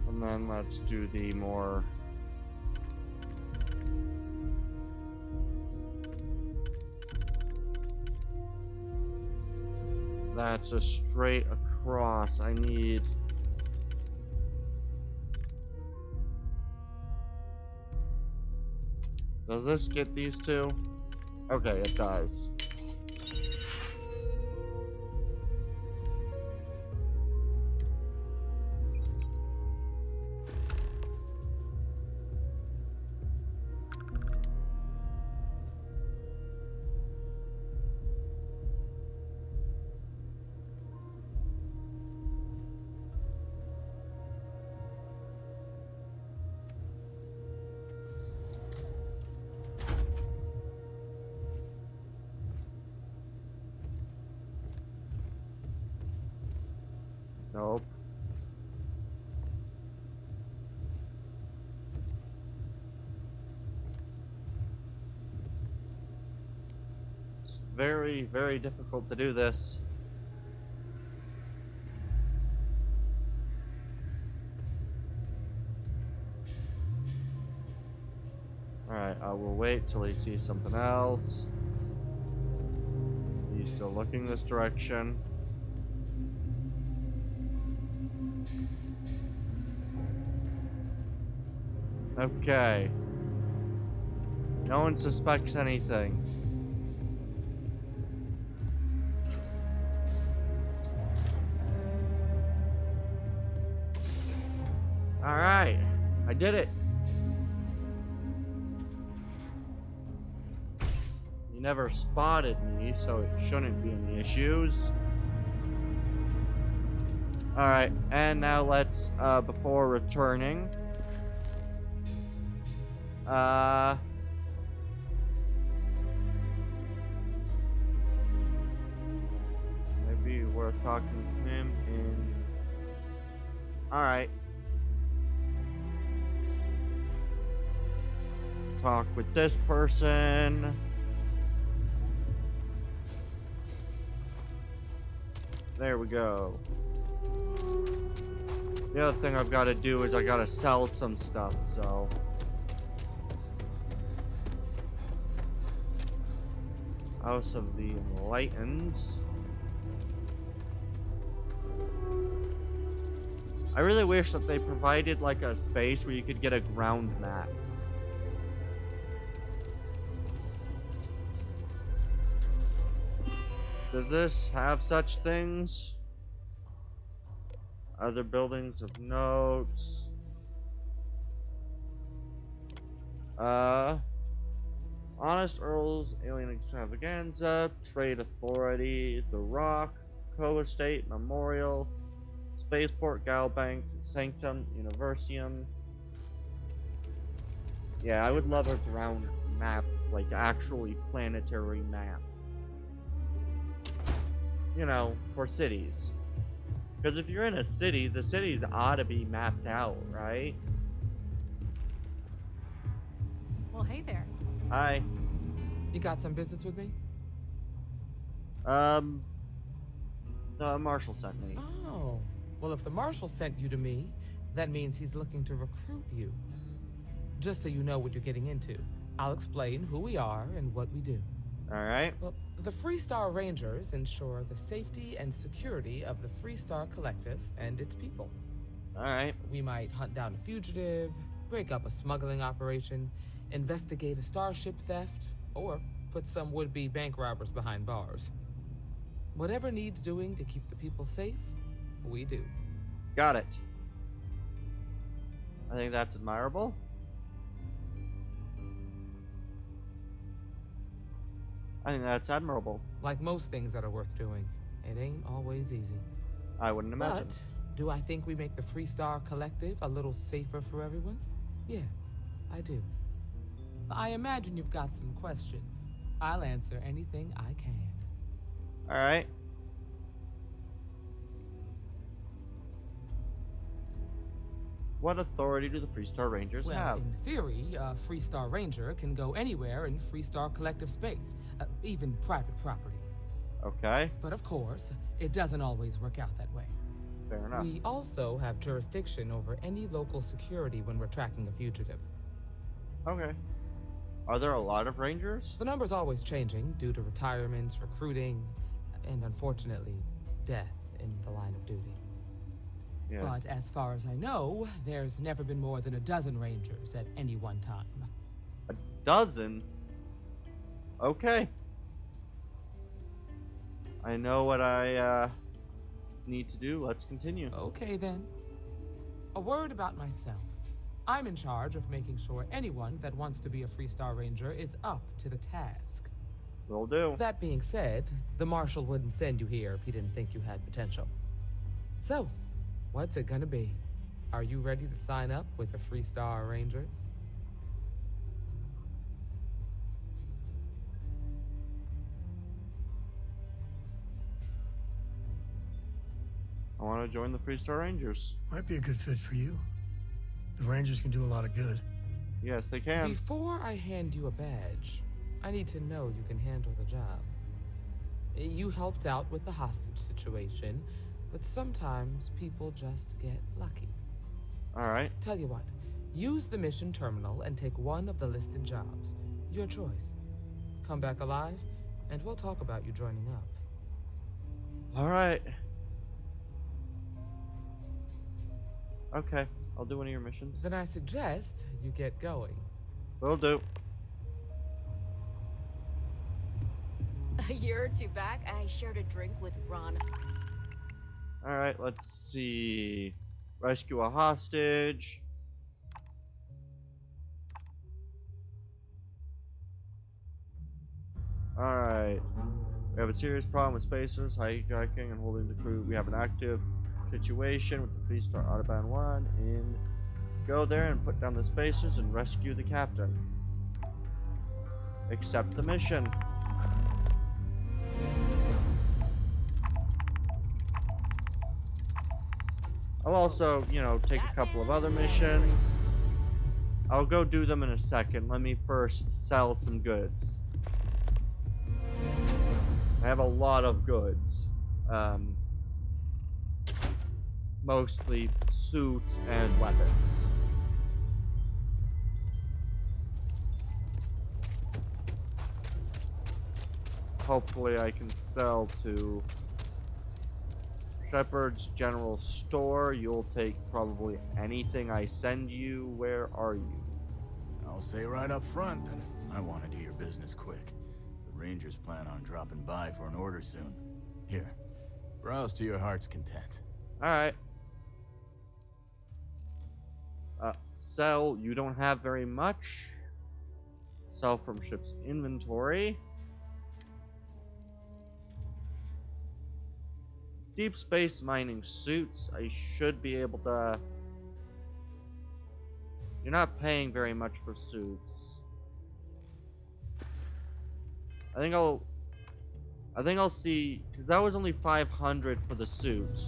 Speaker 2: And then let's do the more... That's a straight across. I need... Does this get these two? Okay, it does. Nope. It's very, very difficult to do this. Alright, I will wait till he sees something else. He's still looking this direction. Okay. No one suspects anything. Alright. I did it. He never spotted me, so it shouldn't be any issues. Alright, and now let's, before returning, maybe we're talking to him in... Alright. Talk with this person. There we go. The other thing I've got to do is I got to sell some stuff, so... House of the Enlightened. I really wish that they provided like a space where you could get a ground map. Does this have such things? Other buildings of notes. Honest Earls, Alien Extravaganza, Trade Authority, The Rock, Co-Estate, Memorial, Spaceport, Galbank, Sanctum, Universium. Yeah, I would love a ground map, like actually planetary map. You know, for cities. Because if you're in a city, the cities ought to be mapped out, right?
Speaker 22: Well, hey there.
Speaker 2: Hi.
Speaker 10: You got some business with me?
Speaker 2: The Marshal sent me.
Speaker 10: Oh. Well, if the Marshal sent you to me, that means he's looking to recruit you. Just so you know what you're getting into, I'll explain who we are and what we do.
Speaker 2: Alright.
Speaker 10: Well, the Freestar Rangers ensure the safety and security of the Freestar Collective and its people.
Speaker 2: Alright.
Speaker 10: We might hunt down a fugitive, break up a smuggling operation, investigate a starship theft, or put some would-be bank robbers behind bars. Whatever needs doing to keep the people safe, we do.
Speaker 2: Got it. I think that's admirable. I think that's admirable.
Speaker 10: Like most things that are worth doing, it ain't always easy.
Speaker 2: I wouldn't imagine.
Speaker 10: But do I think we make the Freestar Collective a little safer for everyone? Yeah, I do. I imagine you've got some questions. I'll answer anything I can.
Speaker 2: Alright. What authority do the Freestar Rangers have?
Speaker 10: In theory, a Freestar Ranger can go anywhere in Freestar Collective space, even private property.
Speaker 2: Okay.
Speaker 10: But of course, it doesn't always work out that way.
Speaker 2: Fair enough.
Speaker 10: We also have jurisdiction over any local security when we're tracking a fugitive.
Speaker 2: Okay. Are there a lot of Rangers?
Speaker 10: The number's always changing due to retirements, recruiting, and unfortunately, death in the line of duty.
Speaker 2: Yeah.
Speaker 10: But as far as I know, there's never been more than a dozen Rangers at any one time.
Speaker 2: A dozen? Okay. I know what I need to do. Let's continue.
Speaker 10: Okay then. A word about myself. I'm in charge of making sure anyone that wants to be a Freestar Ranger is up to the task.
Speaker 2: Will do.
Speaker 10: That being said, the Marshal wouldn't send you here if he didn't think you had potential. So, what's it gonna be? Are you ready to sign up with the Freestar Rangers?
Speaker 2: I want to join the Freestar Rangers.
Speaker 3: Might be a good fit for you. The Rangers can do a lot of good.
Speaker 2: Yes, they can.
Speaker 10: Before I hand you a badge, I need to know you can handle the job. You helped out with the hostage situation, but sometimes people just get lucky.
Speaker 2: Alright.
Speaker 10: Tell you what, use the mission terminal and take one of the listed jobs. Your choice. Come back alive, and we'll talk about you joining up.
Speaker 2: Alright. Okay, I'll do one of your missions.
Speaker 10: Then I suggest you get going.
Speaker 2: Will do.
Speaker 8: A year or two back, I shared a drink with Ron.
Speaker 2: Alright, let's see. Rescue a hostage. Alright. We have a serious problem with spacers, hijacking, and holding the crew. We have an active situation with the Freestar Autobahn 1. And go there and put down the spacers and rescue the captain. Accept the mission. I'll also, you know, take a couple of other missions. I'll go do them in a second. Let me first sell some goods. I have a lot of goods. Mostly suits and weapons. Hopefully I can sell to Shepherd's General Store. You'll take probably anything I send you. Where are you?
Speaker 23: I'll say right up front that I want to do your business quick. The Rangers plan on dropping by for an order soon. Here, browse to your heart's content.
Speaker 2: Alright. Sell. You don't have very much. Sell from ship's inventory. Deep space mining suits. I should be able to... You're not paying very much for suits. I think I'll see, because that was only 500 for the suit.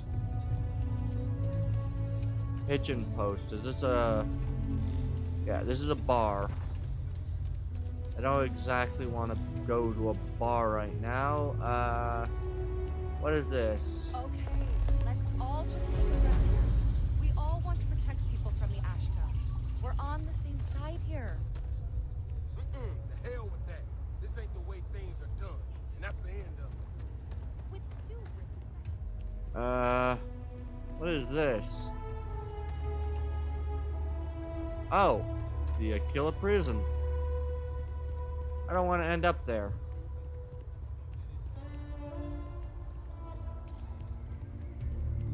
Speaker 2: Pigeon post. Is this a... Yeah, this is a bar. I don't exactly want to go to a bar right now. What is this?
Speaker 11: Okay, let's all just take a breath here. We all want to protect people from the Ashtown. We're on the same side here.
Speaker 16: The hell with that. This ain't the way things are done. And that's the end of it.
Speaker 11: With due respect.
Speaker 2: What is this? Oh, the Aquila prison. I don't want to end up there.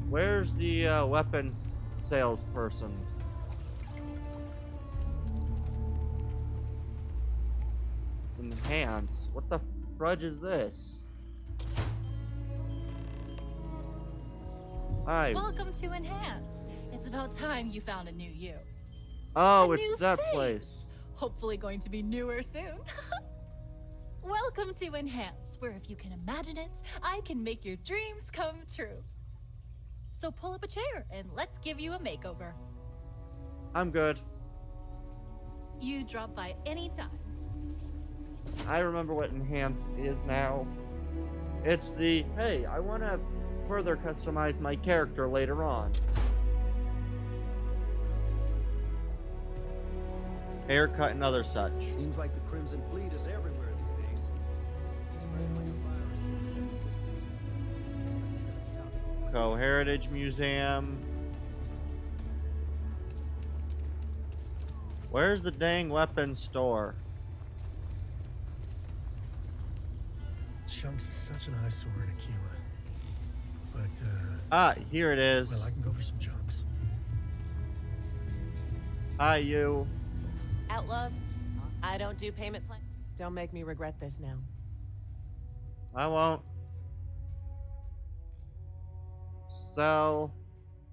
Speaker 2: Where's the weapons salesperson? Enhance? What the fudge is this? Hi.
Speaker 18: Welcome to Enhance. It's about time you found a new you.
Speaker 2: Oh,
Speaker 18: A
Speaker 2: it's
Speaker 18: new
Speaker 2: that
Speaker 18: face.
Speaker 2: place.
Speaker 18: Hopefully going to be newer soon. Welcome to Enhance, where if you can imagine it, I can make your dreams come true. So pull up a chair and let's give you a makeover.
Speaker 2: I'm good.
Speaker 18: You drop by anytime.
Speaker 2: I remember what Enhance is now. It's the, hey, I want to further customize my character later on. Haircut and other such.
Speaker 23: Seems like the Crimson Fleet is everywhere these days. Spreading like a virus to the city systems.
Speaker 2: Co-Heritage Museum. Where's the dang weapons store?
Speaker 3: Chunks is such an eyesore in Aquila. But,
Speaker 2: Ah, here it is.
Speaker 3: well, I can go for some chunks.
Speaker 2: Hi, you.
Speaker 20: Outlaws, I don't do payment plan.
Speaker 10: Don't make me regret this now.
Speaker 2: I won't. Sell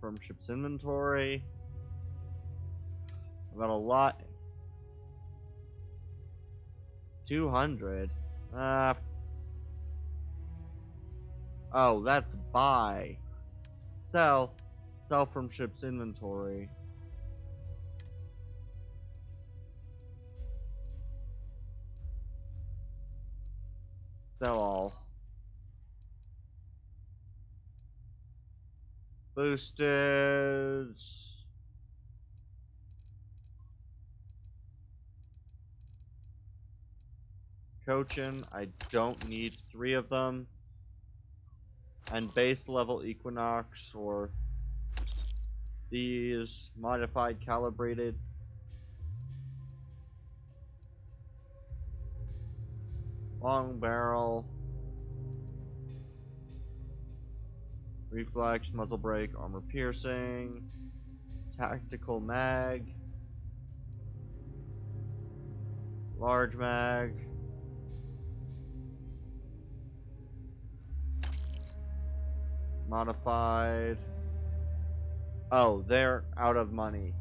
Speaker 2: from ship's inventory. I've got a lot. 200. Oh, that's buy. Sell. Sell from ship's inventory. Sell all. Boosted. Coachin, I don't need 3 of them. And base level Equinox or these modified calibrated. Long barrel. Reflex, muzzle brake, armor piercing. Tactical mag. Large mag. Modified. Oh, they're out of money.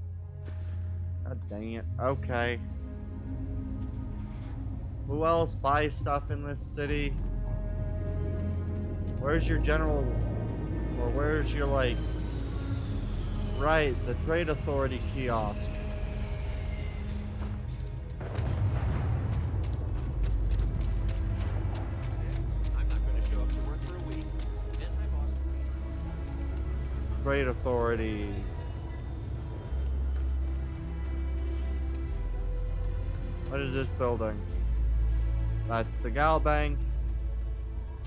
Speaker 2: God dang it. Okay. Who else buys stuff in this city? Where's your general... Or where's your, like... Right, the Trade Authority kiosk.
Speaker 6: I'm not going to show up to work for a week. Then my boss will...
Speaker 2: Trade Authority. What is this building? That's the Gal Bank.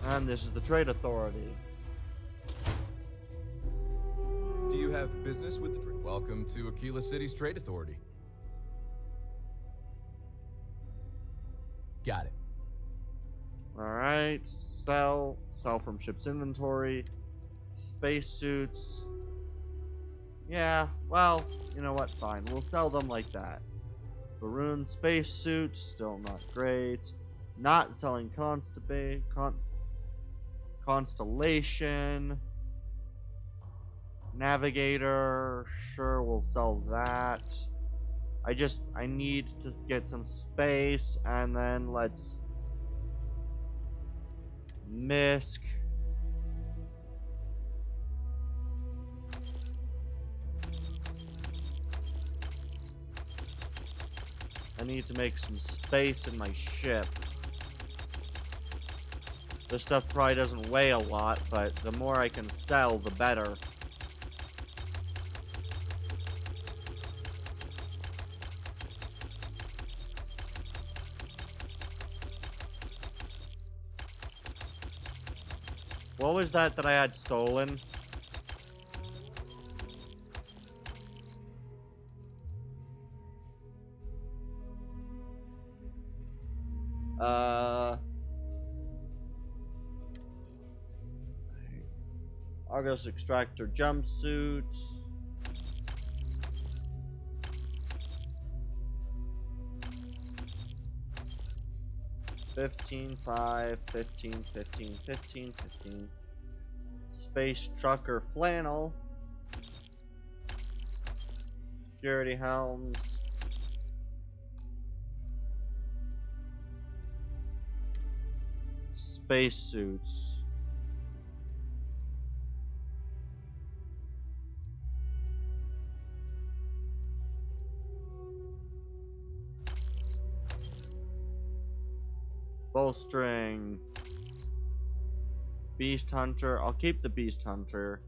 Speaker 2: And this is the Trade Authority.
Speaker 4: Do you have business with the trade? Welcome to Aquila City's Trade Authority. Got it.
Speaker 2: Alright, sell. Sell from ship's inventory. Spacesuits. Yeah, well, you know what? Fine. We'll sell them like that. Maroon spacesuits, still not great. Not selling Constellation. Navigator, sure, we'll sell that. I need to get some space, and then let's... Misc. I need to make some space in my ship. This stuff probably doesn't weigh a lot, but the more I can sell, the better. What was that I had stolen? Argos Extractor jumpsuits. $15, $5, $15, $15, $15, $15. Space Trucker flannel. Security helms. Spacesuits. Bowstring. Beast Hunter. I'll keep the Beast Hunter.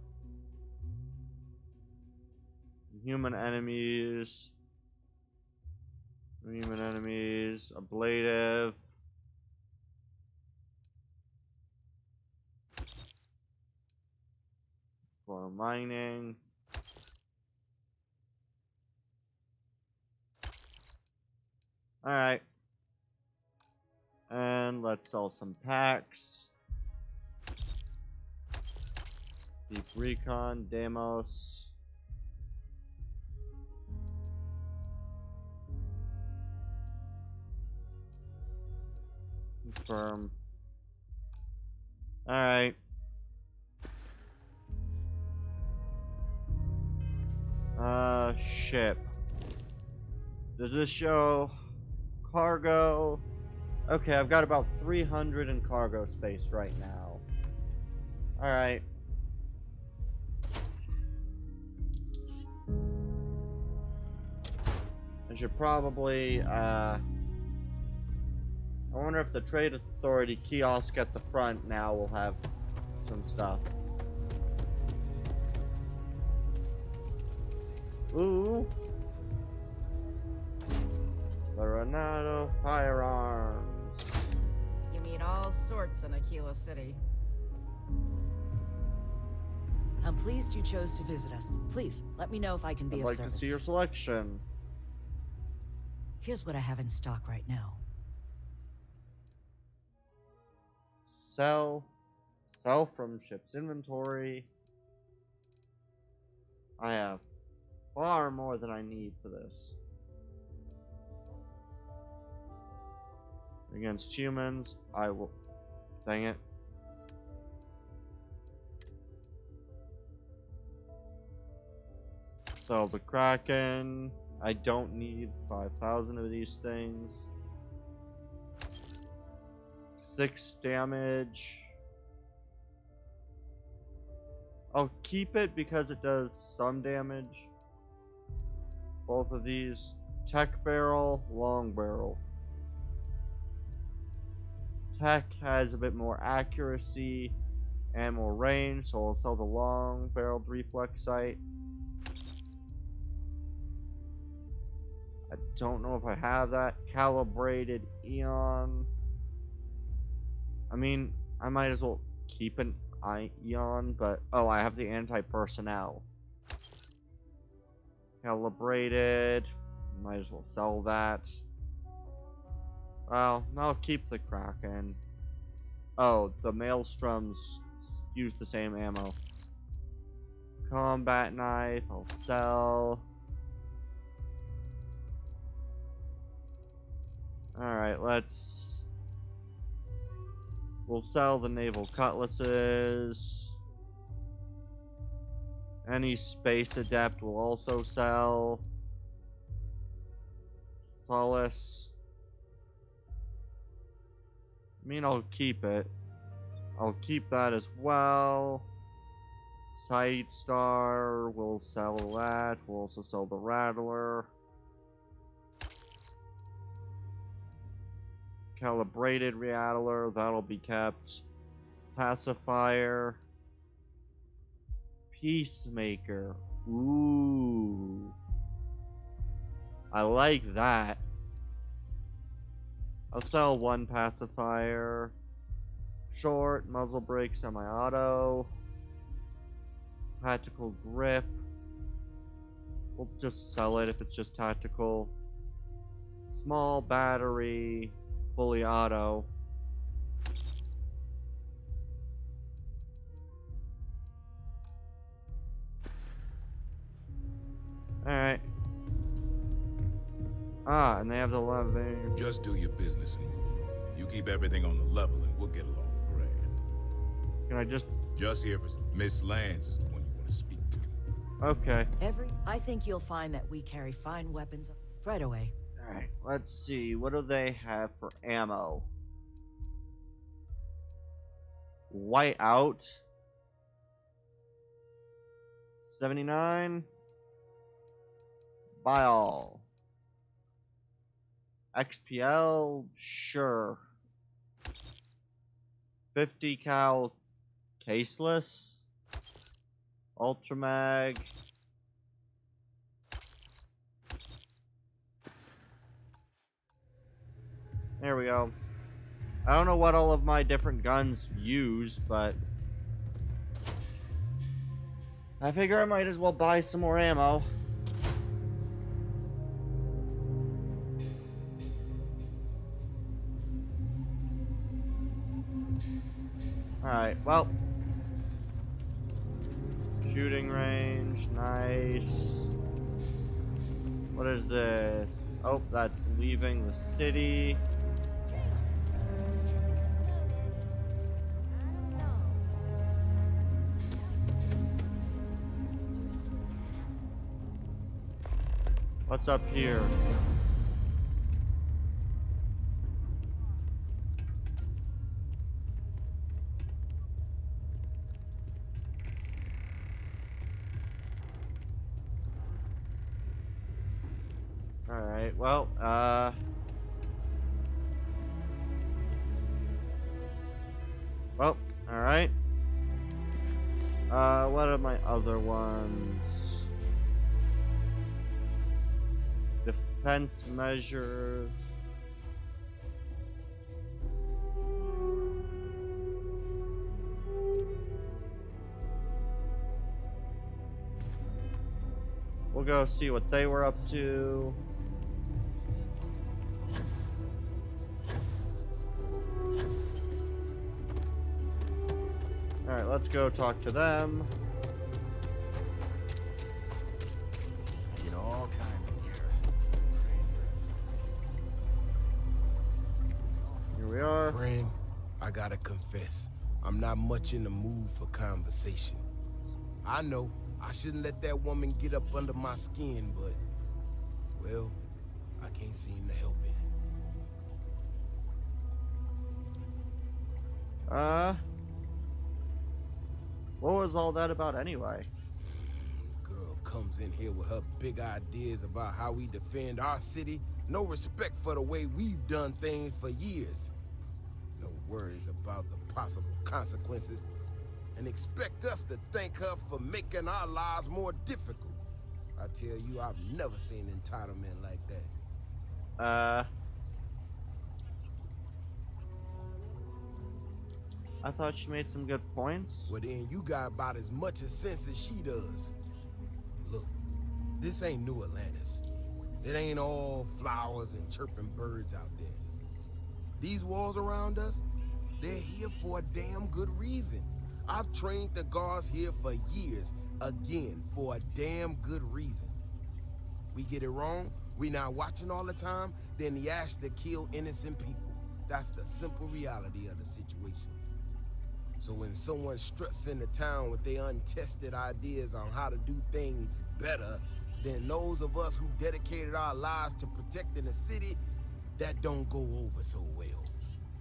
Speaker 2: Human enemies. Human enemies. Ablative. For mining. Alright. And let's sell some packs. Deep Recon, Deimos. Confirm. Alright. Ship. Does this show cargo? Okay, I've got about 300 in cargo space right now. Alright. I should probably, I wonder if the Trade Authority kiosk at the front now will have some stuff. Ooh. Coronado firearms.
Speaker 8: You meet all sorts in Aquila City.
Speaker 15: I'm pleased you chose to visit us. Please, let me know if I can be
Speaker 2: I'd
Speaker 15: of
Speaker 2: like
Speaker 15: service.
Speaker 2: to see your selection.
Speaker 15: Here's what I have in stock right now.
Speaker 2: Sell. Sell from ship's inventory. I have far more than I need for this. Against humans, I will... Dang it. So the Kraken, I don't need 5,000 of these things. 6 damage. I'll keep it because it does some damage. Both of these. Tech barrel, long barrel. Tech has a bit more accuracy and more range, so I'll sell the long barreled reflex sight. I don't know if I have that. Calibrated Eon. I mean, I might as well keep an Eon, but... Oh, I have the anti-personnel. Calibrated. Might as well sell that. Well, I'll keep the Kraken. Oh, the Maelstroms use the same ammo. Combat knife, I'll sell. Alright, we'll sell the naval cutlasses. Any space adept will also sell. Solace. I mean, I'll keep it. I'll keep that as well. Sight Star, we'll sell that. We'll also sell the Rattler. Calibrated Rattler, that'll be kept. Pacifier. Peacemaker. Ooh. I like that. I'll sell 1 pacifier. Short, muzzle brake, semi-auto. Tactical grip. We'll just sell it if it's just tactical. Small battery. Fully auto. Alright. Ah, and they have the lever.
Speaker 9: Just do your business and move along. You keep everything on the level and we'll get along grand.
Speaker 2: Can I just...
Speaker 9: Just here for some... Miss Lance is the one you want to speak to.
Speaker 2: Okay.
Speaker 15: I think you'll find that we carry fine weapons right away.
Speaker 2: Alright, let's see. What do they have for ammo? White out. 79. Buy all. XPL, sure. 50 cal caseless. Ultramag. There we go. I don't know what all of my different guns use, but I figure I might as well buy some more ammo. Alright, well. Shooting range, nice. What is this? Oh, that's leaving the city. What's up here? Alright, well, alright. What are my other ones? Defense measures. We'll go see what they were up to. Alright, let's go talk to them.
Speaker 23: You know, all kinds in here.
Speaker 2: Here we are.
Speaker 16: Friend, I gotta confess, I'm not much in the mood for conversation. I know I shouldn't let that woman get up under my skin, but, well, I can't seem to help it.
Speaker 2: What was all that about anyway?
Speaker 16: Girl comes in here with her big ideas about how we defend our city. No respect for the way we've done things for years. No worries about the possible consequences. And expect us to thank her for making our lives more difficult. I tell you, I've never seen entitlement like that.
Speaker 2: I thought she made some good points.
Speaker 16: Well then, you got about as much sense as she does. Look, this ain't New Atlantis. It ain't all flowers and chirping birds out there. These walls around us, they're here for a damn good reason. I've trained the guards here for years, again, for a damn good reason. We get it wrong, we not watching all the time, then the Ashta kill innocent people. That's the simple reality of the situation. So when someone struts into town with their untested ideas on how to do things better than those of us who dedicated our lives to protecting the city, that don't go over so well.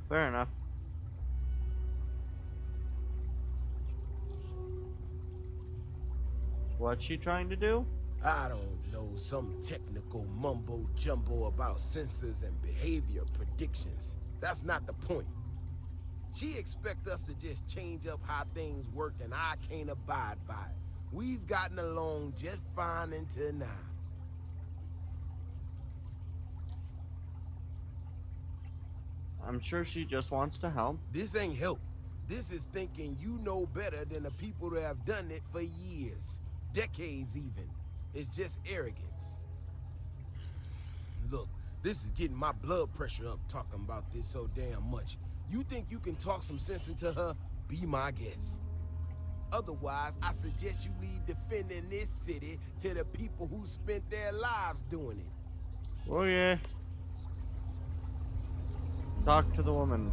Speaker 2: Fair enough. What's she trying to do?
Speaker 16: I don't know, some technical mumbo-jumbo about sensors and behavior predictions. That's not the point. She expects us to just change up how things work, and I can't abide by it. We've gotten along just fine until now.
Speaker 2: I'm sure she just wants to help.
Speaker 16: This ain't help. This is thinking you know better than the people that have done it for years. Decades even. It's just arrogance. Look, this is getting my blood pressure up talking about this so damn much. You think you can talk some sense into her? Be my guest. Otherwise, I suggest you leave defending this city to the people who spent their lives doing it.
Speaker 2: Oh yeah. Talk to the woman.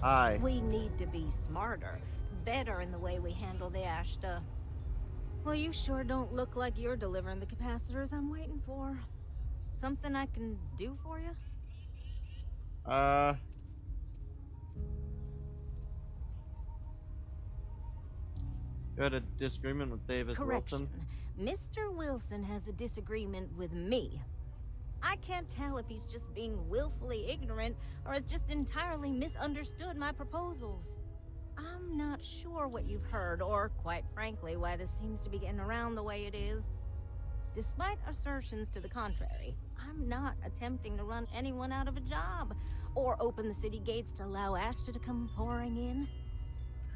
Speaker 2: Hi.
Speaker 8: We need to be smarter, better in the way we handle the Ashta. Well, you sure don't look like you're delivering the capacitors I'm waiting for. Something I can do for you?
Speaker 2: You had a disagreement with David
Speaker 8: Correction.
Speaker 2: Wilson?
Speaker 8: Mr. Wilson has a disagreement with me. I can't tell if he's just being willfully ignorant or has just entirely misunderstood my proposals. I'm not sure what you've heard, or quite frankly, why this seems to be getting around the way it is. Despite assertions to the contrary, I'm not attempting to run anyone out of a job, or open the city gates to allow Ashta to come pouring in.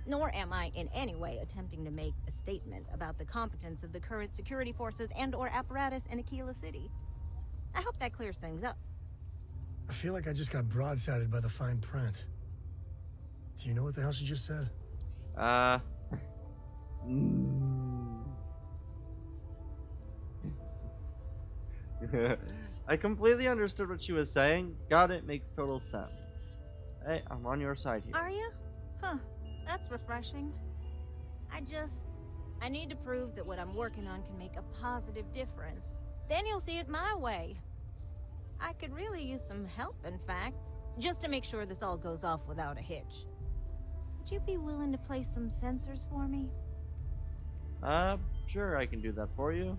Speaker 8: Nor am I in any way attempting to make a statement about the competence of the current security forces and/or apparatus in Aquila City. I hope that clears things up.
Speaker 3: I feel like I just got broadsided by the fine print. Do you know what the hell she just said?
Speaker 2: I completely understood what she was saying. Got it, makes total sense. Hey, I'm on your side here.
Speaker 8: Are you? Huh, that's refreshing. I need to prove that what I'm working on can make a positive difference. Then you'll see it my way. I could really use some help, in fact, just to make sure this all goes off without a hitch. Would you be willing to place some sensors for me?
Speaker 2: Sure, I can do that for you.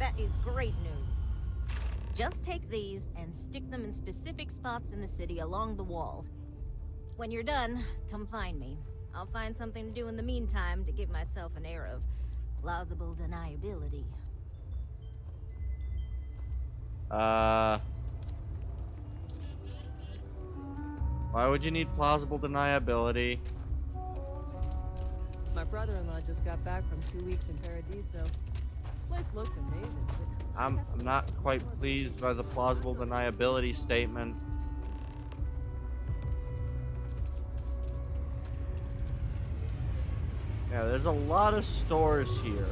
Speaker 8: That is great news. Just take these and stick them in specific spots in the city along the wall. When you're done, come find me. I'll find something to do in the meantime to give myself an air of plausible deniability.
Speaker 2: Why would you need plausible deniability?
Speaker 12: My brother-in-law just got back from 2 weeks in Paradiso. Place looked amazing.
Speaker 2: I'm not quite pleased by the plausible deniability statement. Yeah, there's a lot of stores here,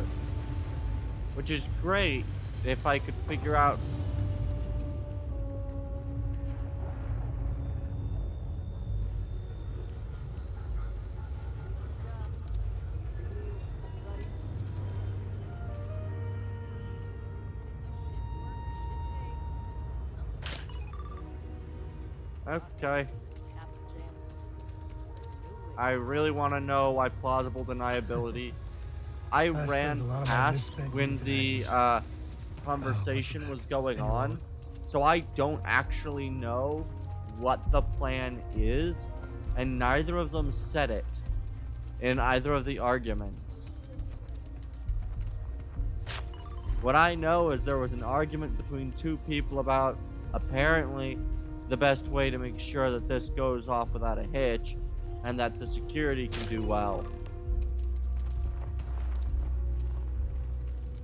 Speaker 2: which is great if I could figure out. Okay. I really want to know why plausible deniability. I ran past when the conversation was going on, so I don't actually know what the plan is, and neither of them said it in either of the arguments. What I know is there was an argument between two people about apparently the best way to make sure that this goes off without a hitch and that the security can do well.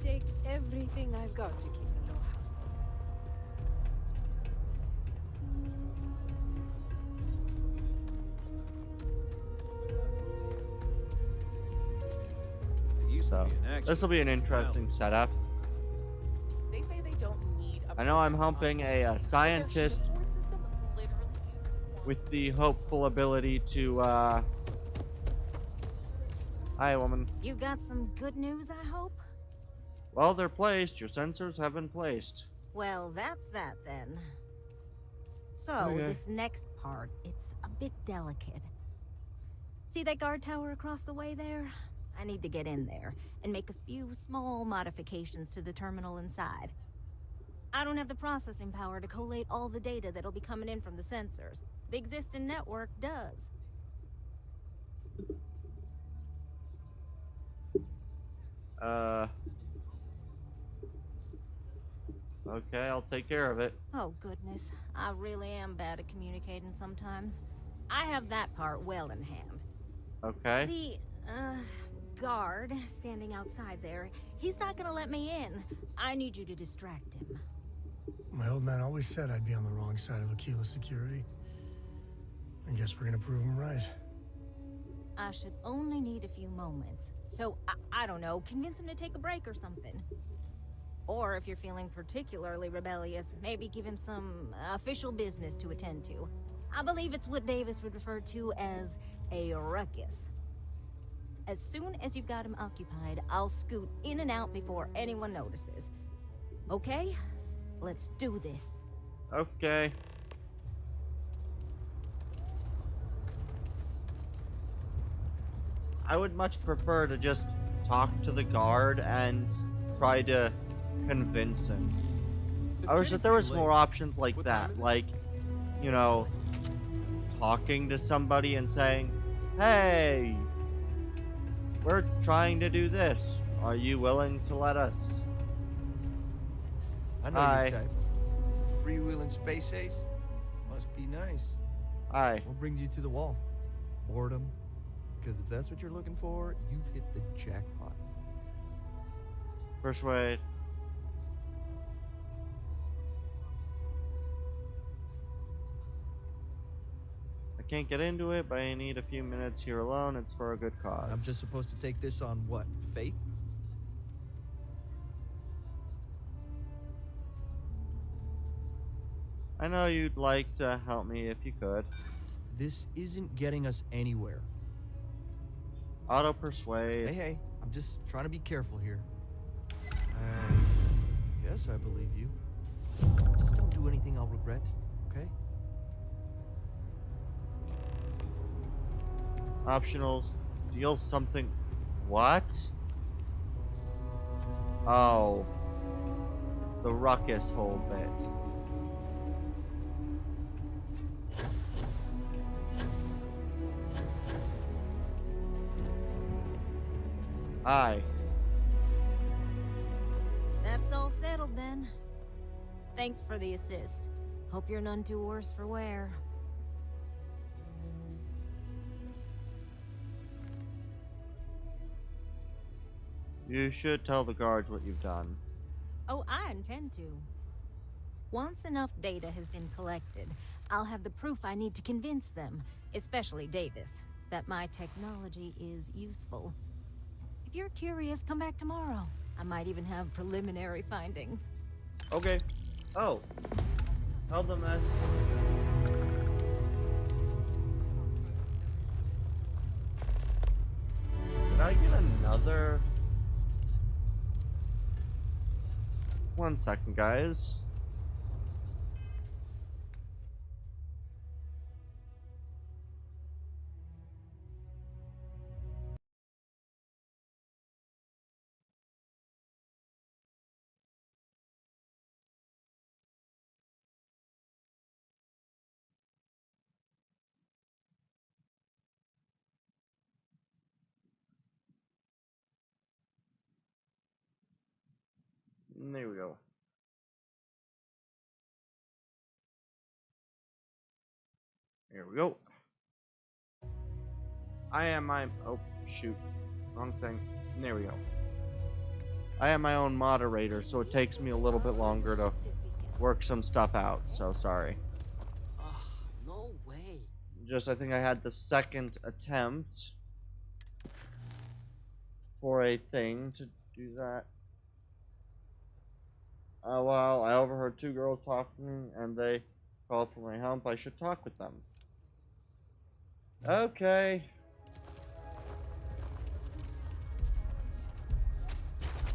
Speaker 22: Takes everything I've got to keep a low hustle.
Speaker 2: So, this will be an interesting setup.
Speaker 10: They say they don't need a
Speaker 2: I know I'm humping a scientist with the hopeful ability to, Hi, woman.
Speaker 8: You got some good news, I hope?
Speaker 2: Well, they're placed. Your sensors have been placed.
Speaker 8: Well, that's that then. So,
Speaker 2: Okay.
Speaker 8: this next part, it's a bit delicate. See that guard tower across the way there? I need to get in there and make a few small modifications to the terminal inside. I don't have the processing power to collate all the data that'll be coming in from the sensors. The existing network does.
Speaker 2: Okay, I'll take care of it.
Speaker 8: Oh, goodness. I really am bad at communicating sometimes. I have that part well in hand.
Speaker 2: Okay.
Speaker 8: The, guard standing outside there, he's not gonna let me in. I need you to distract him.
Speaker 3: My old man always said I'd be on the wrong side of Aquila security. I guess we're gonna prove him right.
Speaker 8: I should only need a few moments. So, I don't know, convince him to take a break or something. Or if you're feeling particularly rebellious, maybe give him some official business to attend to. I believe it's what Davis would refer to as a ruckus. As soon as you've got him occupied, I'll scoot in and out before anyone notices. Okay? Let's do this.
Speaker 2: Okay. I would much prefer to just talk to the guard and try to convince him. I wish that there was more options like that, like, you know, talking to somebody and saying, "Hey, we're trying to do this. Are you willing to let us?"
Speaker 14: I know
Speaker 2: Hi.
Speaker 14: your type. Freewheeling space ace? Must be nice.
Speaker 2: Hi.
Speaker 14: What brings you to the wall? Boredom? Because if that's what you're looking for, you've hit the jackpot.
Speaker 2: Persuade. I can't get into it, but I need a few minutes here alone. It's for a good cause.
Speaker 14: I'm just supposed to take this on what? Faith?
Speaker 2: I know you'd like to help me if you could.
Speaker 14: This isn't getting us anywhere.
Speaker 2: Auto persuade.
Speaker 14: Hey, I'm just trying to be careful here. I guess I believe you. Just don't do anything I'll regret, okay?
Speaker 2: Optionals. Deal something. What? Oh. the ruckus whole bit. Aye.
Speaker 8: That's all settled then. Thanks for the assist. Hope you're none too worse for wear.
Speaker 2: You should tell the guards what you've done.
Speaker 8: Oh, I intend to. Once enough data has been collected, I'll have the proof I need to convince them, especially Davis, that my technology is useful. If you're curious, come back tomorrow. I might even have preliminary findings.
Speaker 2: Okay. Oh. Tell them that. Did I get another? One second, guys. There we go. Here we go. I am my... Oh, shoot. Wrong thing. There we go. I am my own moderator, so it takes me a little bit longer to work some stuff out, so sorry.
Speaker 24: No way.
Speaker 2: Just, I think I had the second attempt for a thing to do that. Well, I overheard two girls talking, and they called for my help. I should talk with them. Okay.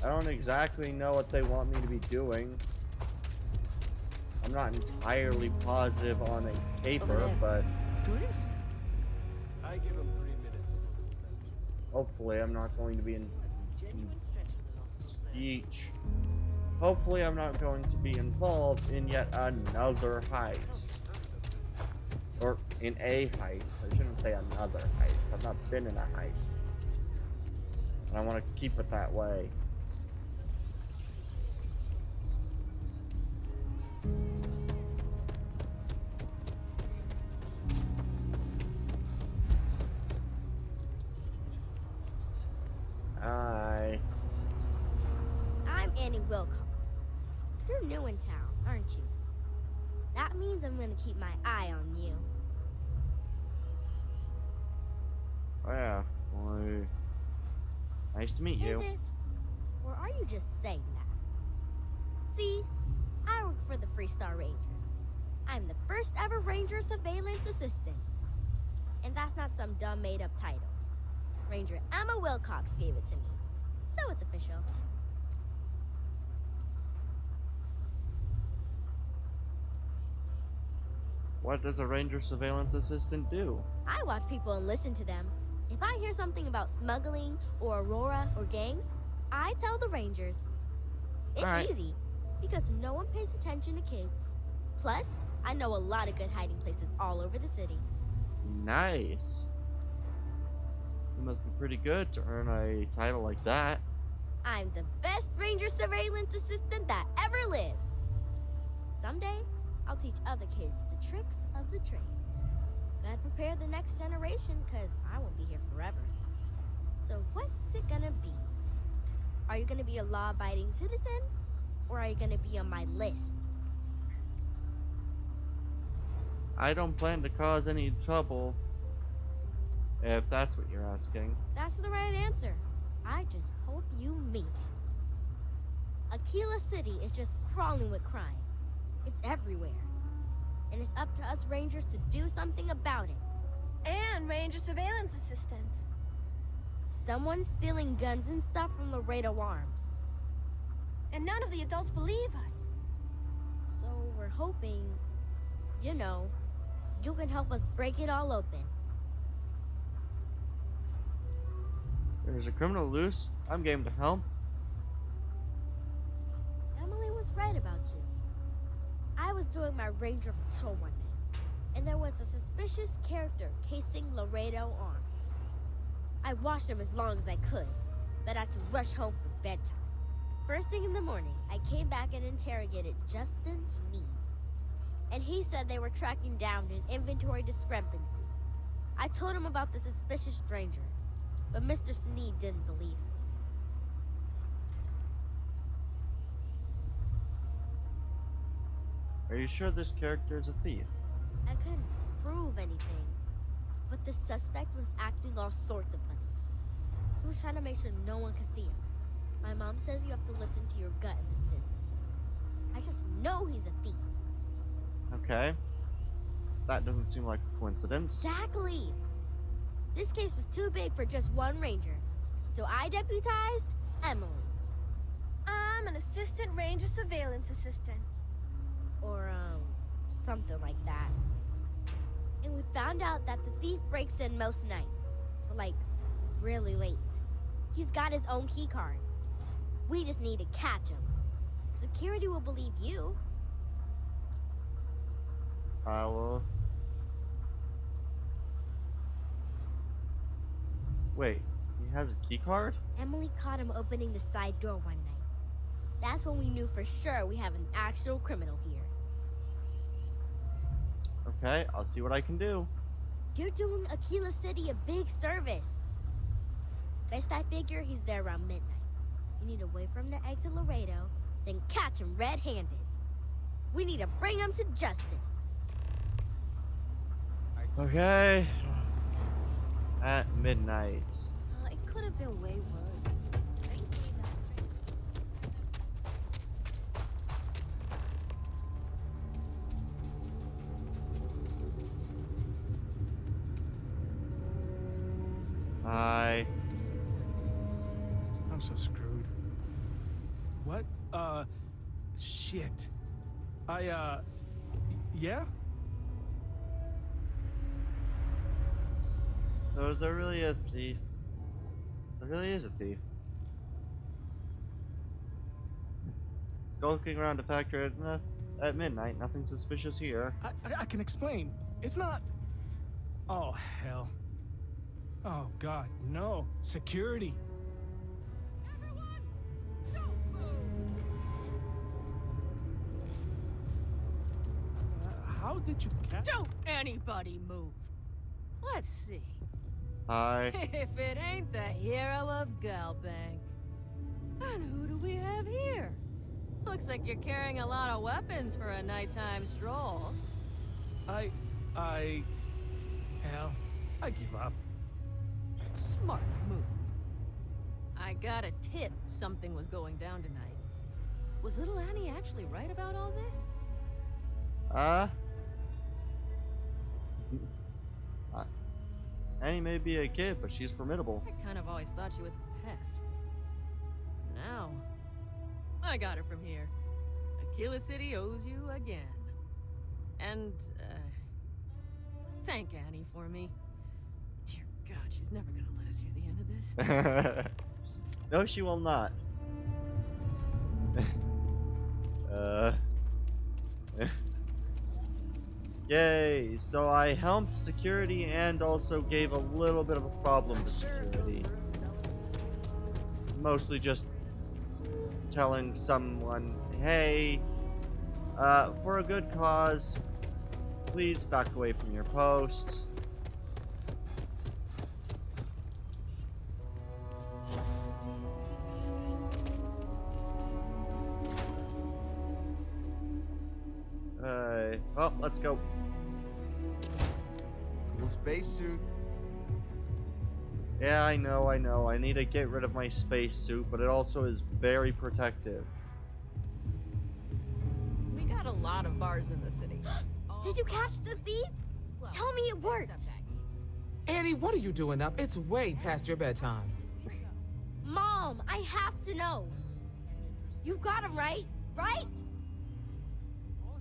Speaker 2: I don't exactly know what they want me to be doing. I'm not entirely positive on a caper, but
Speaker 22: Tourist?
Speaker 6: I give him 3 minutes before the suspension.
Speaker 2: hopefully I'm not going to be in speech. Hopefully I'm not going to be involved in yet another heist. Or in a heist. I shouldn't say another heist. I've not been in a heist. And I want to keep it that way. Hi.
Speaker 1: I'm Annie Wilcox. You're new in town, aren't you? That means I'm gonna keep my eye on you.
Speaker 2: Oh yeah. Well, nice to meet you.
Speaker 1: Is it? Or are you just saying that? See, I work for the Freestar Rangers. I'm the first ever Ranger Surveillance Assistant. And that's not some dumb made-up title. Ranger Emma Wilcox gave it to me. So it's official.
Speaker 2: What does a Ranger Surveillance Assistant do?
Speaker 1: I watch people and listen to them. If I hear something about smuggling or Aurora or gangs, I tell the Rangers. It's easy, because no one pays attention to kids. Plus, I know a lot of good hiding places all over the city.
Speaker 2: Nice. You must be pretty good to earn a title like that.
Speaker 1: I'm the best Ranger Surveillance Assistant that ever lived. Someday, I'll teach other kids the tricks of the trade. Gotta prepare the next generation, because I won't be here forever. So what's it gonna be? Are you gonna be a law-abiding citizen? Or are you gonna be on my list?
Speaker 2: I don't plan to cause any trouble, if that's what you're asking.
Speaker 1: That's the right answer. I just hope you mean it. Aquila City is just crawling with crime. It's everywhere. And it's up to us Rangers to do something about it.
Speaker 17: And Ranger Surveillance Assistants.
Speaker 1: Someone's stealing guns and stuff from Laredo Arms.
Speaker 17: And none of the adults believe us.
Speaker 1: So we're hoping, you know, you can help us break it all open.
Speaker 2: There's a criminal loose. I'm game to help.
Speaker 1: Emily was was right about you. I was doing my ranger patrol one night, and there was a suspicious character casing Laredo Arms. I watched him as long as I could, but I had to rush home for bedtime. First thing in the morning, I came back and interrogated Justin Sneed. And he said they were tracking down an inventory discrepancy. I told him about the suspicious stranger, but Mr. Sneed didn't believe me.
Speaker 2: Are you sure this character is a thief?
Speaker 1: I couldn't prove anything, but the suspect was acting all sorts of funny. He was trying to make sure no one could see him. My mom says you have to listen to your gut in this business. I just know he's a thief.
Speaker 2: Okay. That doesn't seem like a coincidence.
Speaker 1: Exactly! This case was too big for just one ranger, so I deputized Emily.
Speaker 17: I'm an assistant ranger surveillance assistant.
Speaker 1: Or, something like that. And we found out that the thief breaks in most nights, but like, really late. He's got his own key card. We just need to catch him. Security will believe you.
Speaker 2: I will. Wait, he has a key card?
Speaker 1: Emily caught him opening the side door one night. That's when we knew for sure we have an actual criminal here.
Speaker 2: Okay, I'll see what I can do.
Speaker 1: You're doing Aquila City a big service. Best I figure he's there around midnight. You need to wait for him to exit Laredo, then catch him red-handed. We need to bring him to justice.
Speaker 2: Okay. At midnight.
Speaker 8: It could have been way worse.
Speaker 2: Hi.
Speaker 3: I'm so screwed. What? Shit. Yeah?
Speaker 2: So is there really a thief? There really is a thief. Skulking around a factory at midnight. Nothing suspicious here.
Speaker 3: I can explain. It's not... Oh, hell. Oh, God, no. Security. How did you catch...
Speaker 12: Don't anybody move. Let's see.
Speaker 2: Hi.
Speaker 12: If it ain't the hero of Galbank. And who do we have here? Looks like you're carrying a lot of weapons for a nighttime stroll.
Speaker 3: Hell, I give up.
Speaker 12: Smart move. I got a tip something was going down tonight. Was little Annie actually right about all this?
Speaker 2: Annie may be a kid, but she's formidable.
Speaker 12: I kind of always thought she was a pest. Now, I got her from here. Aquila City owes you again. And, thank Annie for me. Dear God, she's never gonna let us hear the end of this.
Speaker 2: No, she will not. Yay, so I helped security and also gave a little bit of a problem to security. Mostly just telling someone, hey, for a good cause, please back away from your post. Well, let's go.
Speaker 14: Cool spacesuit.
Speaker 2: Yeah, I know. I need to get rid of my spacesuit, but it also is very protective.
Speaker 12: We got a lot of bars in the city.
Speaker 1: Did you catch the thief? Tell me it worked.
Speaker 10: Annie, what are you doing up? It's way past your bedtime.
Speaker 1: Mom, I have to know. You got him right?
Speaker 6: All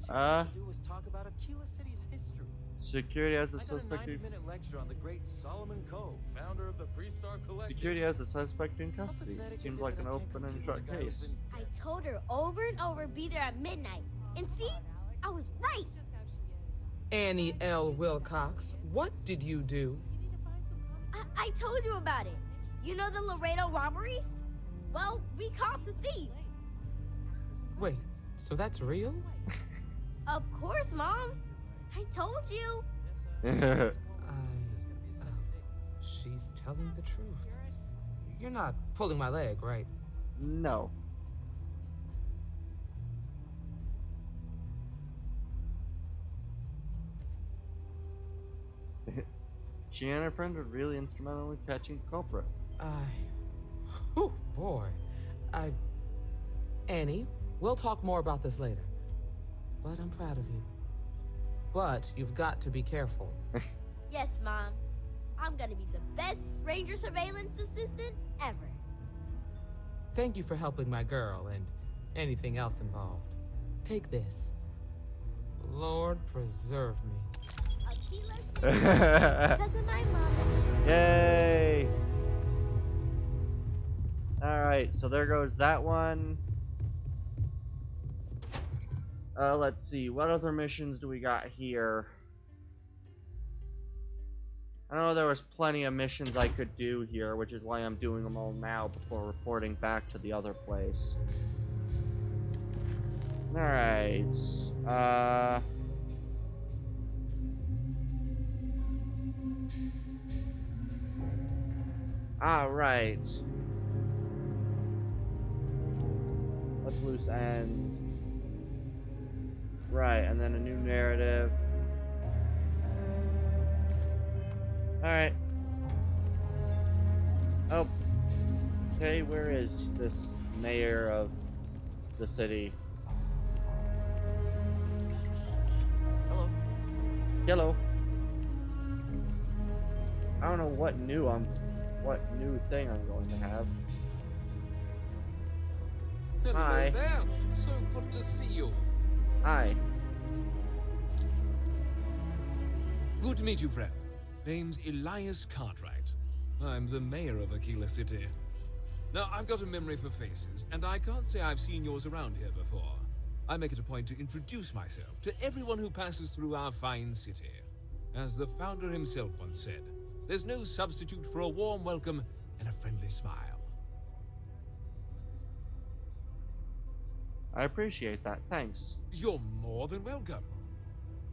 Speaker 6: she wanted to do was talk about Aquila City's history.
Speaker 2: Security has the
Speaker 6: I got a
Speaker 2: suspect.
Speaker 6: 90-minute lecture on the great Solomon Coe, founder of the Freestar Collective.
Speaker 2: Security has the suspect in
Speaker 6: How
Speaker 2: custody.
Speaker 6: pathetic is
Speaker 2: Seems
Speaker 6: it
Speaker 2: like
Speaker 6: that
Speaker 2: an
Speaker 6: I can't
Speaker 2: open and
Speaker 6: compete with
Speaker 2: shut
Speaker 6: a guy who's
Speaker 2: case.
Speaker 6: been-
Speaker 1: I told her over and over be there at midnight. And see? I was right.
Speaker 10: Annie L. Wilcox, what did you do?
Speaker 1: I told you about it. You know the Laredo robberies? Well, we caught the thief.
Speaker 10: Wait, so that's real?
Speaker 1: Of course, Mom. I told you.
Speaker 10: She's telling the truth. You're not pulling my leg, right?
Speaker 2: No. She and her friend were really instrumental in catching the culprit.
Speaker 10: Oh boy. Annie, we'll talk more about this later. But I'm proud of you. But you've got to be careful.
Speaker 1: Yes, Mom. I'm gonna be the best stranger surveillance assistant ever.
Speaker 10: Thank you for helping my girl and anything else involved. Take this. Lord preserve me.
Speaker 1: Because of my mom.
Speaker 2: Yay! Alright, so there goes that one. Let's see, what other missions do we got here? I know there was plenty of missions I could do here, which is why I'm doing them all now before reporting back to the other place. Alright, alright. Let's loose ends. Right, and then a new narrative. Alright. Oh. Okay, where is this mayor of the city?
Speaker 6: Hello.
Speaker 2: Hello. I don't know what new thing I'm going to have.
Speaker 7: Hello
Speaker 2: Hi.
Speaker 7: there. So good to see you.
Speaker 2: Hi.
Speaker 7: Good to meet you, friend. Name's Elias Cartwright. I'm the mayor of Aquila City. Now, I've got a memory for faces, and I can't say I've seen yours around here before. I make it a point to introduce myself to everyone who passes through our fine city. As the founder himself once said, there's no substitute for a warm welcome and a friendly smile.
Speaker 2: I appreciate that, thanks.
Speaker 7: You're more than welcome.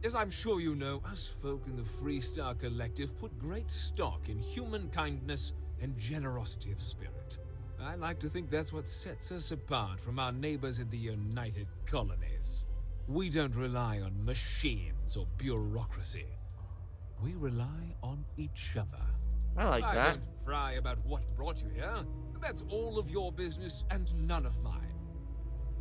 Speaker 7: As I'm sure you know, us folk in the Freestar Collective put great stock in human kindness and generosity of spirit. I like to think that's what sets us apart from our neighbors in the United Colonies. We don't rely on machines or bureaucracy. We rely on each other.
Speaker 2: I like that.
Speaker 7: I won't pry about what brought you here. That's all of your business and none of mine.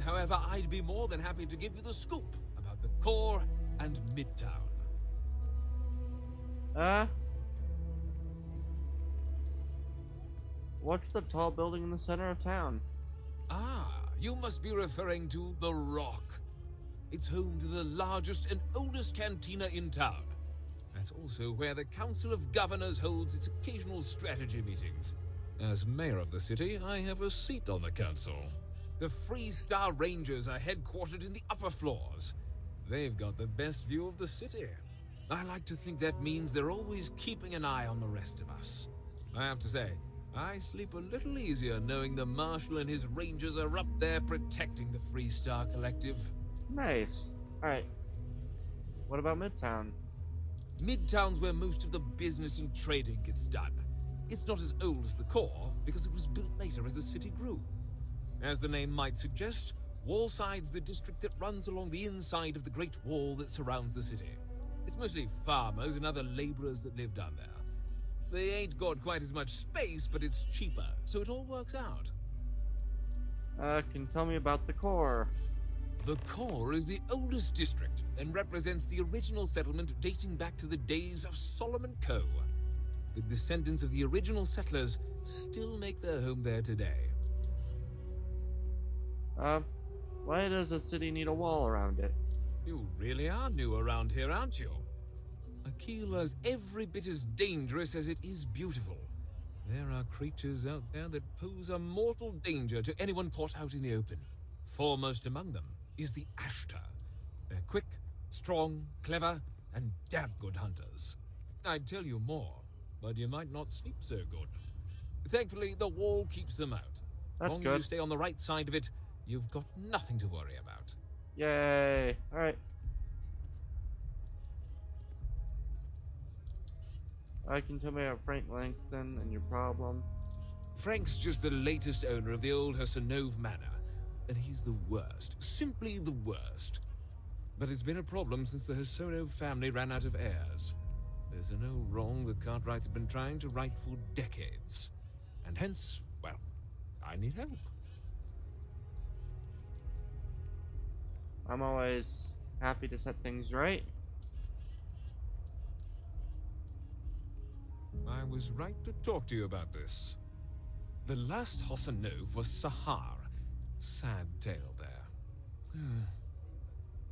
Speaker 7: However, I'd be more than happy to give you the scoop about the core and Midtown.
Speaker 2: What's the tall building in the center of town?
Speaker 7: Ah, you must be referring to The Rock. It's home to the largest and oldest cantina in town. That's also where the Council of Governors holds its occasional strategy meetings. As mayor of the city, I have a seat on the council. The Freestar Rangers are headquartered in the upper floors. They've got the best view of the city. I like to think that means they're always keeping an eye on the rest of us. I have to say, I sleep a little easier knowing the Marshal and his Rangers are up there protecting the Freestar Collective.
Speaker 2: Nice. Alright. What about Midtown?
Speaker 7: Midtown's where most of the business and trading gets done. It's not as old as the core, because it was built later as the city grew. As the name might suggest, Wallside's the district that runs along the inside of the Great Wall that surrounds the city. It's mostly farmers and other laborers that live down there. They ain't got quite as much space, but it's cheaper, so it all works out.
Speaker 2: Can you tell me about the core?
Speaker 7: The core is the oldest district and represents the original settlement dating back to the days of Solomon Coe. The descendants of the original settlers still make their home there today.
Speaker 2: Why does a city need a wall around it?
Speaker 7: You really are new around here, aren't you? Aquila's every bit as dangerous as it is beautiful. There are creatures out there that pose a mortal danger to anyone caught out in the open. Foremost among them is the Ashtar. They're quick, strong, clever, and damn good hunters. I'd tell you more, but you might not sleep so good. Thankfully, the wall keeps them out.
Speaker 2: That's
Speaker 7: Long
Speaker 2: good.
Speaker 7: as you stay on the right side of it, you've got nothing to worry about.
Speaker 2: Yay! Alright. Can tell me about Frank Langston and your problem.
Speaker 7: Frank's just the latest owner of the old Hassanov Manor, and he's the worst, simply the worst. But it's been a problem since the Hassanov family ran out of heirs. There's a no wrong the Cartwrights have been trying to right for decades. And hence, well, I need help.
Speaker 2: I'm always happy to set things right.
Speaker 7: I was right to talk to you about this. The last Hassanov was Sahar. Sad tale there.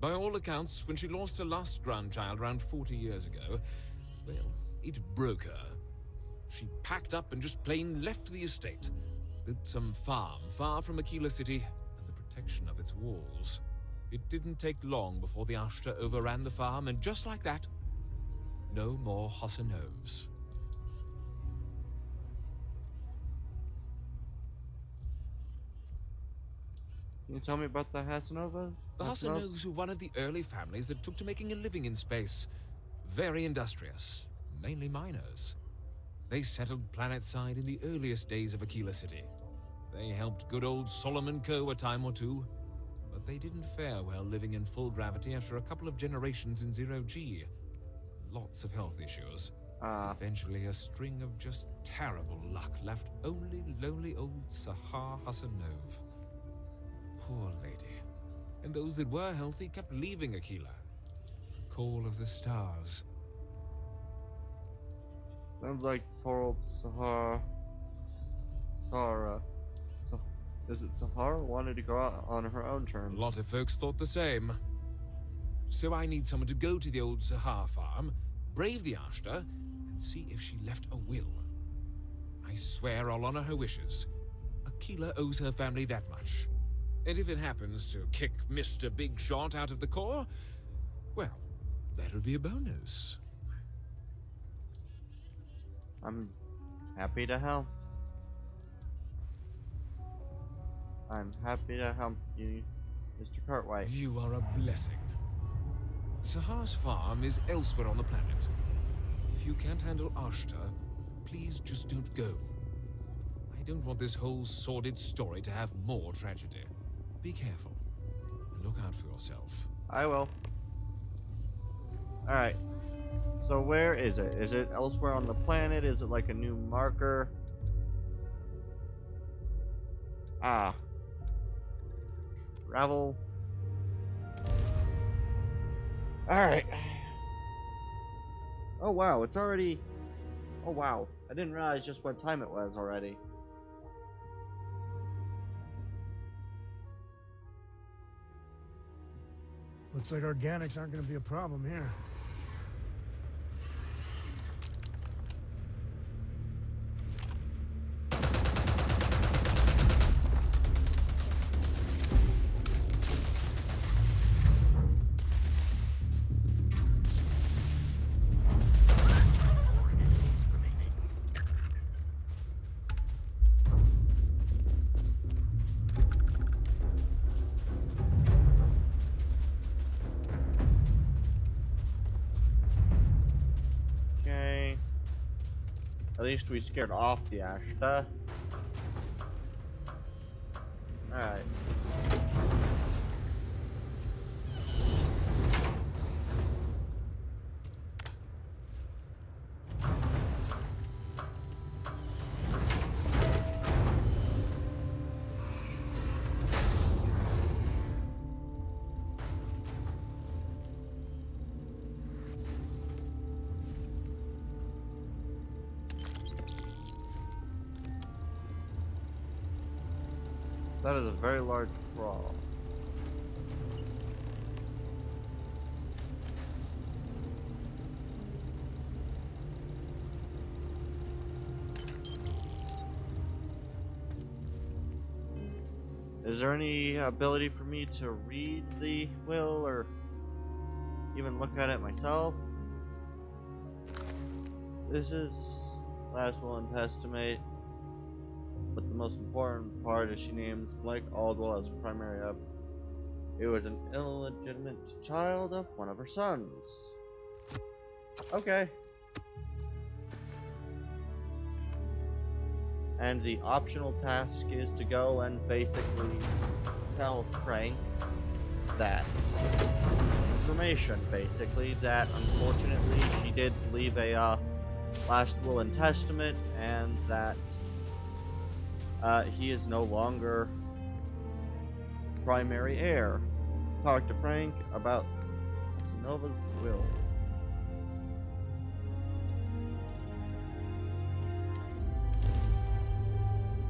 Speaker 7: By all accounts, when she lost her last grandchild around 40 years ago, well, it broke her. She packed up and just plain left the estate, built some farm far from Aquila City and the protection of its walls. It didn't take long before the Ashtar overran the farm, and just like that, no more Hassanovs.
Speaker 2: Can you tell me about the Hassanovas?
Speaker 7: The Hassanovs were one of the early families that took to making a living in space. Very industrious, mainly miners. They settled planetside in the earliest days of Aquila City. They helped good old Solomon Coe a time or two, but they didn't fare well living in full gravity after a couple of generations in zero-G. Lots of health issues. Eventually, a string of just terrible luck left only lonely old Sahar Hassanov. Poor lady. And those that were healthy kept leaving Aquila. Call of the stars.
Speaker 2: Sounds like poor old Sahara. Is it Sahara wanted to go out on her own terms?
Speaker 7: A lot of folks thought the same. So I need someone to go to the old Sahar farm, brave the Ashtar, and see if she left a will. I swear I'll honor her wishes. Aquila owes her family that much. And if it happens to kick Mr. Big Shot out of the Corps, well, that'll be a bonus.
Speaker 2: I'm happy to help. I'm happy to help you, Mr. Cartwright.
Speaker 7: You are a blessing. Sahar's farm is elsewhere on the planet. If you can't handle Ashtar, please just don't go. I don't want this whole sordid story to have more tragedy. Be careful. And look out for yourself.
Speaker 2: I will. Alright. So where is it? Is it elsewhere on the planet? Is it like a new marker? Travel. Alright. Oh wow, it's already... Oh wow, I didn't realize just what time it was already.
Speaker 3: Looks like organics aren't going to be a problem here.
Speaker 2: At least we scared off the Ashtar. Alright. That is a very large crawl. Is there any ability for me to read the will or even look at it myself? This is last will and testament, but the most important part is she names Blake Aldwell as primary up. It was an illegitimate child of one of her sons. Okay. And the optional task is to go and basically tell Frank that information, basically, that unfortunately she did leave a last will and testament, and that he is no longer primary heir. Talk to Frank about Nova's will.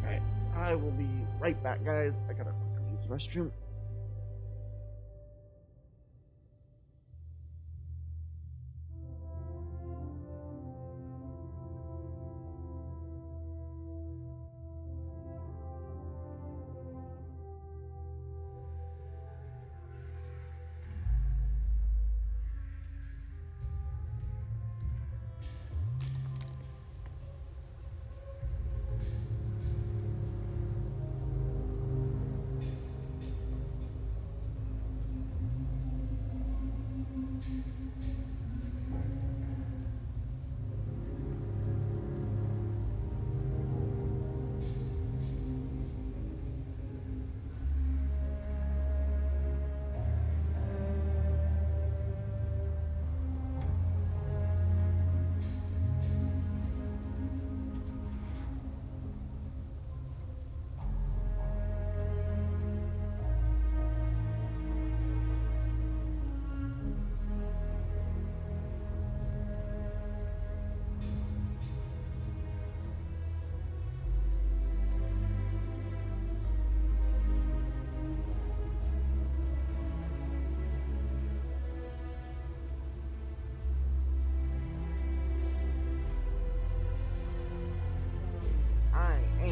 Speaker 2: Alright, I will be right back, guys. I gotta use the restroom.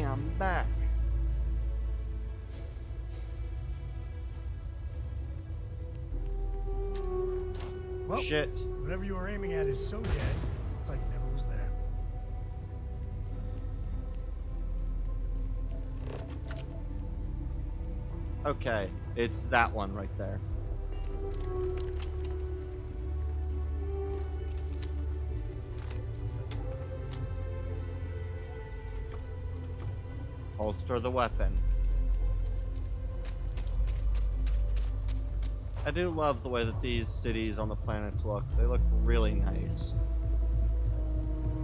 Speaker 2: I'm back.
Speaker 3: Well,
Speaker 2: shit.
Speaker 3: Whatever you were aiming at is so dead, it's like it never was there.
Speaker 2: Okay, it's that one right there. Holster the weapon. I do love the way that these cities on the planets look. They look really nice.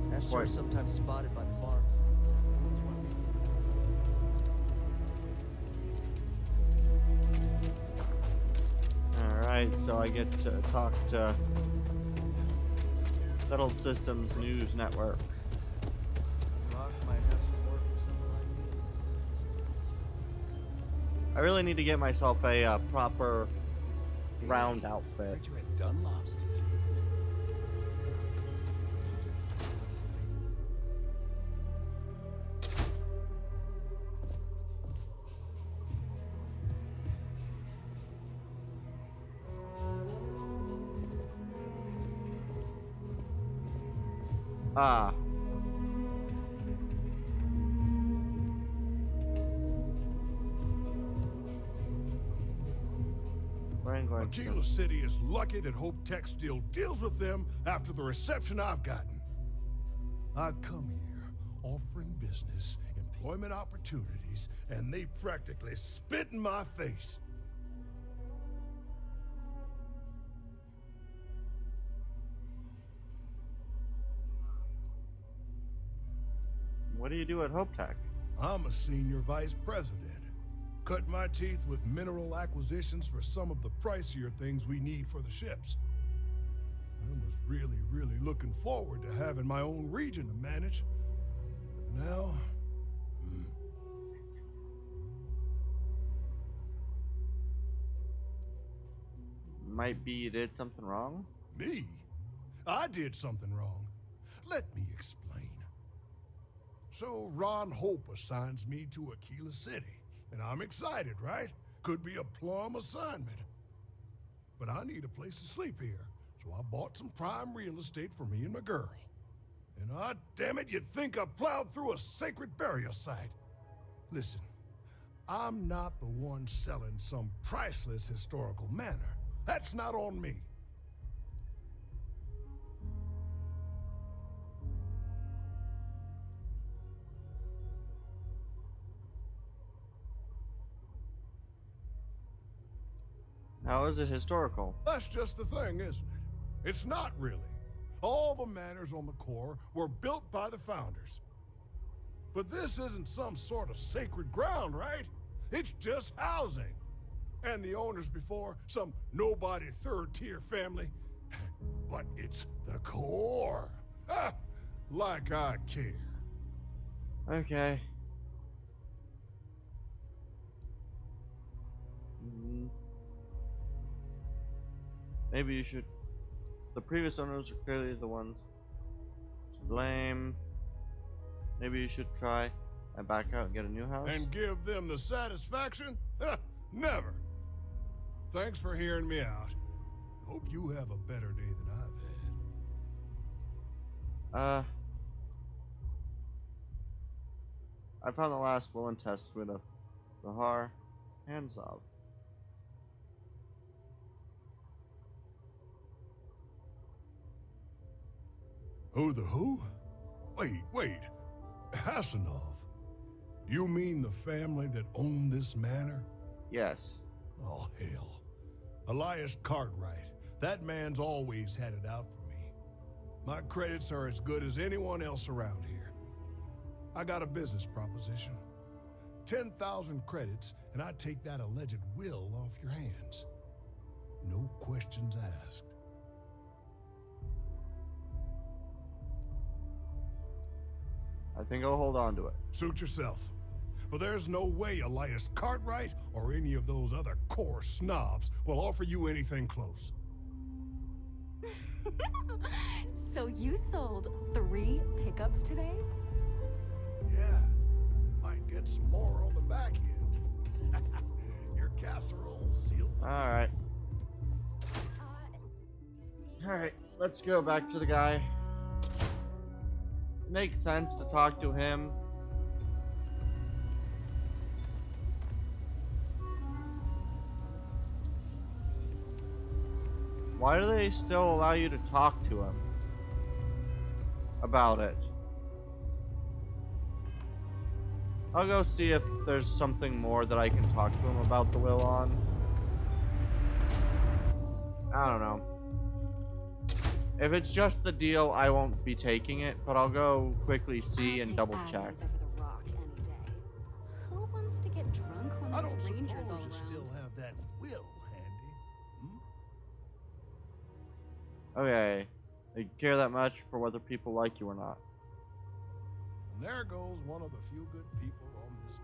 Speaker 14: Ashtar is sometimes spotted by the farms.
Speaker 2: Alright, so I get to talk to Settled Systems News Network.
Speaker 14: Rock might have some work for someone like me.
Speaker 2: I really need to get myself a proper round outfit.
Speaker 16: Heard you had Dunlop's disease.
Speaker 2: Ah.
Speaker 16: Aquila City is lucky that Hope Tech still deals with them after the reception I've gotten. I'd come here offering business, employment opportunities, and they practically spit in my face.
Speaker 2: What do you do at Hope Tech?
Speaker 16: I'm a senior vice president. Cut my teeth with mineral acquisitions for some of the pricier things we need for the ships. I was really looking forward to having my own region to manage. But now...
Speaker 2: Might be you did something wrong?
Speaker 16: Me? I did something wrong. Let me explain. So Ron Hope assigns me to Aquila City.
Speaker 5: And I'm excited, right? Could be a plum assignment. But I need a place to sleep here, so I bought some prime real estate for me and my girl. And damn it, you'd think I plowed through a sacred burial site. Listen, I'm not the one selling some priceless historical manor. That's not on me.
Speaker 2: How is it historical?
Speaker 5: That's just the thing, isn't it? It's not really. All the manors on the core were built by the founders. But this isn't some sort of sacred ground, right? It's just housing. And the owners before, some nobody third-tier family. But it's the core. Ha! Like I care.
Speaker 2: Okay. Maybe you should. The previous owners are clearly the ones to blame. Maybe you should try and back out and get a new house.
Speaker 5: And give them the satisfaction? Never. Thanks for hearing me out. Hope you have a better day than I've had.
Speaker 2: I found the last will and testament of Zahar and Zav.
Speaker 5: Who the who? Wait. Hasanov. You mean the family that owned this manor?
Speaker 2: Yes.
Speaker 5: Oh, hell. Elias Cartwright. That man's always had it out for me. My credits are as good as anyone else around here. I got a business proposition. 10,000 credits, and I take that alleged will off your hands. No questions asked.
Speaker 2: I think I'll hold on to it.
Speaker 5: Suit yourself. But there's no way Elias Cartwright or any of those other core snobs will offer you anything close.
Speaker 11: So you sold 3 pickups today?
Speaker 5: Yeah. Might get some more on the back end. Your casserole sealed.
Speaker 2: Alright. Alright, let's go back to the guy. It makes sense to talk to him. Why do they still allow you to talk to him about it? I'll go see if there's something more that I can talk to him about the will on. I don't know. If it's just the deal, I won't be taking it, but I'll go quickly see and double check.
Speaker 11: Over the rock any day. Who wants to get drunk when
Speaker 5: I don't
Speaker 11: there's
Speaker 5: suppose
Speaker 11: rangers all
Speaker 5: you
Speaker 11: around?
Speaker 5: still have that will handy.
Speaker 2: Okay. They care that much for whether people like you or not.
Speaker 5: And there goes one of the few good people on this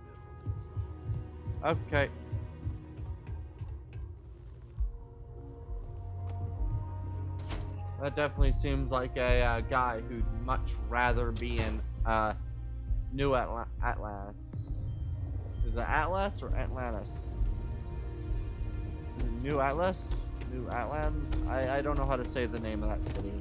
Speaker 5: miserable.
Speaker 2: Okay. That definitely seems like a guy who'd much rather be in New Atlas. Is it Atlas or Atlantis? New Atlas? New Atlantis? I don't know how to say the name of that city.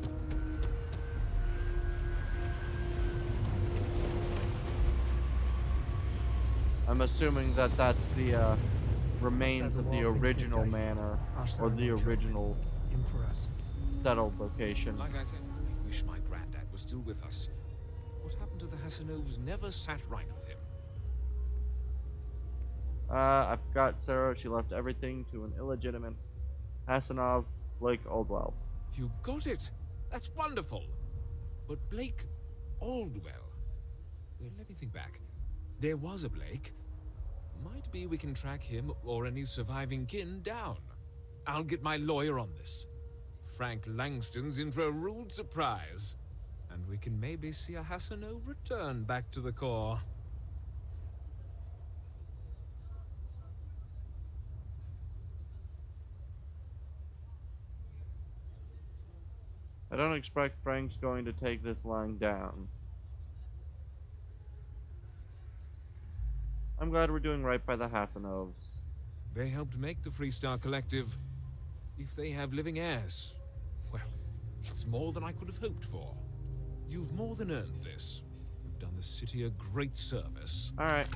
Speaker 2: I'm assuming that that's the remains of the original manor or the original settled location.
Speaker 7: Like I said, I wish my granddad was still with us. What happened to the Hasanovs never sat right with him.
Speaker 2: I forgot Sarah. She left everything to an illegitimate Hasanov, Blake Oldwell.
Speaker 7: You got it! That's wonderful! But Blake Oldwell... Well, let me think back. There was a Blake. Might be we can track him or any surviving kin down. I'll get my lawyer on this. Frank Langston's in for a rude surprise. And we can maybe see a Hasanov return back to the core.
Speaker 2: I don't expect Frank's going to take this lying down. I'm glad we're doing right by the Hasanovs.
Speaker 7: They helped make the Freestar Collective. If they have living heirs, well, it's more than I could have hoped for. You've more than earned this. You've done the city a great service.
Speaker 2: Alright.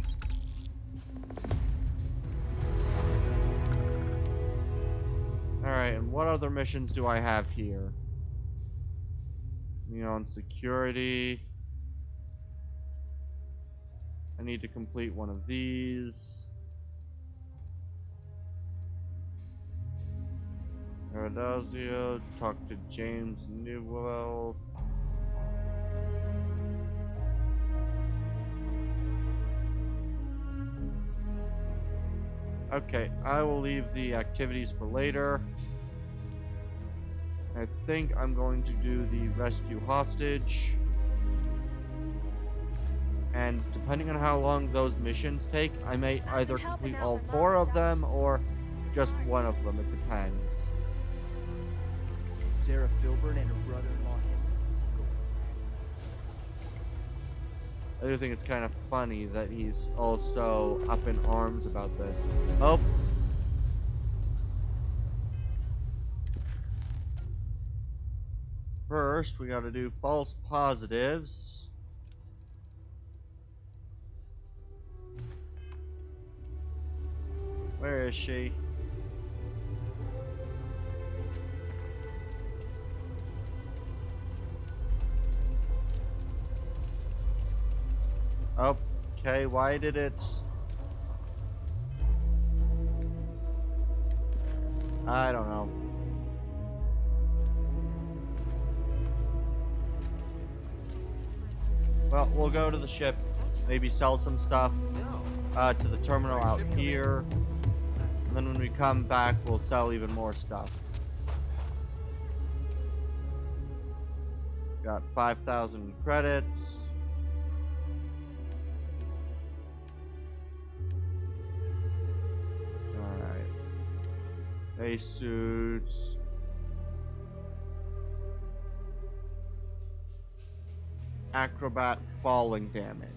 Speaker 2: Alright, and what other missions do I have here? Neon security. I need to complete one of these. Aradazio, talk to James Newell. Okay, I will leave the activities for later. I think I'm going to do the rescue hostage. And depending on how long those missions take, I may either complete all 4 of them or just one of them. It depends.
Speaker 13: Sarah Filburn and her brother-in-law.
Speaker 2: I do think it's kind of funny that he's also up in arms about this. Oh. First, we gotta do false positives. Where is she? Okay, why did it... I don't know. Well, we'll go to the ship, maybe sell some stuff to the terminal out here, and then when we come back, we'll sell even more stuff. Got 5,000 credits. Base suits. Acrobat falling damage.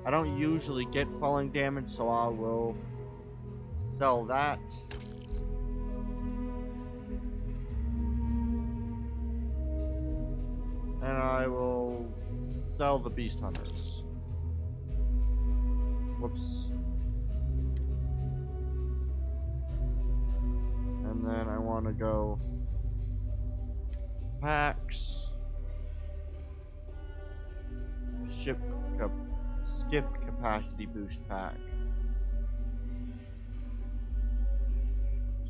Speaker 2: I don't usually get falling damage, so I will sell that. And I will sell the beast hunters. Whoops. And then I want to go packs, skip capacity boost pack,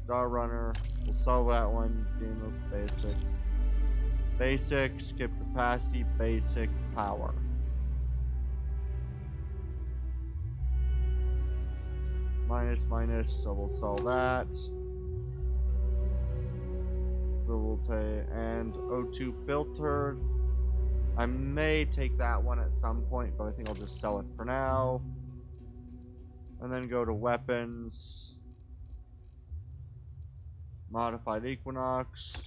Speaker 2: Star Runner. We'll sell that one. Daniel's basic, skip capacity, basic power. Minus, so we'll sell that. And O2 filtered. I may take that one at some point, but I think I'll just sell it for now. And then go to weapons. Modified Equinox.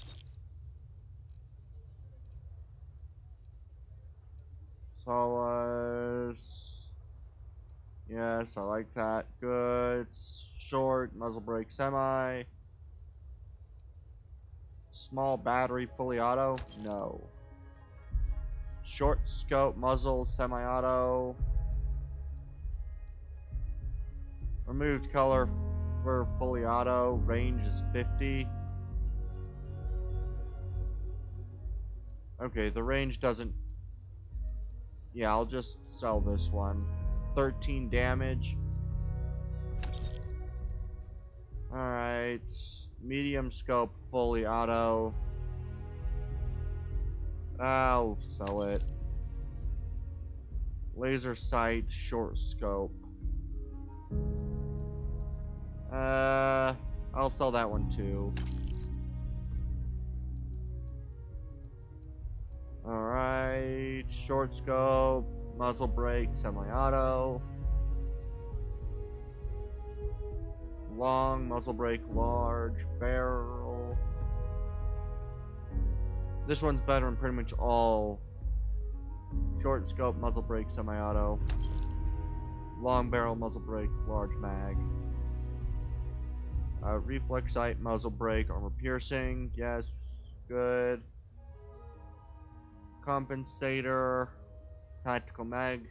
Speaker 2: Solace. Yes, I like that. Good. Short, muzzle brake, semi. Small battery, fully auto? No. Short scope, muzzle, semi-auto. Removed color for fully auto. Range is 50. Okay, the range doesn't... Yeah, I'll just sell this one. 13 damage. Alright. Medium scope, fully auto. I'll sell it. Laser sight, short scope. I'll sell that one too. Alright, short scope, muzzle brake, semi-auto. Long, muzzle brake, large, barrel. This one's better in pretty much all. Short scope, muzzle brake, semi-auto. Long barrel, muzzle brake, large mag. Reflex sight, muzzle brake, armor piercing. Yes, good. Compensator, tactical mag.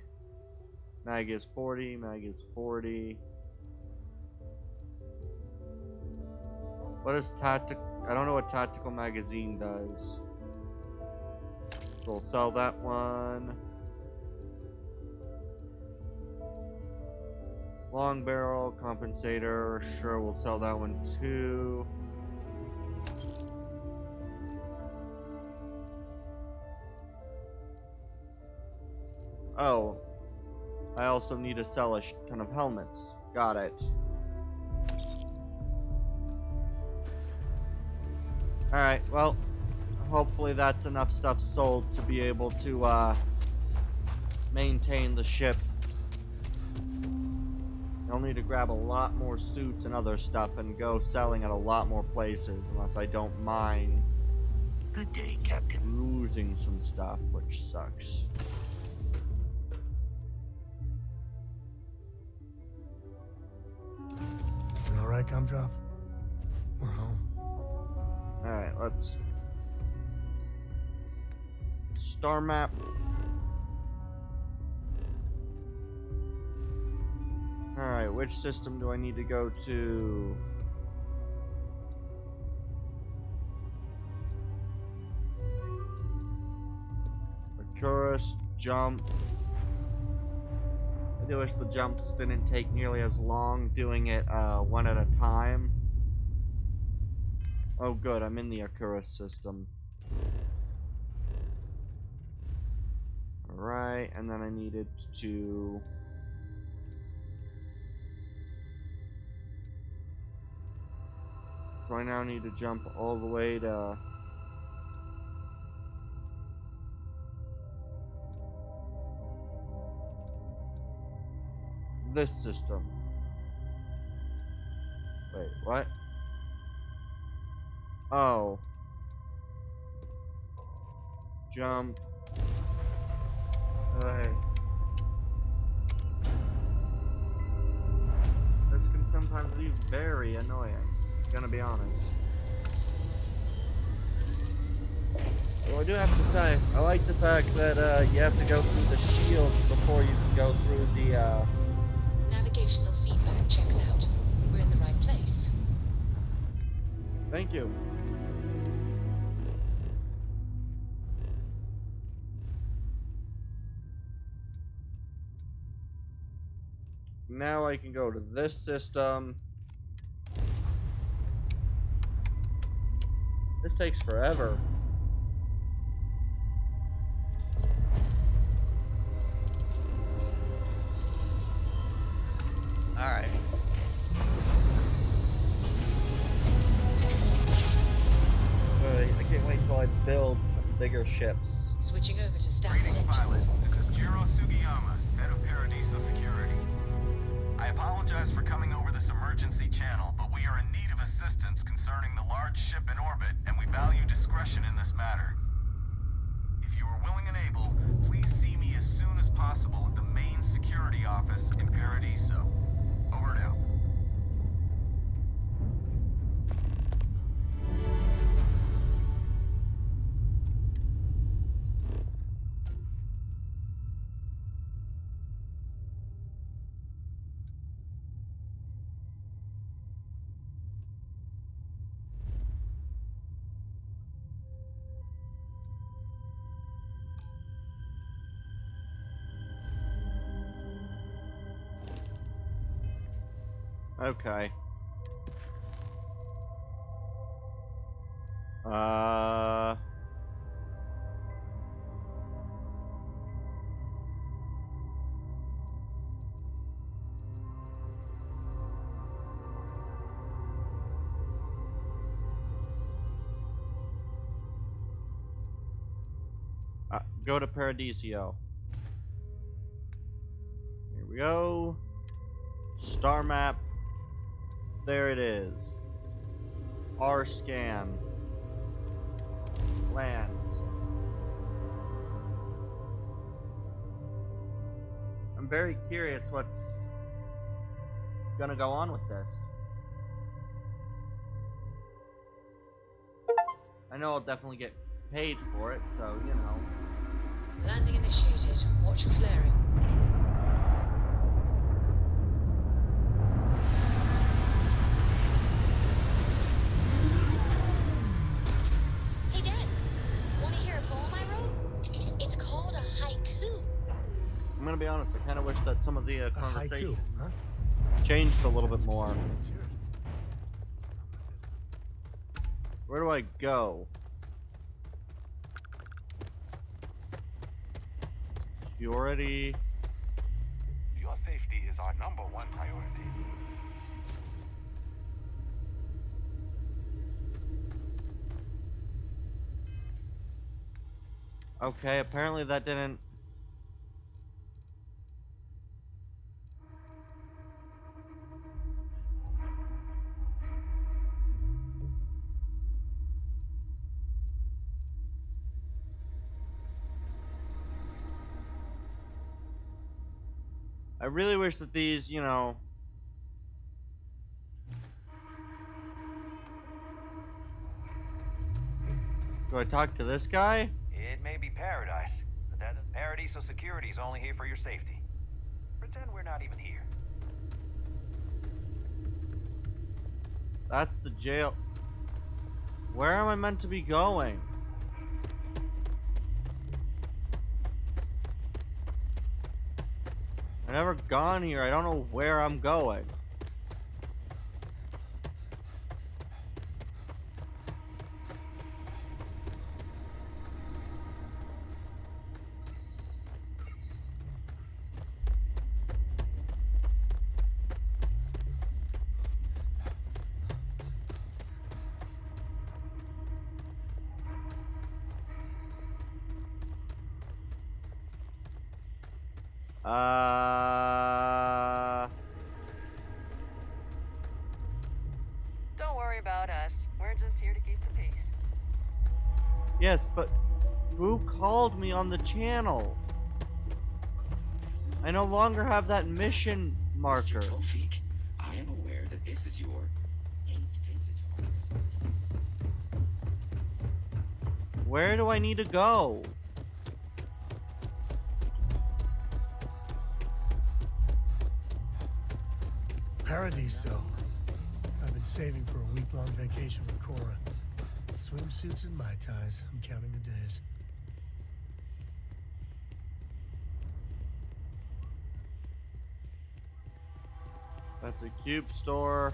Speaker 2: Mag is 40, mag is 40. What is tactical? I don't know what tactical magazine does. So we'll sell that one. Long barrel, compensator, sure, we'll sell that one too. Oh, I also need to sell a ton of helmets. Got it. Alright, well, hopefully that's enough stuff sold to be able to maintain the ship. I'll need to grab a lot more suits and other stuff and go selling at a lot more places, unless I don't mind.
Speaker 18: Good day, Captain.
Speaker 2: Losing some stuff, which sucks.
Speaker 3: All right, Gumdrop? We're home.
Speaker 2: Alright, let's... Star map. Alright, which system do I need to go to? Mercurus, jump. I do wish the jumps didn't take nearly as long doing it one at a time. Oh good, I'm in the Mercurus system. Alright, and then I needed to... So I now need to jump all the way to... this system. Wait, what? Oh. Jump. Hey. This can sometimes be very annoying. Gonna be honest. Well, I do have to say, I like the fact that you have to go through the shields before you can go through the
Speaker 19: Navigational feedback checks out. We're in the right place.
Speaker 2: Thank you. Now I can go to this system. This takes forever. Alright. I can't wait till I build some bigger ships.
Speaker 19: Switching over to standard engines.
Speaker 20: Pilot, this is Jiro Sugiyama, head of Paradiso Security. I apologize for coming over this emergency channel, but we are in need of assistance concerning the large ship in orbit, and we value discretion in this matter. If you are willing and able, please see me as soon as possible at the main security office in Paradiso. Over and out.
Speaker 2: Okay. Go to Paradiso. Here we go. Star map. There it is. R scan. Land. I'm very curious what's gonna go on with this. I know I'll definitely get paid for it, so, you know.
Speaker 19: Landing initiated. Watch for flaring. Hey, Dad. Want to hear a poem I wrote? It's called a haiku.
Speaker 2: I'm gonna be honest, I kind of wish that some of the conversation
Speaker 3: huh?
Speaker 2: changed a little bit more. Where do I go? Security.
Speaker 4: Your safety is our #1 priority.
Speaker 2: Okay, apparently that didn't... I really wish that these, you know... Do I talk to this guy?
Speaker 9: It may be paradise, but that Paradiso security is only here for your safety. Pretend we're not even here.
Speaker 2: That's the jail. Where am I meant to be going? I've never gone here. I don't know where I'm going.
Speaker 12: Don't worry about us. We're just here to keep the peace.
Speaker 2: Yes, but who called me on the channel? I no longer have that mission marker.
Speaker 15: Mr. Tofik, I am aware that this is your 8th visit.
Speaker 2: Where do I need to go?
Speaker 3: Paradiso. I've been saving for a week-long vacation with Cora. Swimsuits and Mai Tais. I'm counting the days.
Speaker 2: That's a cube store.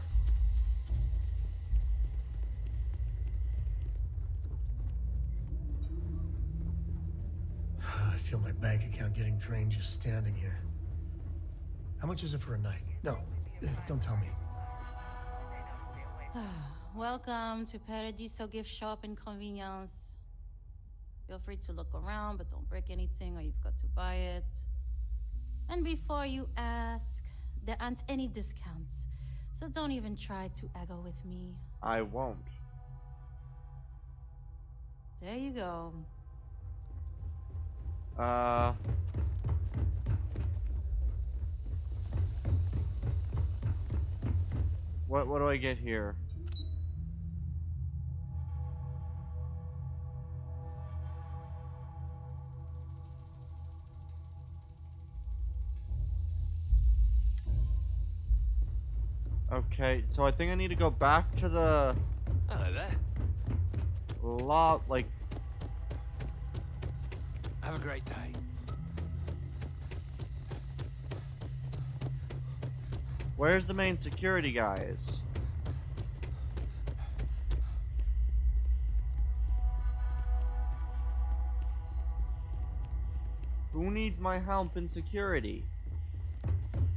Speaker 3: I feel my bank account getting drained just standing here. How much is it for a night? No, don't tell me.
Speaker 21: Welcome to Paradiso Gift Shop and Convenience. Feel free to look around, but don't break anything or you've got to buy it. And before you ask, there aren't any discounts, so don't even try to haggle with me.
Speaker 2: I won't.
Speaker 21: There you go.
Speaker 2: What do I get here? Okay, so I think I need to go back to the
Speaker 9: Hello there.
Speaker 2: like
Speaker 9: Have a great day.
Speaker 2: where's the main security guys? Who needs my help in security?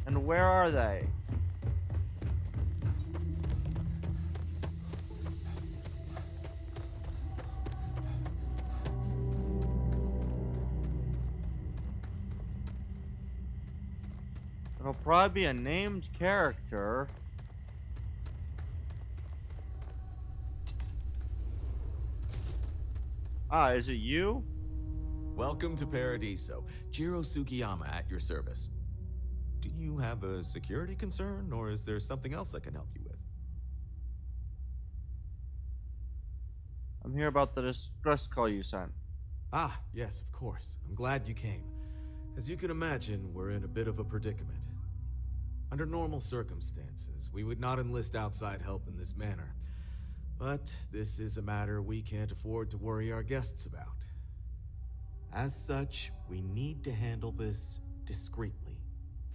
Speaker 2: And where are they? It'll probably be a named character. Ah, is it you?
Speaker 25: Welcome to Paradiso. Jiro Sugiyama at your service.
Speaker 17: Do you have a security concern, or is there something else I can help you with?
Speaker 2: I'm here about the distress call you sent.
Speaker 17: Ah, yes, of course. I'm glad you came. As you can imagine, we're in a bit of a predicament. Under normal circumstances, we would not enlist outside help in this manner. But this is a matter we can't afford to worry our guests about. As such, we need to handle this discreetly.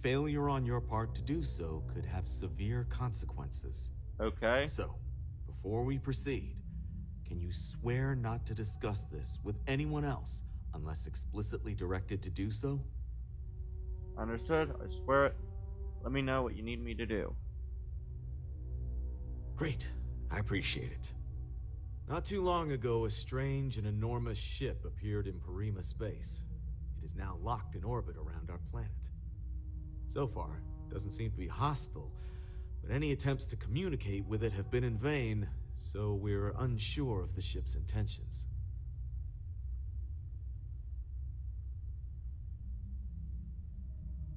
Speaker 17: Failure on your part to do so could have severe consequences.
Speaker 2: Okay.
Speaker 17: So, before we proceed, can you swear not to discuss this with anyone else unless explicitly directed to do so?
Speaker 2: Understood. I swear it. Let me know what you need me to do.
Speaker 17: Great. I appreciate it. Not too long ago, a strange and enormous ship appeared in Parima space. It is now locked in orbit around our planet. So far, it doesn't seem to be hostile, but any attempts to communicate with it have been in vain, so we're unsure of the ship's intentions.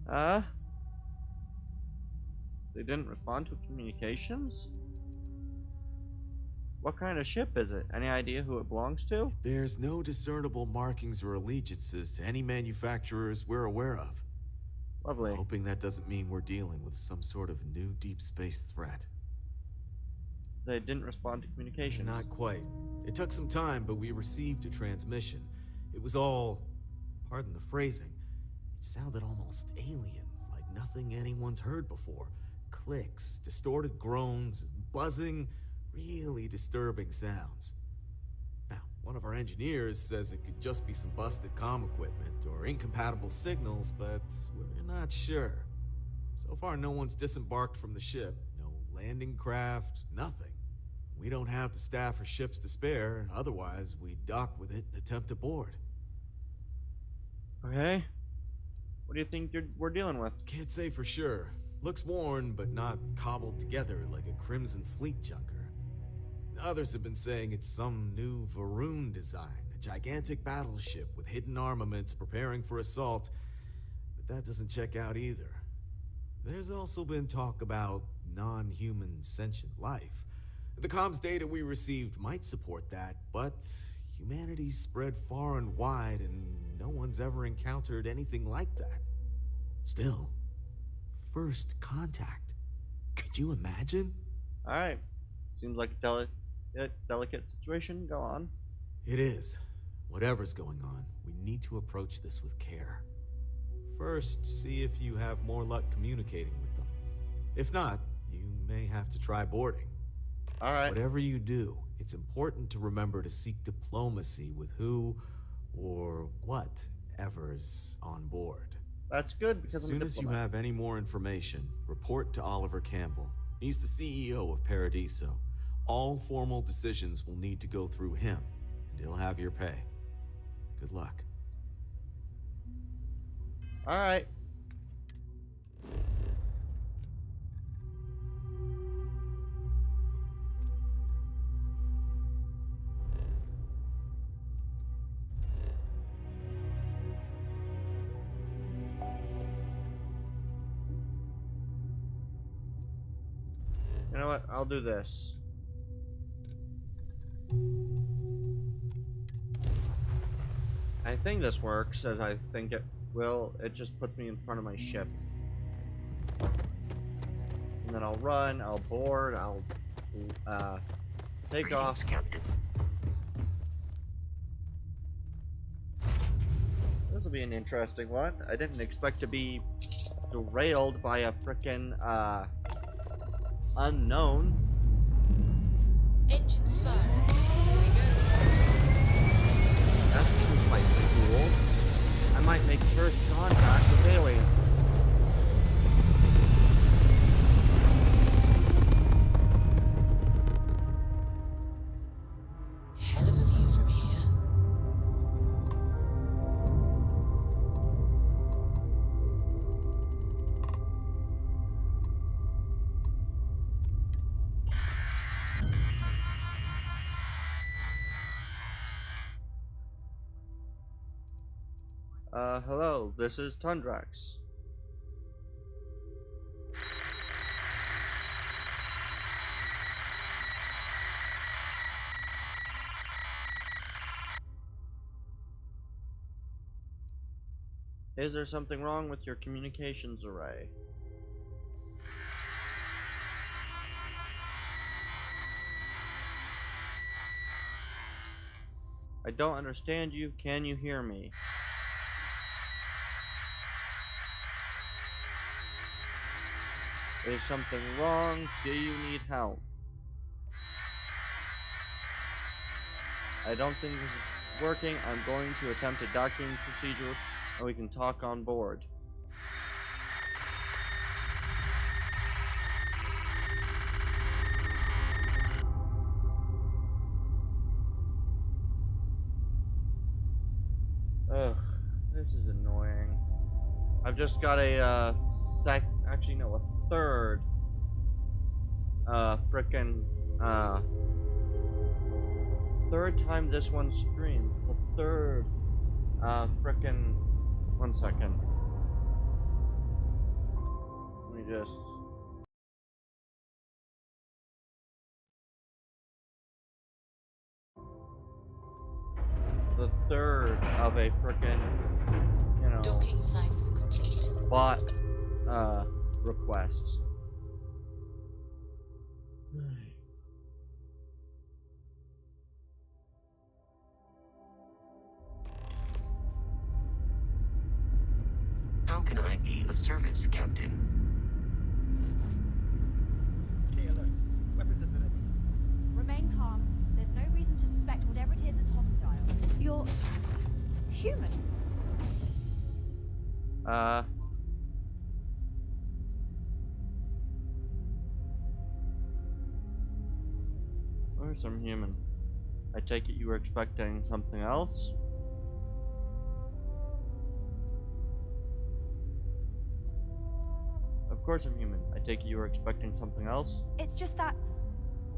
Speaker 2: They didn't respond to communications? What kind of ship is it? Any idea who it belongs to?
Speaker 17: There's no discernible markings or allegiances to any manufacturers we're aware of.
Speaker 2: Lovely.
Speaker 17: Hoping that doesn't mean we're dealing with some sort of new deep space threat.
Speaker 2: They didn't respond to communications.
Speaker 17: Not quite. It took some time, but we received a transmission. It was all, pardon the phrasing, it sounded almost alien, like nothing anyone's heard before. Clicks, distorted groans, buzzing, really disturbing sounds. Now, one of our engineers says it could just be some busted comm equipment or incompatible signals, but we're not sure. So far, no one's disembarked from the ship. No landing craft, nothing. We don't have the staff or ships to spare, otherwise we'd dock with it and attempt to board.
Speaker 2: Okay. What do you think we're dealing with?
Speaker 17: Can't say for sure. Looks worn, but not cobbled together like a Crimson Fleet junker. Others have been saying it's some new Varun design, a gigantic battleship with hidden armaments preparing for assault, but that doesn't check out either. There's also been talk about non-human sentient life. The comms data we received might support that, but humanity's spread far and wide and no one's ever encountered anything like that. Still, first contact. Could you imagine?
Speaker 2: Alright. Seems like a delicate situation. Go on.
Speaker 17: It is. Whatever's going on, we need to approach this with care. First, see if you have more luck communicating with them. If not, you may have to try boarding.
Speaker 2: Alright.
Speaker 17: Whatever you do, it's important to remember to seek diplomacy with who or whatever's on board.
Speaker 2: That's good, because
Speaker 17: as soon as you have any more information, report to Oliver Campbell. He's the CEO of Paradiso. All formal decisions will need to go through him, and he'll have your pay. Good luck.
Speaker 2: Alright. You know what? I'll do this. I think this works as I think it will. It just puts me in front of my ship. And then I'll run, I'll board, I'll take off.
Speaker 18: Captain.
Speaker 2: This will be an interesting one. I didn't expect to be derailed by a frickin' unknown.
Speaker 19: Engines firing. Here we go.
Speaker 2: That seems quite cool. I might make first contact with aliens.
Speaker 19: Hell of a view from here.
Speaker 2: Hello, this is Tundrax. Is there something wrong with your communications array? I don't understand you. Can you hear me? Is something wrong? Do you need help? I don't think this is working. I'm going to attempt a docking procedure and we can talk on board. Ugh, this is annoying. I've just got a third frickin' third time this one streamed. The third frickin' 1 second. Let me just the third of a frickin', you know,
Speaker 19: Docking cycle complete.
Speaker 2: bot requests.
Speaker 18: How can I be of service, Captain?
Speaker 13: Stay alert. Weapons at the ready.
Speaker 8: Remain calm. There's no reason to suspect whatever it is hostile. You're human.
Speaker 2: Where's some human? I take it you were expecting something else? Of course I'm human. I take it you were expecting something else?
Speaker 8: It's just that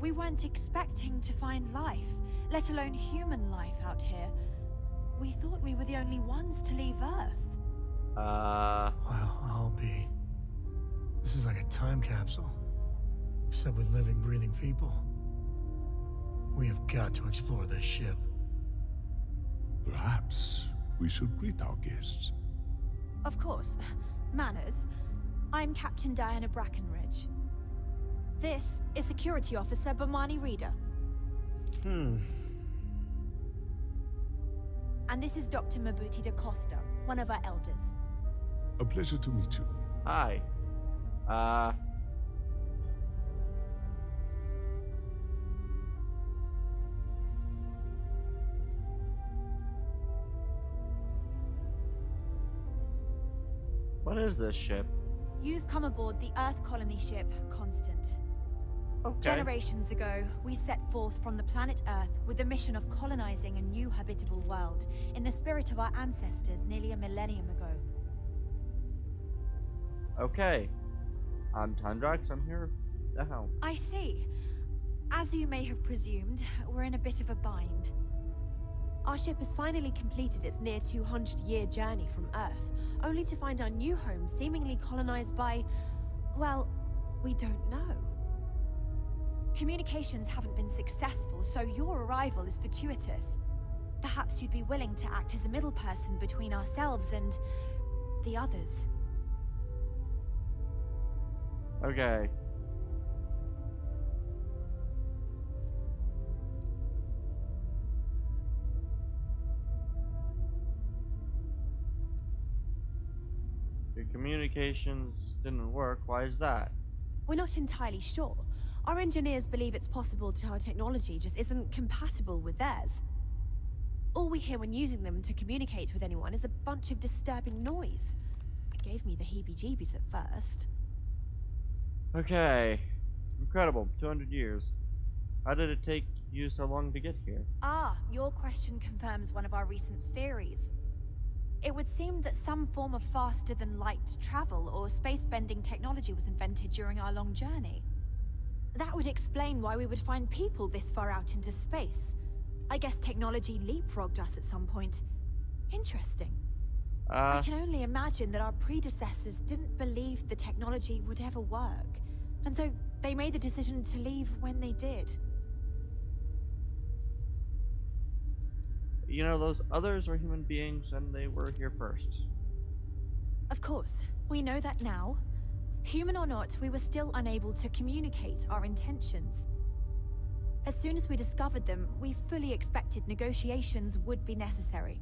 Speaker 8: we weren't expecting to find life, let alone human life out here. We thought we were the only ones to leave Earth.
Speaker 3: Well, I'll be. This is like a time capsule, except with living, breathing people. We have got to explore this ship.
Speaker 5: Perhaps we should greet our guests.
Speaker 8: Of course. Manners. I'm Captain Diana Brackenridge. This is Security Officer Bomani Reader. And this is Dr. Mabuti da Costa, one of our elders.
Speaker 5: A pleasure to meet you.
Speaker 2: Hi. What is this ship?
Speaker 8: You've come aboard the Earth colony ship, Constant.
Speaker 2: Okay.
Speaker 8: Generations ago, we set forth from the planet Earth with the mission of colonizing a new habitable world in the spirit of our ancestors nearly a millennium ago.
Speaker 2: Okay. I'm Tandrax. I'm here to help.
Speaker 8: I see. As you may have presumed, we're in a bit of a bind. Our ship has finally completed its near 200-year journey from Earth, only to find our new home seemingly colonized by, well, we don't know. Communications haven't been successful, so your arrival is fortuitous. Perhaps you'd be willing to act as a middle person between ourselves and the others.
Speaker 2: Okay. Your communications didn't work. Why is that?
Speaker 8: We're not entirely sure. Our engineers believe it's possible that our technology just isn't compatible with theirs. All we hear when using them to communicate with anyone is a bunch of disturbing noise. It gave me the heebie-jeebies at first.
Speaker 2: Okay. Incredible. 200 years. How did it take you so long to get here?
Speaker 8: Ah, your question confirms one of our recent theories. It would seem that some form of faster-than-light travel or space-bending technology was invented during our long journey. That would explain why we would find people this far out into space. I guess technology leapfrogged us at some point. Interesting. I can only imagine that our predecessors didn't believe the technology would ever work, and so they made the decision to leave when they did.
Speaker 2: You know, those others are human beings and they were here first.
Speaker 8: Of course, we know that now. Human or not, we were still unable to communicate our intentions. As soon as we discovered them, we fully expected negotiations would be necessary.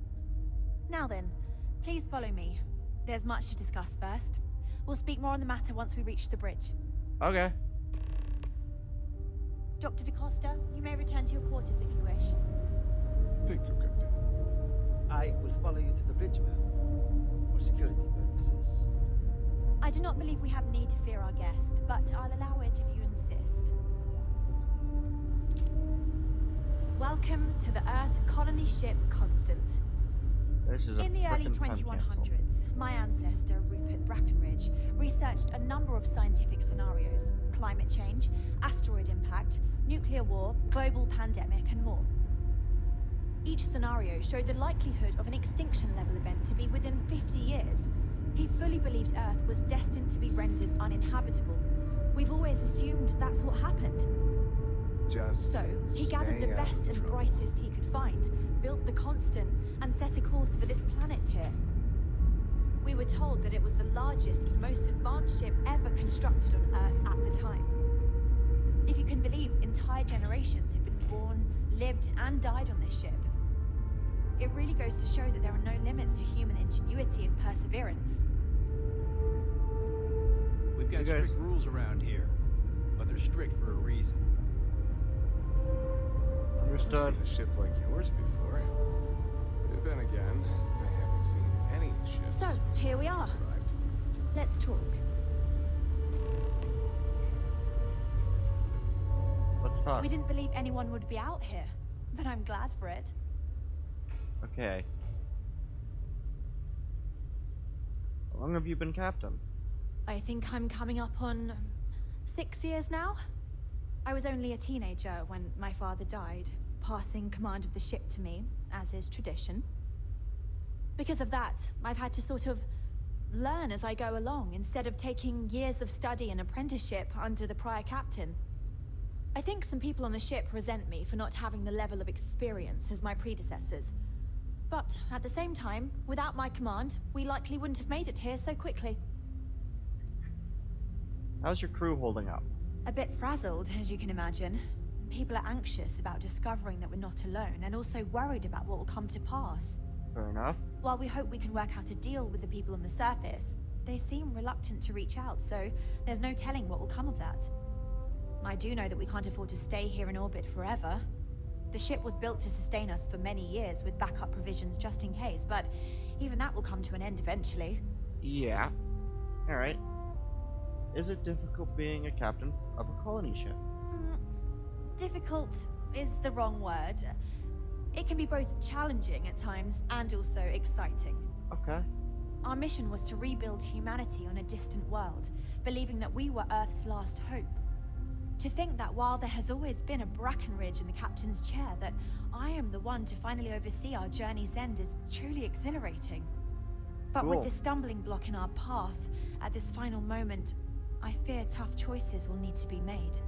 Speaker 8: Now then, please follow me. There's much to discuss first. We'll speak more on the matter once we reach the bridge.
Speaker 2: Okay.
Speaker 8: Dr. DaCosta, you may return to your quarters if you wish.
Speaker 5: Thank you, Captain.
Speaker 13: I will follow you to the bridge, ma'am, for security purposes.
Speaker 8: I do not believe we have need to fear our guest, but I'll allow it if you insist. Welcome to the Earth colony ship Constant.
Speaker 2: This is a
Speaker 8: In the early
Speaker 2: frickin' time
Speaker 8: 2100s, my ancestor, Rupert Brackenridge, researched a number of scientific scenarios: climate change, asteroid impact, nuclear war, global pandemic, and more. Each scenario showed the likelihood of an extinction-level event to be within 50 years. He fully believed Earth was destined to be rendered uninhabitable. We've always assumed that's what happened. So, he gathered the best and brightest he could find, built the Constant, and set a course for this planet here. We were told that it was the largest, most advanced ship ever constructed on Earth at the time. If you can believe, entire generations have been born, lived, and died on this ship. It really goes to show that there are no limits to human ingenuity and perseverance.
Speaker 10: We've got strict rules around here, but they're strict for a reason.
Speaker 2: Understood.
Speaker 22: I've seen a ship like yours before. Then again, I haven't seen any ships.
Speaker 8: So, here we are. Let's talk.
Speaker 2: Let's talk.
Speaker 8: We didn't believe anyone would be out here, but I'm glad for it.
Speaker 2: Okay. How long have you been captain?
Speaker 8: I think I'm coming up on 6 years now. I was only a teenager when my father died, passing command of the ship to me, as is tradition. Because of that, I've had to sort of learn as I go along, instead of taking years of study and apprenticeship under the prior captain. I think some people on the ship resent me for not having the level of experience as my predecessors. But at the same time, without my command, we likely wouldn't have made it here so quickly.
Speaker 2: How's your crew holding up?
Speaker 8: A bit frazzled, as you can imagine. People are anxious about discovering that we're not alone, and also worried about what will come to pass.
Speaker 2: Fair enough.
Speaker 8: While we hope we can work out a deal with the people on the surface, they seem reluctant to reach out, so there's no telling what will come of that. I do know that we can't afford to stay here in orbit forever. The ship was built to sustain us for many years with backup provisions just in case, but even that will come to an end eventually.
Speaker 2: Yeah. Alright. Is it difficult being a captain of a colony ship?
Speaker 8: Difficult is the wrong word. It can be both challenging at times and also exciting.
Speaker 2: Okay.
Speaker 8: Our mission was to rebuild humanity on a distant world, believing that we were Earth's last hope. To think that while there has always been a Brackenridge in the captain's chair, that I am the one to finally oversee our journey's end is truly exhilarating. But with this stumbling block in our path, at this final moment, I fear tough choices will need to be made.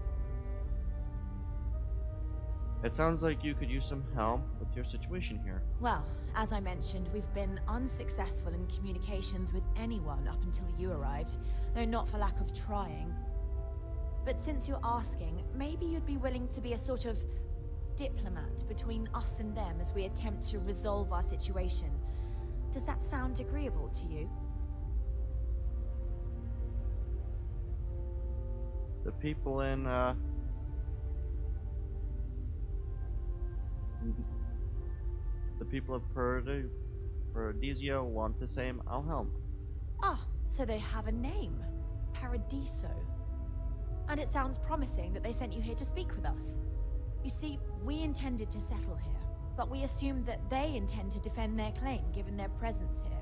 Speaker 2: It sounds like you could use some help with your situation here.
Speaker 8: Well, as I mentioned, we've been unsuccessful in communications with anyone up until you arrived, though not for lack of trying. But since you're asking, maybe you'd be willing to be a sort of diplomat between us and them as we attempt to resolve our situation. Does that sound agreeable to you?
Speaker 2: The people in, the people of Paradiso want the same. I'll help.
Speaker 8: Ah, so they have a name. Paradiso. And it sounds promising that they sent you here to speak with us. You see, we intended to settle here, but we assumed that they intend to defend their claim given their presence here.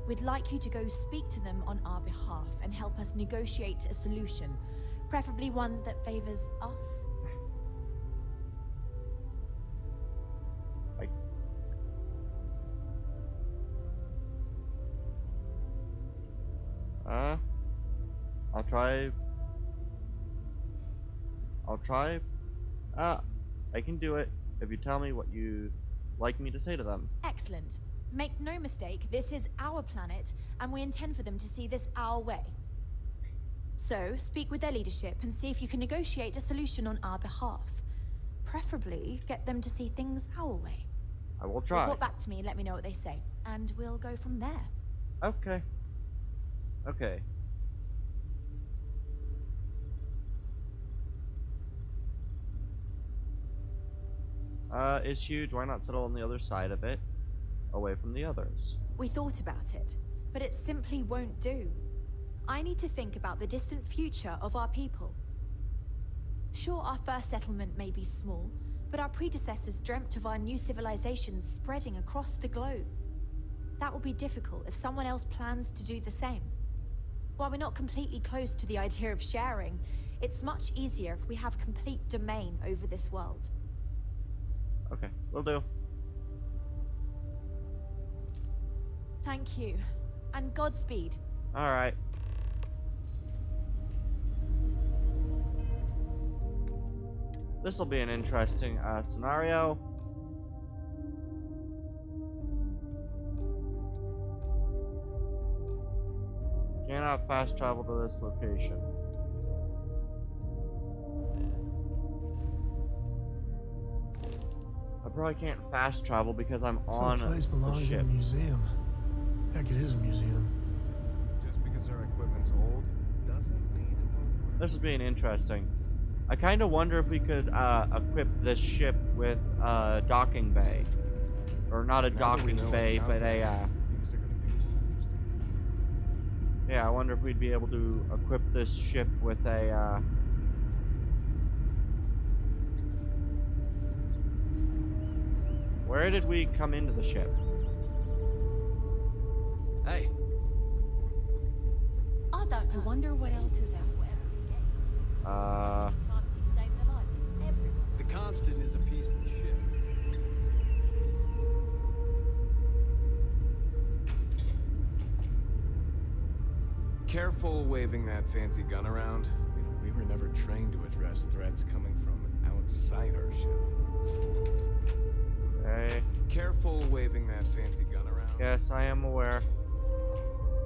Speaker 8: We'd like you to go speak to them on our behalf and help us negotiate a solution, preferably one that favors us.
Speaker 2: I'll try. I can do it if you tell me what you'd like me to say to them.
Speaker 8: Excellent. Make no mistake, this is our planet, and we intend for them to see this our way. So, speak with their leadership and see if you can negotiate a solution on our behalf. Preferably, get them to see things our way.
Speaker 2: I will try.
Speaker 8: Report back to me and let me know what they say, and we'll go from there.
Speaker 2: Okay. Okay. It's huge. Why not settle on the other side of it, away from the others?
Speaker 8: We thought about it, but it simply won't do. I need to think about the distant future of our people. Sure, our first settlement may be small, but our predecessors dreamt of our new civilization spreading across the globe. That will be difficult if someone else plans to do the same. While we're not completely close to the idea of sharing, it's much easier if we have complete domain over this world.
Speaker 2: Okay, will do.
Speaker 8: Thank you, and Godspeed.
Speaker 2: Alright. This will be an interesting scenario. Cannot fast travel to this location. I probably can't fast travel because I'm on
Speaker 3: Some place
Speaker 2: the
Speaker 3: belongs in
Speaker 2: ship.
Speaker 3: a museum. Heck, it is a museum.
Speaker 22: Just because our equipment's old doesn't mean it won't work.
Speaker 2: This is being interesting. I kind of wonder if we could equip this ship with a docking bay. Or not a
Speaker 22: Now that we
Speaker 2: docking
Speaker 22: know
Speaker 2: bay,
Speaker 22: what's out
Speaker 2: but
Speaker 22: there,
Speaker 2: a...
Speaker 22: things are gonna be more interesting.
Speaker 2: yeah, I wonder if we'd be able to equip this ship with a... Where did we come into the ship?
Speaker 10: Hey.
Speaker 21: I wonder what else is out
Speaker 10: The Constant is a peaceful ship.
Speaker 22: Careful waving that fancy gun around. We were never trained to address threats coming from outside our ship.
Speaker 2: Okay.
Speaker 22: Careful waving that fancy gun around.
Speaker 2: Yes, I am aware.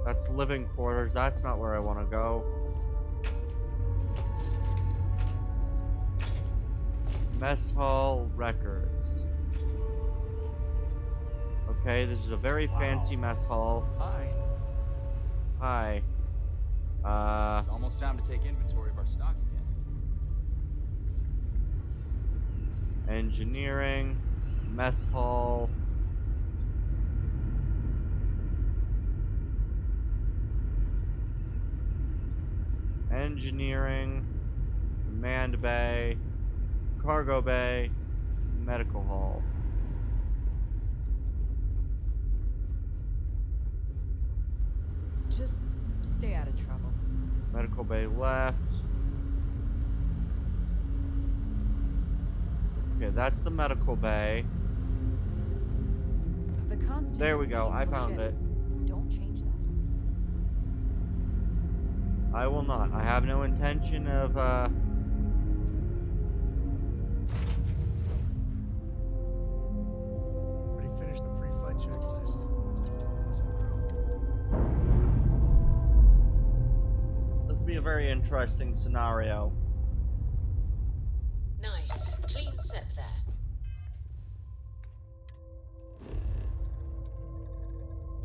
Speaker 2: That's living quarters. That's not where I want to go. Mess hall records. Okay, this is a very fancy mess hall.
Speaker 1: Hi.
Speaker 2: Hi.
Speaker 1: It's almost time to take inventory of our stock again.
Speaker 2: Engineering. Mess hall. Engineering. Command bay. Cargo bay. Medical hall.
Speaker 6: Just stay out of trouble.
Speaker 2: Medical bay left. Okay, that's the medical bay.
Speaker 6: The Constant
Speaker 2: There
Speaker 6: is
Speaker 2: we
Speaker 6: a
Speaker 2: go. I
Speaker 6: peaceful
Speaker 2: found
Speaker 6: ship.
Speaker 2: it.
Speaker 6: Don't change that.
Speaker 2: I will not. I have no intention of,
Speaker 3: Already finished the pre-flight checklist. Let's go.
Speaker 2: this will be a very interesting scenario.
Speaker 19: Nice. Clean sip there.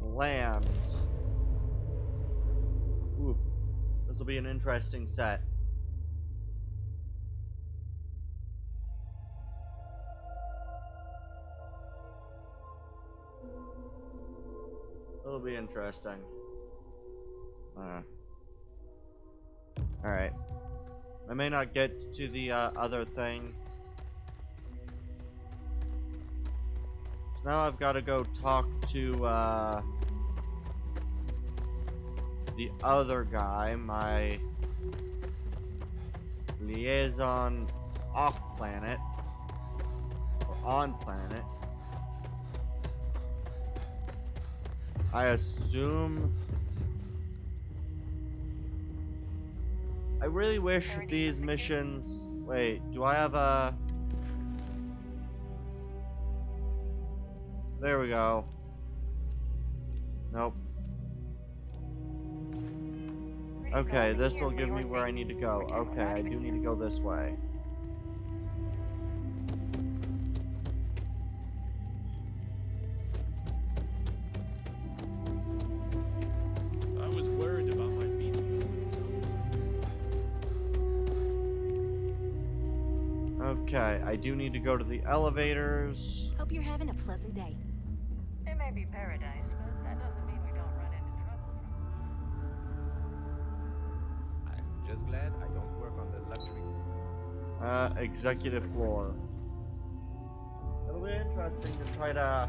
Speaker 2: Land. Ooh. This will be an interesting set. It'll be interesting. Alright. I may not get to the other thing. So now I've got to go talk to the other guy, my liaison off planet, or on planet. I assume. I really wish these missions. Wait, do I have a. There we go. Nope. Okay, this will give me where I need to go. Okay, I do need to go this way.
Speaker 10: I was worried about my beach.
Speaker 2: Okay, I do need to go to the elevators.
Speaker 6: Hope you're having a pleasant day.
Speaker 12: It may be paradise, but that doesn't mean we don't run into trouble from
Speaker 22: I'm just glad I don't work on the luxury.
Speaker 2: Executive floor. It'll be interesting to try to...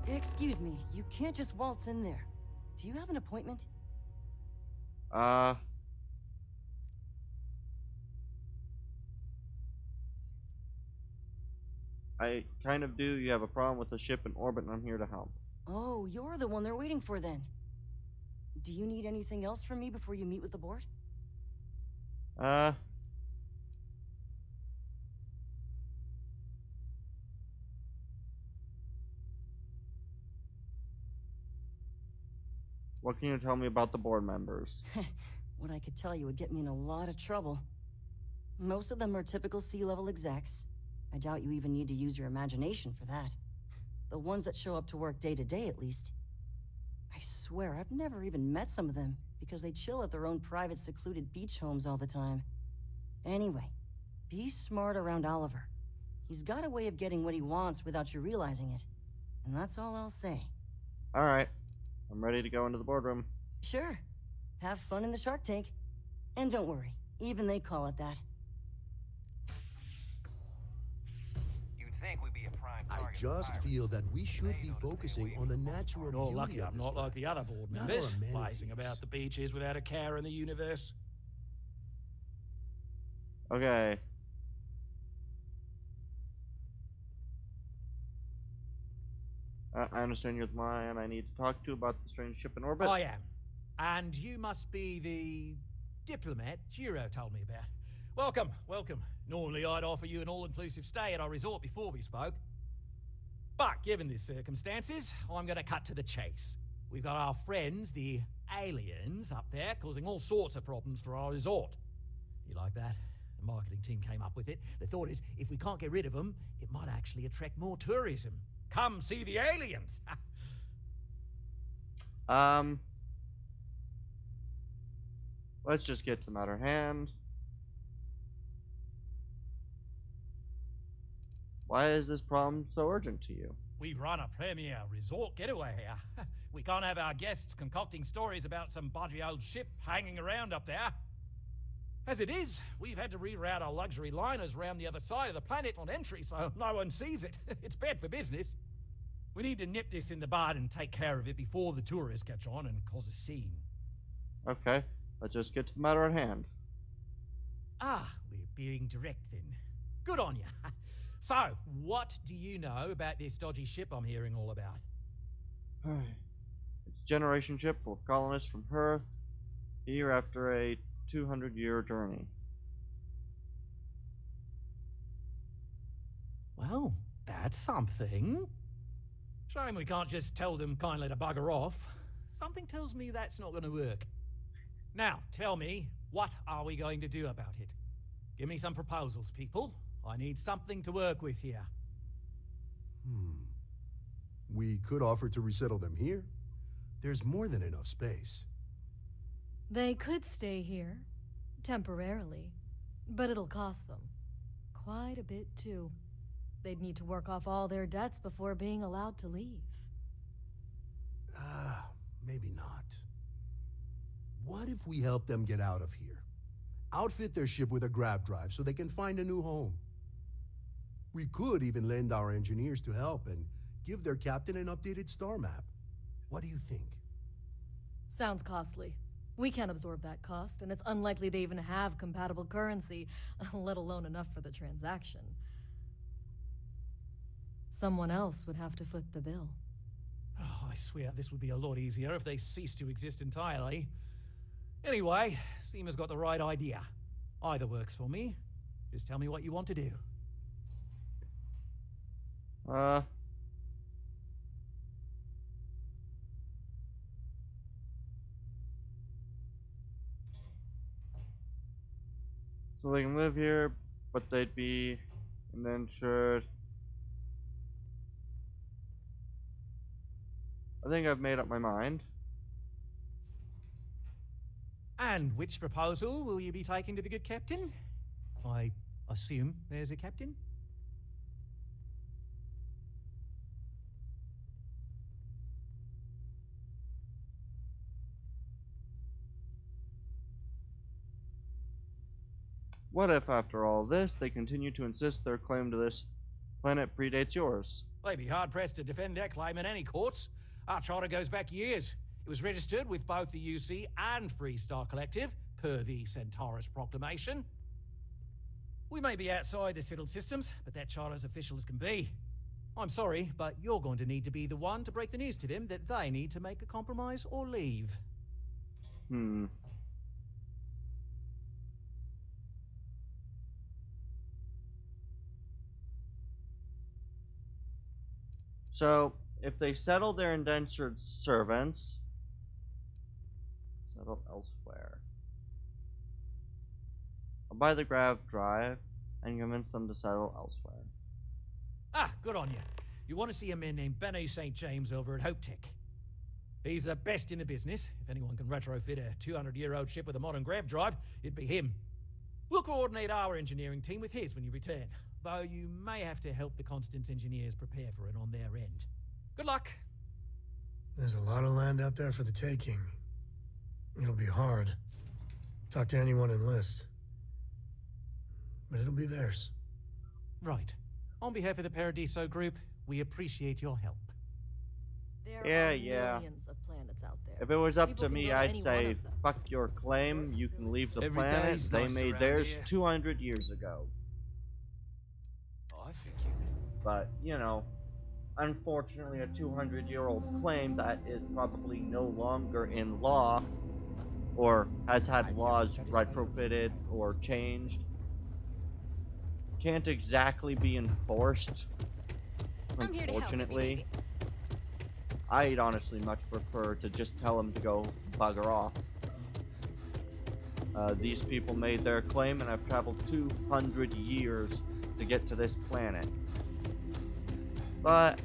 Speaker 6: Excuse me, you can't just waltz in there. Do you have an appointment?
Speaker 2: I kind of do. You have a problem with the ship in orbit, and I'm here to help.
Speaker 6: Oh, you're the one they're waiting for then. Do you need anything else from me before you meet with the board?
Speaker 2: What can you tell me about the board members?
Speaker 6: What I could tell you would get me in a lot of trouble. Most of them are typical C-level execs. I doubt you even need to use your imagination for that. The ones that show up to work day to day, at least. I swear, I've never even met some of them, because they chill at their own private secluded beach homes all the time. Anyway, be smart around Oliver. He's got a way of getting what he wants without you realizing it. And that's all I'll say.
Speaker 2: Alright. I'm ready to go into the boardroom.
Speaker 6: Sure. Have fun in the Shark Tank. And don't worry, even they call it that.
Speaker 9: You'd think we'd be a prime
Speaker 14: I
Speaker 9: target.
Speaker 14: just feel that we should be focusing on the natural
Speaker 10: You're
Speaker 14: beauty
Speaker 10: lucky
Speaker 14: of
Speaker 10: I'm
Speaker 14: this
Speaker 10: not like
Speaker 14: planet,
Speaker 10: the other board
Speaker 14: not our
Speaker 10: members,
Speaker 14: amenities.
Speaker 10: lazing about the beaches without a care in the universe.
Speaker 2: Okay. I understand you're the man I need to talk to about the strange ship in orbit.
Speaker 23: I am. And you must be the diplomat Jiro told me about. Welcome, welcome. Normally I'd offer you an all-inclusive stay at our resort before we spoke. But given the circumstances, I'm going to cut to the chase. We've got our friends, the aliens, up there causing all sorts of problems for our resort. You like that? The marketing team came up with it. The thought is, if we can't get rid of them, it might actually attract more tourism. Come see the aliens!
Speaker 2: Let's just get to the matter at hand. Why is this problem so urgent to you?
Speaker 23: We run a premier resort getaway here. We can't have our guests concocting stories about some budgy old ship hanging around up there. As it is, we've had to reroute our luxury liners round the other side of the planet on entry so no one sees it. It's bad for business. We need to nip this in the bud and take care of it before the tourists catch on and cause a scene.
Speaker 2: Okay, let's just get to the matter at hand.
Speaker 23: Ah, we're being direct then. Good on you. So, what do you know about this dodgy ship I'm hearing all about?
Speaker 2: It's a generation ship full of colonists from Earth, here after a 200-year journey.
Speaker 23: Well, that's something. Shame we can't just tell them kindly to bugger off. Something tells me that's not going to work. Now, tell me, what are we going to do about it? Give me some proposals, people. I need something to work with here.
Speaker 14: We could offer to resettle them here. There's more than enough space.
Speaker 12: They could stay here, temporarily, but it'll cost them quite a bit too. They'd need to work off all their debts before being allowed to leave.
Speaker 14: Maybe not. What if we help them get out of here? Outfit their ship with a grav drive so they can find a new home. We could even lend our engineers to help and give their captain an updated star map. What do you think?
Speaker 12: Sounds costly. We can't absorb that cost, and it's unlikely they even have compatible currency, let alone enough for the transaction. Someone else would have to foot the bill.
Speaker 23: Oh, I swear this would be a lot easier if they ceased to exist entirely. Anyway, Seema's got the right idea. Either works for me. Just tell me what you want to do.
Speaker 2: So they can live here, but they'd be indentured. I think I've made up my mind.
Speaker 23: And which proposal will you be taking to the good captain? I assume there's a captain?
Speaker 2: What if, after all this, they continue to insist their claim to this planet predates yours?
Speaker 23: They'd be hard-pressed to defend their claim in any courts. Our charter goes back years. It was registered with both the UC and Freestar Collective, per the Centaurus Proclamation. We may be outside the settled systems, but that charter's official as can be. I'm sorry, but you're going to need to be the one to break the news to them that they need to make a compromise or leave.
Speaker 2: So, if they settle their indentured servants, settle elsewhere. I'll buy the grav drive and convince them to settle elsewhere.
Speaker 23: Ah, good on you. You want to see a man named Benny St. James over at Hope Tech. He's the best in the business. If anyone can retrofit a 200-year-old ship with a modern grav drive, it'd be him. We'll coordinate our engineering team with his when you return, though you may have to help the Constance engineers prepare for it on their end. Good luck.
Speaker 3: There's a lot of land out there for the taking. It'll be hard. Talk to anyone enlist. But it'll be theirs.
Speaker 23: Right. On behalf of the Paradiso Group, we appreciate your help.
Speaker 12: There
Speaker 2: Yeah,
Speaker 12: are
Speaker 2: yeah.
Speaker 12: millions of planets out there.
Speaker 2: If it was up
Speaker 12: People
Speaker 2: to
Speaker 12: can
Speaker 2: me,
Speaker 12: go to
Speaker 2: I'd
Speaker 12: any one
Speaker 2: say,
Speaker 12: of them.
Speaker 2: fuck your claim, you can leave the
Speaker 10: Every
Speaker 2: planet.
Speaker 10: day's
Speaker 2: They
Speaker 10: nice
Speaker 2: made
Speaker 10: around
Speaker 2: theirs
Speaker 10: here.
Speaker 2: 200 years ago.
Speaker 10: Oh, I think you.
Speaker 2: But, you know, unfortunately a 200-year-old claim that is probably no longer in law, or has had laws retrofitted or changed, can't exactly be enforced,
Speaker 8: I'm here to help,
Speaker 2: unfortunately. I'd honestly much prefer to just tell them to go bugger off. These people made their claim and have traveled 200 years to get to this planet. But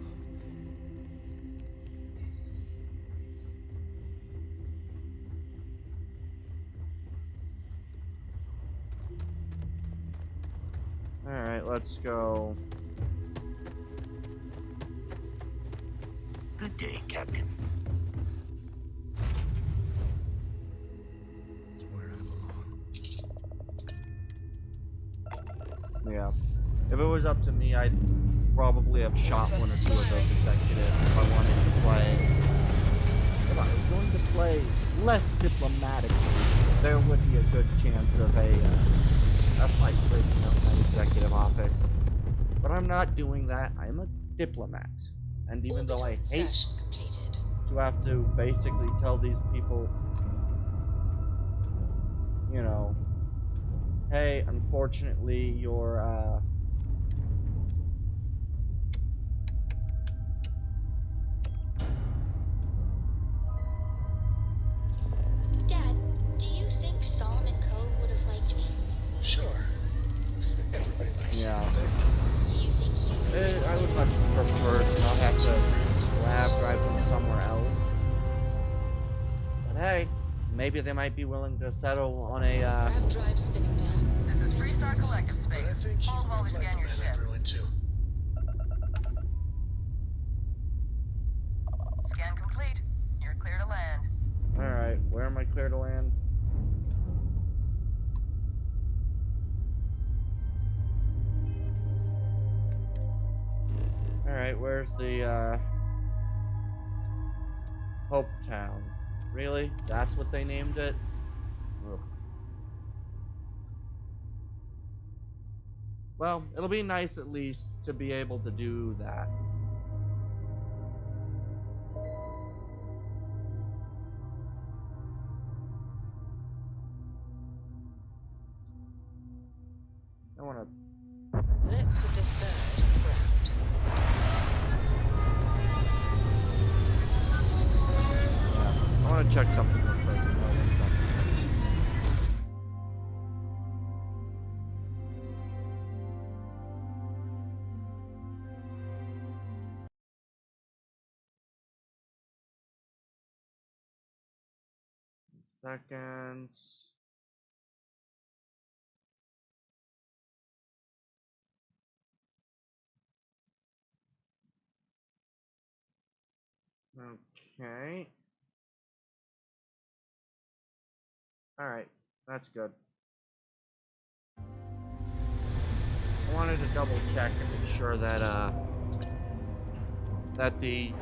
Speaker 2: alright, let's go.
Speaker 18: Good day, Captain.
Speaker 2: Yeah. If it was up to me, I'd probably have shot one or two of those executives if I wanted to play. If I was going to play less diplomatically, there would be a good chance of a fight breaking out in that executive office. But I'm not doing that. I'm a diplomat. And even though I hate to have to basically tell these people, you know, hey, unfortunately, your,
Speaker 19: Dad, do you think Solomon Coe would have liked me?
Speaker 15: Sure. Everybody likes
Speaker 2: yeah.
Speaker 19: Do you think he would
Speaker 2: I would much prefer to not have to grab drive them somewhere else. But hey, maybe they might be willing to settle on a,
Speaker 19: Grab drive spinning now.
Speaker 20: This is Freestar Collective space.
Speaker 15: But I think you
Speaker 20: Caldwell,
Speaker 15: would like
Speaker 20: scan
Speaker 15: the
Speaker 20: your
Speaker 15: man
Speaker 20: ship.
Speaker 15: I ruined too.
Speaker 20: Scan complete. You're clear to land.
Speaker 2: alright, where am I clear to land? Alright, where's the, Hope Town? Really? That's what they named it? Ugh. Well, it'll be nice at least to be able to do that. I wanna...
Speaker 19: Let's put this bird on the ground.
Speaker 2: I want to check something real quick. seconds. Okay. Alright, that's good. I wanted to double check and make sure that the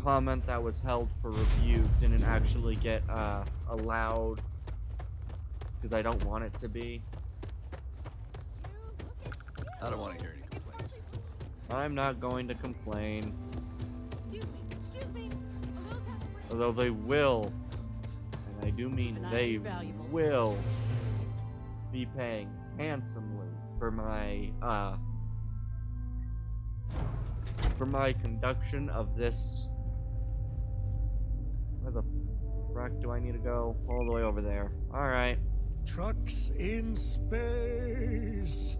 Speaker 2: comment that was held for review didn't actually get allowed, because I don't want it to be.
Speaker 10: I don't want to hear any complaints.
Speaker 2: I'm not going to complain.
Speaker 7: Excuse me.
Speaker 2: Although they will, and I do mean they will, be paying handsomely for my conduction of this. Where the frack do I need to go? All the way over there. Alright.
Speaker 3: Trucks in space.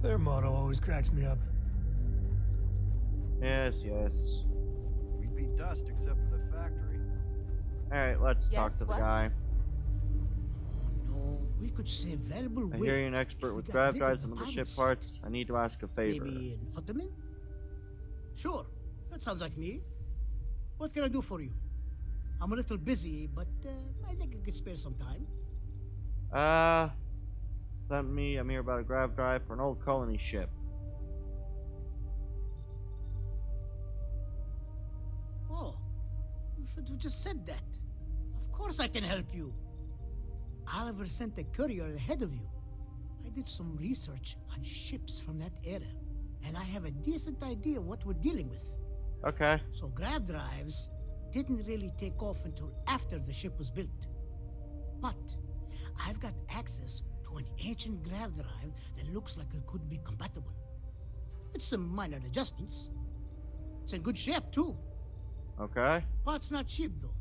Speaker 3: Their motto always cracks me up.
Speaker 2: Yes.
Speaker 10: We'd be dust except for the factory.
Speaker 2: Alright, let's talk to the guy.
Speaker 7: No, we could save valuable
Speaker 2: I
Speaker 7: weight.
Speaker 2: hear you're an expert with grav drives and other ship parts. I need to ask a favor.
Speaker 7: Maybe an Ottoman? Sure, that sounds like me. What can I do for you? I'm a little busy, but I think I could spare some time.
Speaker 2: Sent me. I'm here about a grav drive for an old colony ship.
Speaker 7: Oh, you should have just said that. Of course I can help you. Oliver sent a courier ahead of you. I did some research on ships from that era, and I have a decent idea what we're dealing with.
Speaker 2: Okay.
Speaker 7: So grav drives didn't really take off until after the ship was built. But I've got access to an ancient grav drive that looks like it could be compatible. With some minor adjustments. It's in good shape too.
Speaker 2: Okay.
Speaker 7: Parts not cheap though.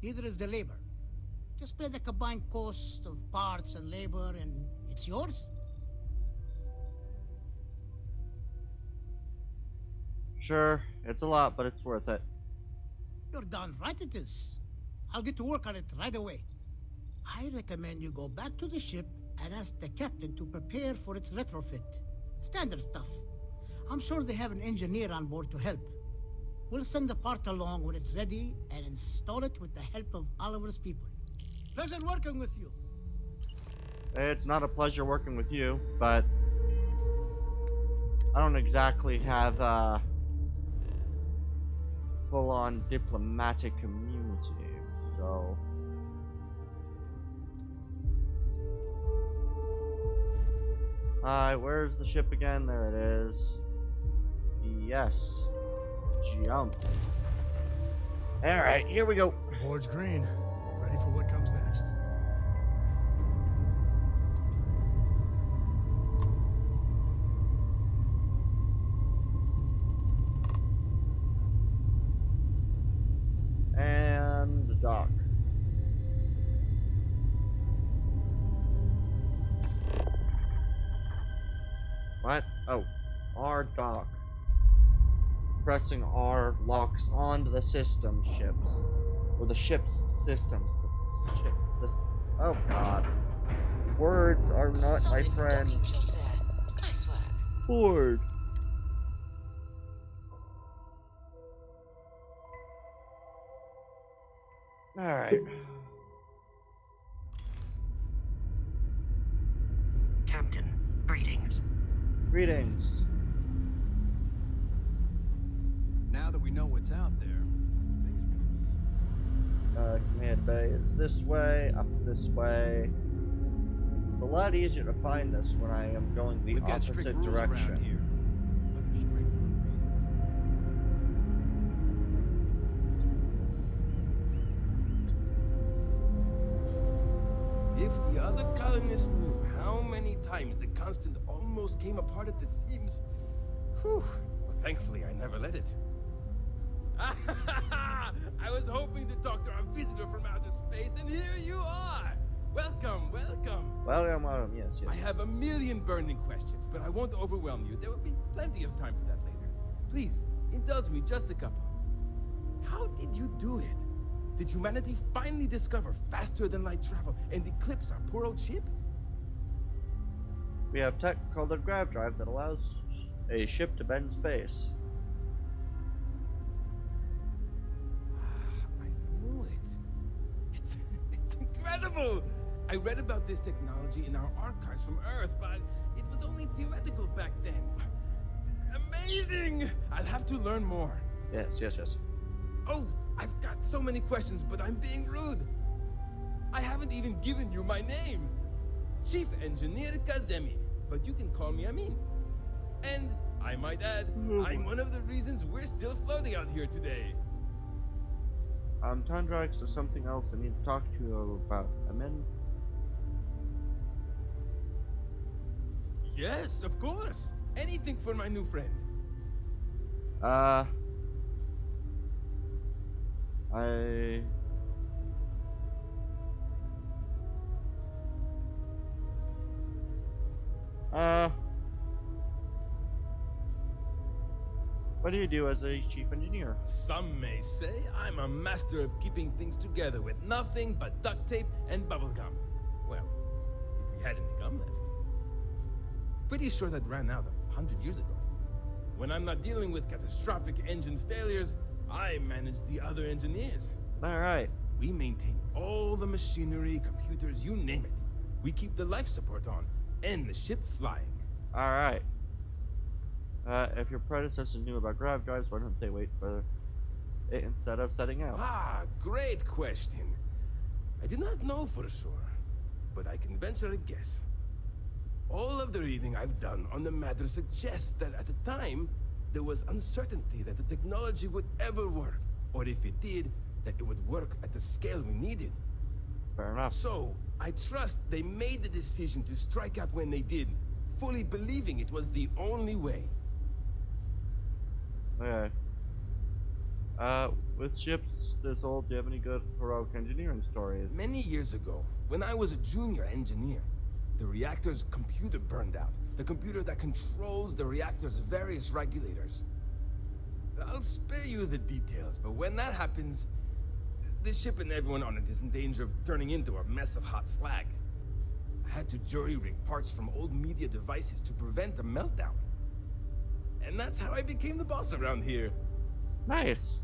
Speaker 7: Neither is the labor. Just pay the combined cost of parts and labor and it's yours.
Speaker 2: Sure, it's a lot, but it's worth it.
Speaker 7: You're darn right it is. I'll get to work on it right away. I recommend you go back to the ship and ask the captain to prepare for its retrofit. Standard stuff. I'm sure they have an engineer on board to help. We'll send the part along when it's ready and install it with the help of Oliver's people. Pleasure working with you.
Speaker 2: It's not a pleasure working with you, but I don't exactly have full-on diplomatic immunity, so... where's the ship again? There it is. Yes. Jump. Alright, here we go.
Speaker 3: The board's green. Ready for what comes next.
Speaker 2: And dock. What? Oh, R dock. Pressing R locks onto the system ships. Or the ship's systems. Oh god. Words are not my friend.
Speaker 19: Nice work.
Speaker 2: Bored. Alright.
Speaker 18: Captain, greetings.
Speaker 2: Greetings.
Speaker 10: Now that we know what's out there,
Speaker 2: Command Bay is this way, up this way. It's a lot easier to find this when I am going the opposite direction.
Speaker 10: here.
Speaker 11: If the other colonists knew how many times the Constant almost came apart at the seams, whew, well, thankfully I never let it. I was hoping to talk to our visitor from outer space, and here you are! Welcome, welcome!
Speaker 2: Welcome, yes.
Speaker 11: I have a million burning questions, but I won't overwhelm you. There will be plenty of time for that later. Please, indulge me just a couple. How did you do it? Did humanity finally discover faster than light travel and eclipse our poor old ship?
Speaker 2: We have tech called a grav drive that allows a ship to bend space.
Speaker 11: I knew it. It's incredible! I read about this technology in our archives from Earth, but it was only theoretical back then. Amazing! I'll have to learn more.
Speaker 2: Yes.
Speaker 11: Oh, I've got so many questions, but I'm being rude. I haven't even given you my name. Chief Engineer Kazemi, but you can call me Amin. And, I might add, I'm one of the reasons we're still floating out here today.
Speaker 2: Tundrax, there's something else I need to talk to you about. Amin?
Speaker 11: Yes, of course. Anything for my new friend.
Speaker 2: What do you do as a chief engineer?
Speaker 11: Some may say I'm a master of keeping things together with nothing but duct tape and bubblegum. Well, if we had any gum left. Pretty sure that ran out 100 years ago. When I'm not dealing with catastrophic engine failures, I manage the other engineers.
Speaker 2: Alright.
Speaker 11: We maintain all the machinery, computers, you name it. We keep the life support on, and the ship flying.
Speaker 2: Alright. If your predecessors knew about grav drives, why don't they wait for it instead of setting out?
Speaker 11: Ah, great question. I do not know for sure, but I can venture a guess. All of the reading I've done on the matter suggests that at the time, there was uncertainty that the technology would ever work, or if it did, that it would work at the scale we needed.
Speaker 2: Fair enough.
Speaker 11: So, I trust they made the decision to strike out when they did, fully believing it was the only way.
Speaker 2: Okay. With ships this old, do you have any good heroic engineering stories?
Speaker 11: Many years ago, when I was a junior engineer, the reactor's computer burned out. The computer that controls the reactor's various regulators. I'll spare you the details, but when that happens, the ship and everyone on it is in danger of turning into a mess of hot slag. I had to jury-rig parts from old media devices to prevent a meltdown. And that's how I became the boss around here.
Speaker 2: Nice.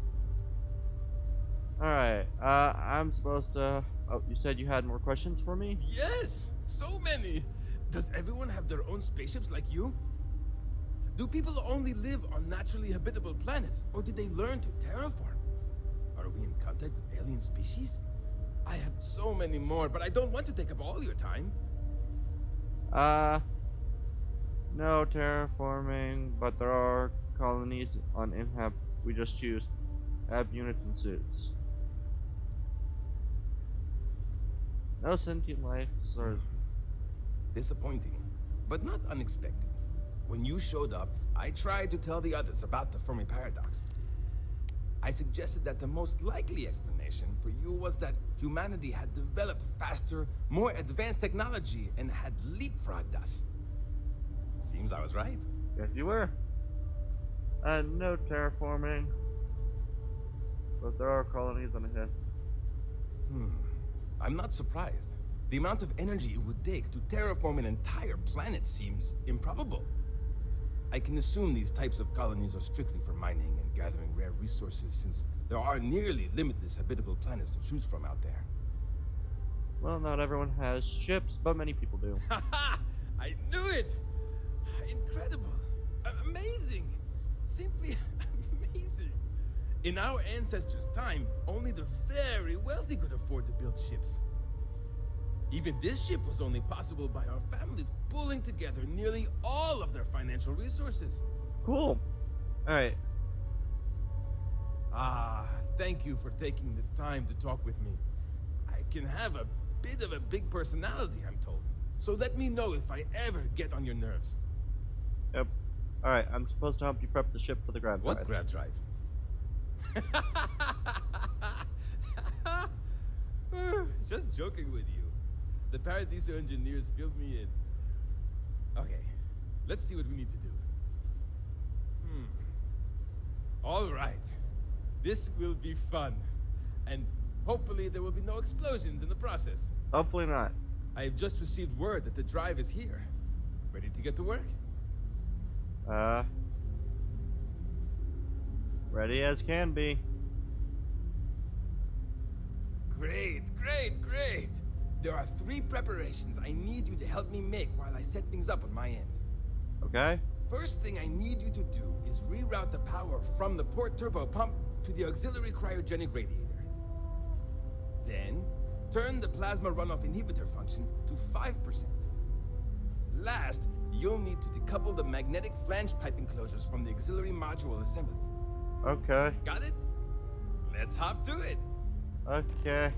Speaker 2: Alright, I'm supposed to... Oh, you said you had more questions for me?
Speaker 11: Yes! So many! Does everyone have their own spaceships like you? Do people only live on naturally habitable planets, or did they learn to terraform? Are we in contact with alien species? I have so many more, but I don't want to take up all your time.
Speaker 2: No terraforming, but there are colonies on Inhab. We just choose ab units and suits. No sentient life, or...
Speaker 11: Disappointing, but not unexpected. When you showed up, I tried to tell the others about the Fermi paradox. I suggested that the most likely explanation for you was that humanity had developed faster, more advanced technology and had leapfrogged us. Seems I was right.
Speaker 2: Yes, you were. No terraforming, but there are colonies on ahead.
Speaker 11: I'm not surprised. The amount of energy it would take to terraform an entire planet seems improbable. I can assume these types of colonies are strictly for mining and gathering rare resources, since there are nearly limitless habitable planets to choose from out there.
Speaker 2: Well, not everyone has ships, but many people do.
Speaker 11: Haha! I knew it! Incredible! Amazing! Simply amazing! In our ancestors' time, only the very wealthy could afford to build ships. Even this ship was only possible by our families pulling together nearly all of their financial resources.
Speaker 2: Cool. Alright.
Speaker 11: Thank you for taking the time to talk with me. I can have a bit of a big personality, I'm told. So let me know if I ever get on your nerves.
Speaker 2: Yep. Alright, I'm supposed to help you prep the ship for the grav drive.
Speaker 11: What grav drive? Just joking with you. The Paradiso engineers filled me in. Okay, let's see what we need to do. All right. This will be fun. And Hopefully there will be no explosions in the process.
Speaker 2: Hopefully not.
Speaker 11: I have just received word that the drive is here. Ready to get to work?
Speaker 2: Ready as can be.
Speaker 11: Great, great, great! There are 3 preparations I need you to help me make while I set things up on my end.
Speaker 2: Okay.
Speaker 11: First thing I need you to do is reroute the power from the port turbo pump to the auxiliary cryogenic radiator. Then, turn the plasma runoff inhibitor function to 5%. Last, you'll need to decouple the magnetic flange pipe enclosures from the auxiliary module assembly.
Speaker 2: Okay.
Speaker 11: Got it? Let's hop to it.
Speaker 2: Okay.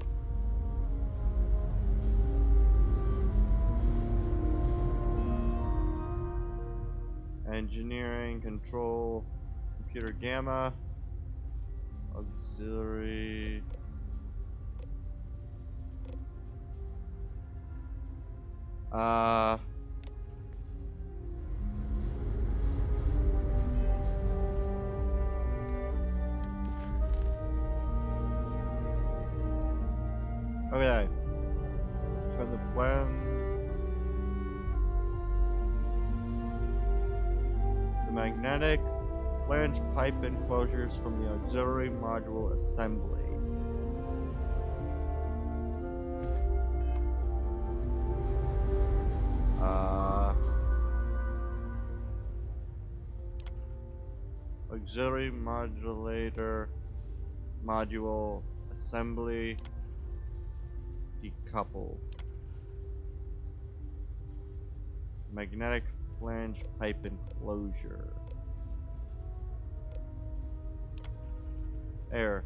Speaker 2: Engineering, control, computer gamma, auxiliary. Okay. Turn the plan. The magnetic flange pipe enclosures from the auxiliary module assembly. Auxiliary modulator module assembly decouple. Magnetic flange pipe enclosure. Air.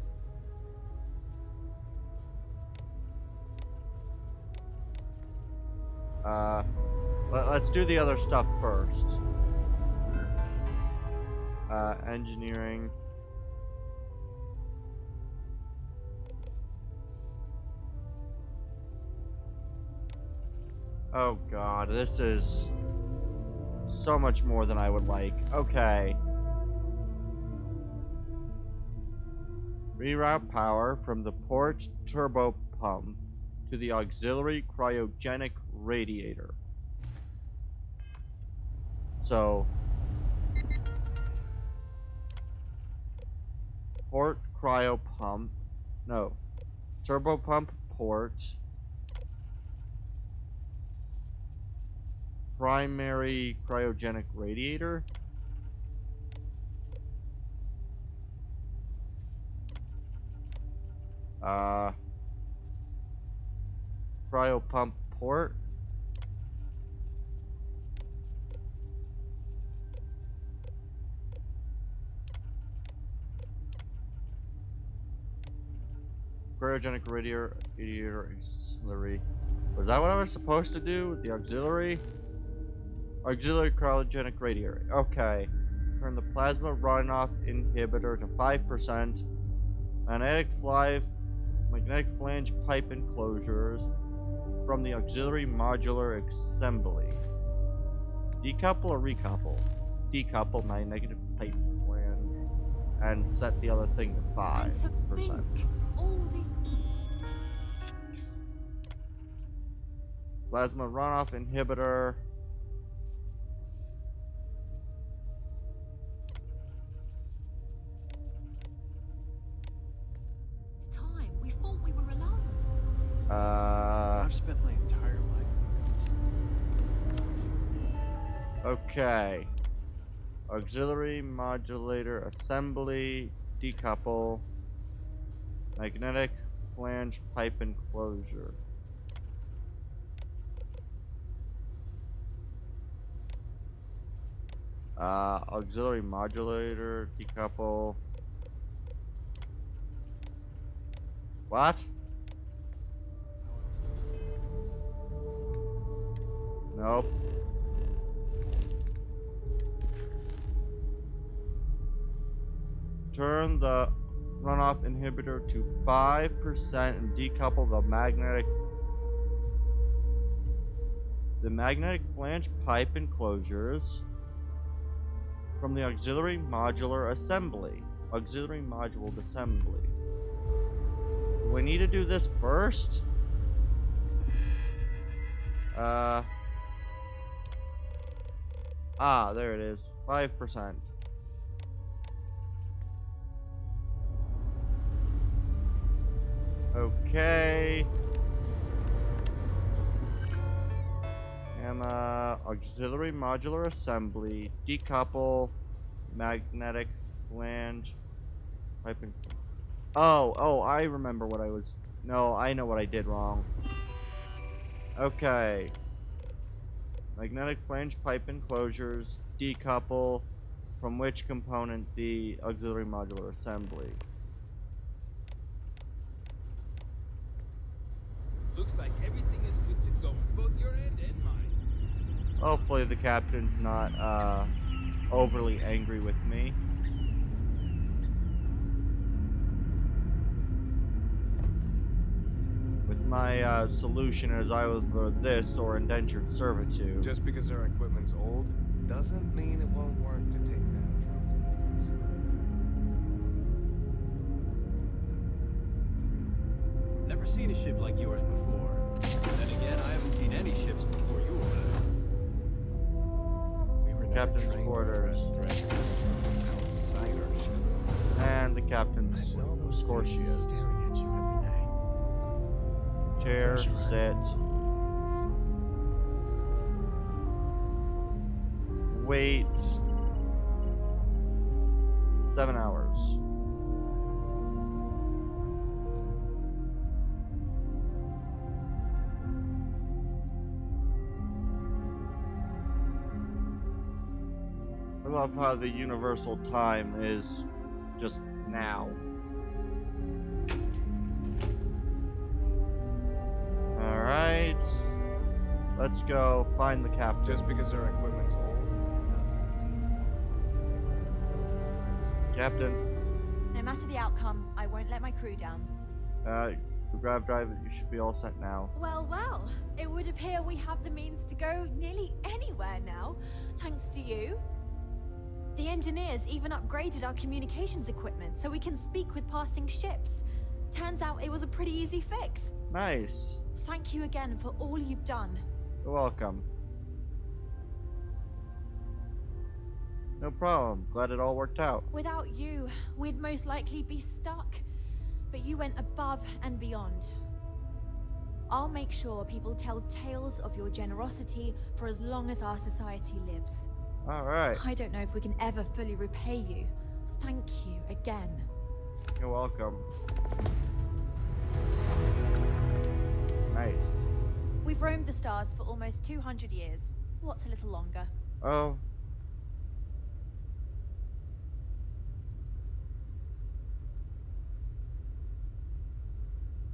Speaker 2: Let's do the other stuff first. Engineering. Oh god, this is so much more than I would like. Okay. Reroute power from the port turbo pump to the auxiliary cryogenic radiator. So, port cryo pump, no, turbo pump port, primary cryogenic radiator. Cryo pump port. Cryogenic radiator auxiliary. Was that what I was supposed to do? The auxiliary? Auxiliary cryogenic radiator. Okay. Turn the plasma runoff inhibitor to 5%. Magnetic flange pipe enclosures from the auxiliary modular assembly. Decouple or recouple? Decouple magnetic pipe flange and set the other thing to 5%. Plasma runoff inhibitor.
Speaker 4: It's time. We thought we were alone.
Speaker 10: I've spent my entire life.
Speaker 2: Okay. Auxiliary modulator assembly. Decouple. Magnetic flange pipe enclosure. Auxiliary modulator, decouple. What? Nope. Turn the runoff inhibitor to 5% and decouple the magnetic flange pipe enclosures from the auxiliary modular assembly. Auxiliary module assembly. we need to do this first? There it is. 5%. Okay. Auxiliary modular assembly. Decouple. Magnetic flange. Piping. Oh, I remember what I was... No, I know what I did wrong. Okay. Magnetic flange pipe enclosures. Decouple. From which component? The auxiliary modular assembly.
Speaker 11: Looks like everything is good to go, both your end and mine.
Speaker 2: Hopefully the captain's not, overly angry with me. With my, solution as I was for this or indentured servitude.
Speaker 22: Just because our equipment's old doesn't mean it won't work to take down troublemakers.
Speaker 10: Never seen a ship like yours before. Then again, I haven't seen any ships before yours.
Speaker 22: We were never
Speaker 2: Captain's
Speaker 22: trained to
Speaker 2: quarters.
Speaker 22: address threats coming from outside our ship.
Speaker 2: And the captain's of course she is.
Speaker 3: Staring at you every day.
Speaker 2: Chair,
Speaker 3: Pressure, right?
Speaker 2: sit. Wait. 7 hours. I love how the universal time is just now. Alright. Let's go find the captain.
Speaker 22: Just because our equipment's old doesn't mean it won't work to take down troublemakers.
Speaker 2: Captain.
Speaker 8: No matter the outcome, I won't let my crew down.
Speaker 2: The grav drive, you should be all set now.
Speaker 8: Well, well, it would appear we have the means to go nearly anywhere now, thanks to you. The engineers even upgraded our communications equipment so we can speak with passing ships. Turns out it was a pretty easy fix.
Speaker 2: Nice.
Speaker 8: Thank you again for all you've done.
Speaker 2: You're welcome. No problem. Glad it all worked out.
Speaker 8: Without you, we'd most likely be stuck. But you went above and beyond. I'll make sure people tell tales of your generosity for as long as our society lives.
Speaker 2: Alright.
Speaker 8: I don't know if we can ever fully repay you. Thank you again.
Speaker 2: You're welcome. Nice.
Speaker 8: We've roamed the stars for almost 200 years. What's a little longer?
Speaker 2: Oh.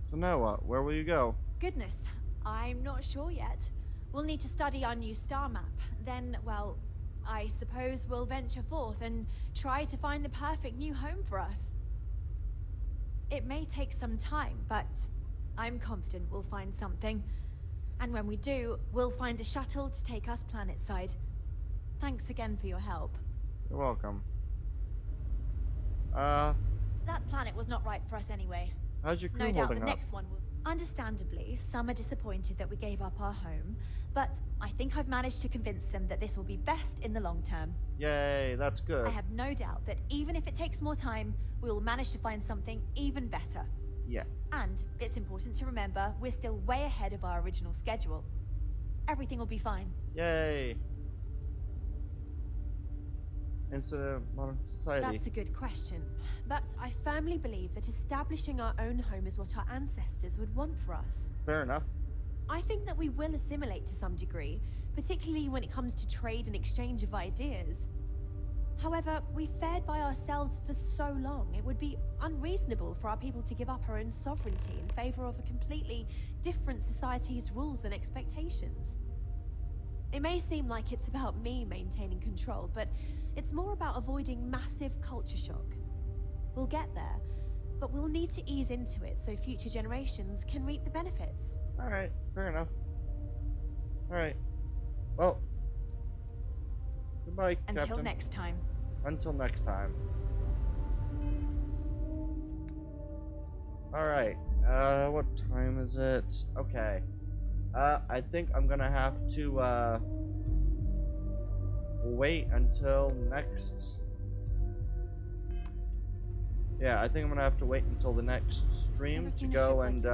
Speaker 2: So now what? Where will you go?
Speaker 8: Goodness, I'm not sure yet. We'll need to study our new star map. Then, well, I suppose we'll venture forth and try to find the perfect new home for us. It may take some time, but I'm confident we'll find something. And when we do, we'll find a shuttle to take us planetside. Thanks again for your help.
Speaker 2: You're welcome.
Speaker 8: That planet was not right for us anyway.
Speaker 2: How's your crew
Speaker 8: No doubt the
Speaker 2: holding up?
Speaker 8: next one will. Understandably, some are disappointed that we gave up our home, but I think I've managed to convince them that this will be best in the long term.
Speaker 2: Yay, that's good.
Speaker 8: I have no doubt that even if it takes more time, we will manage to find something even better.
Speaker 2: Yeah.
Speaker 8: And it's important to remember we're still way ahead of our original schedule. Everything will be fine.
Speaker 2: Yay. Into modern society.
Speaker 5: That's a good question. But I firmly believe that establishing our own home is what our ancestors would want for us.
Speaker 2: Fair enough.
Speaker 5: I think that we will assimilate to some degree, particularly when it comes to trade and exchange of ideas. However, we've fared by ourselves for so long, it would be unreasonable for our people to give up our own sovereignty in favor of a completely different society's rules and expectations. It may seem like it's about me maintaining control, but it's more about avoiding massive culture shock. We'll get there, but we'll need to ease into it so future generations can reap the benefits.
Speaker 2: Alright, fair enough. Alright. Well. Goodbye,
Speaker 8: Until
Speaker 2: Captain.
Speaker 8: next time.
Speaker 2: Until next time. Alright. What time is it? Okay. I think I'm gonna have to, wait until next... Yeah, I think I'm gonna have to wait until the next stream to go and,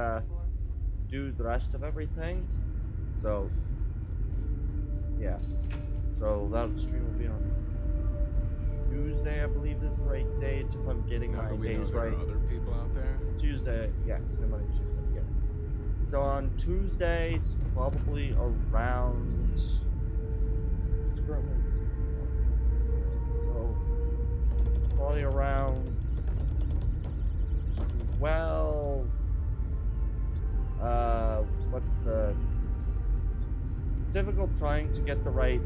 Speaker 2: do the rest of everything. So, yeah. So, that stream will be on Tuesday, I believe is the right date, if I'm getting my days right.
Speaker 22: There are other people out there?
Speaker 2: Tuesday, yes, I'm on Tuesday, yeah. So on Tuesday, it's probably around... It's currently... So, probably around... 12... what's the... It's difficult trying to get the right,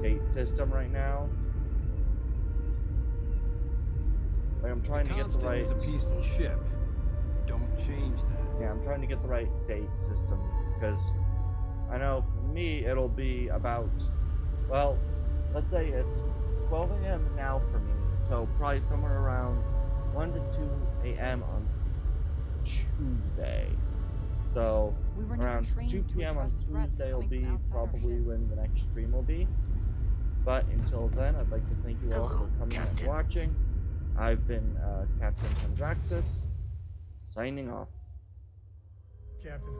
Speaker 2: date system right now. Like, I'm trying to get the right...
Speaker 10: is a peaceful ship. Don't change that.
Speaker 2: Yeah, I'm trying to get the right date system, because I know for me it'll be about, well, let's say it's 12 a.m. now for me, so probably somewhere around 1 to 2 a.m. on Tuesday. So around 2 p.m. on Tuesday will be probably when the next stream will be. But until then, I'd like to thank you all for coming and watching. I've been Captain Kondraxis, signing off.
Speaker 3: Captain.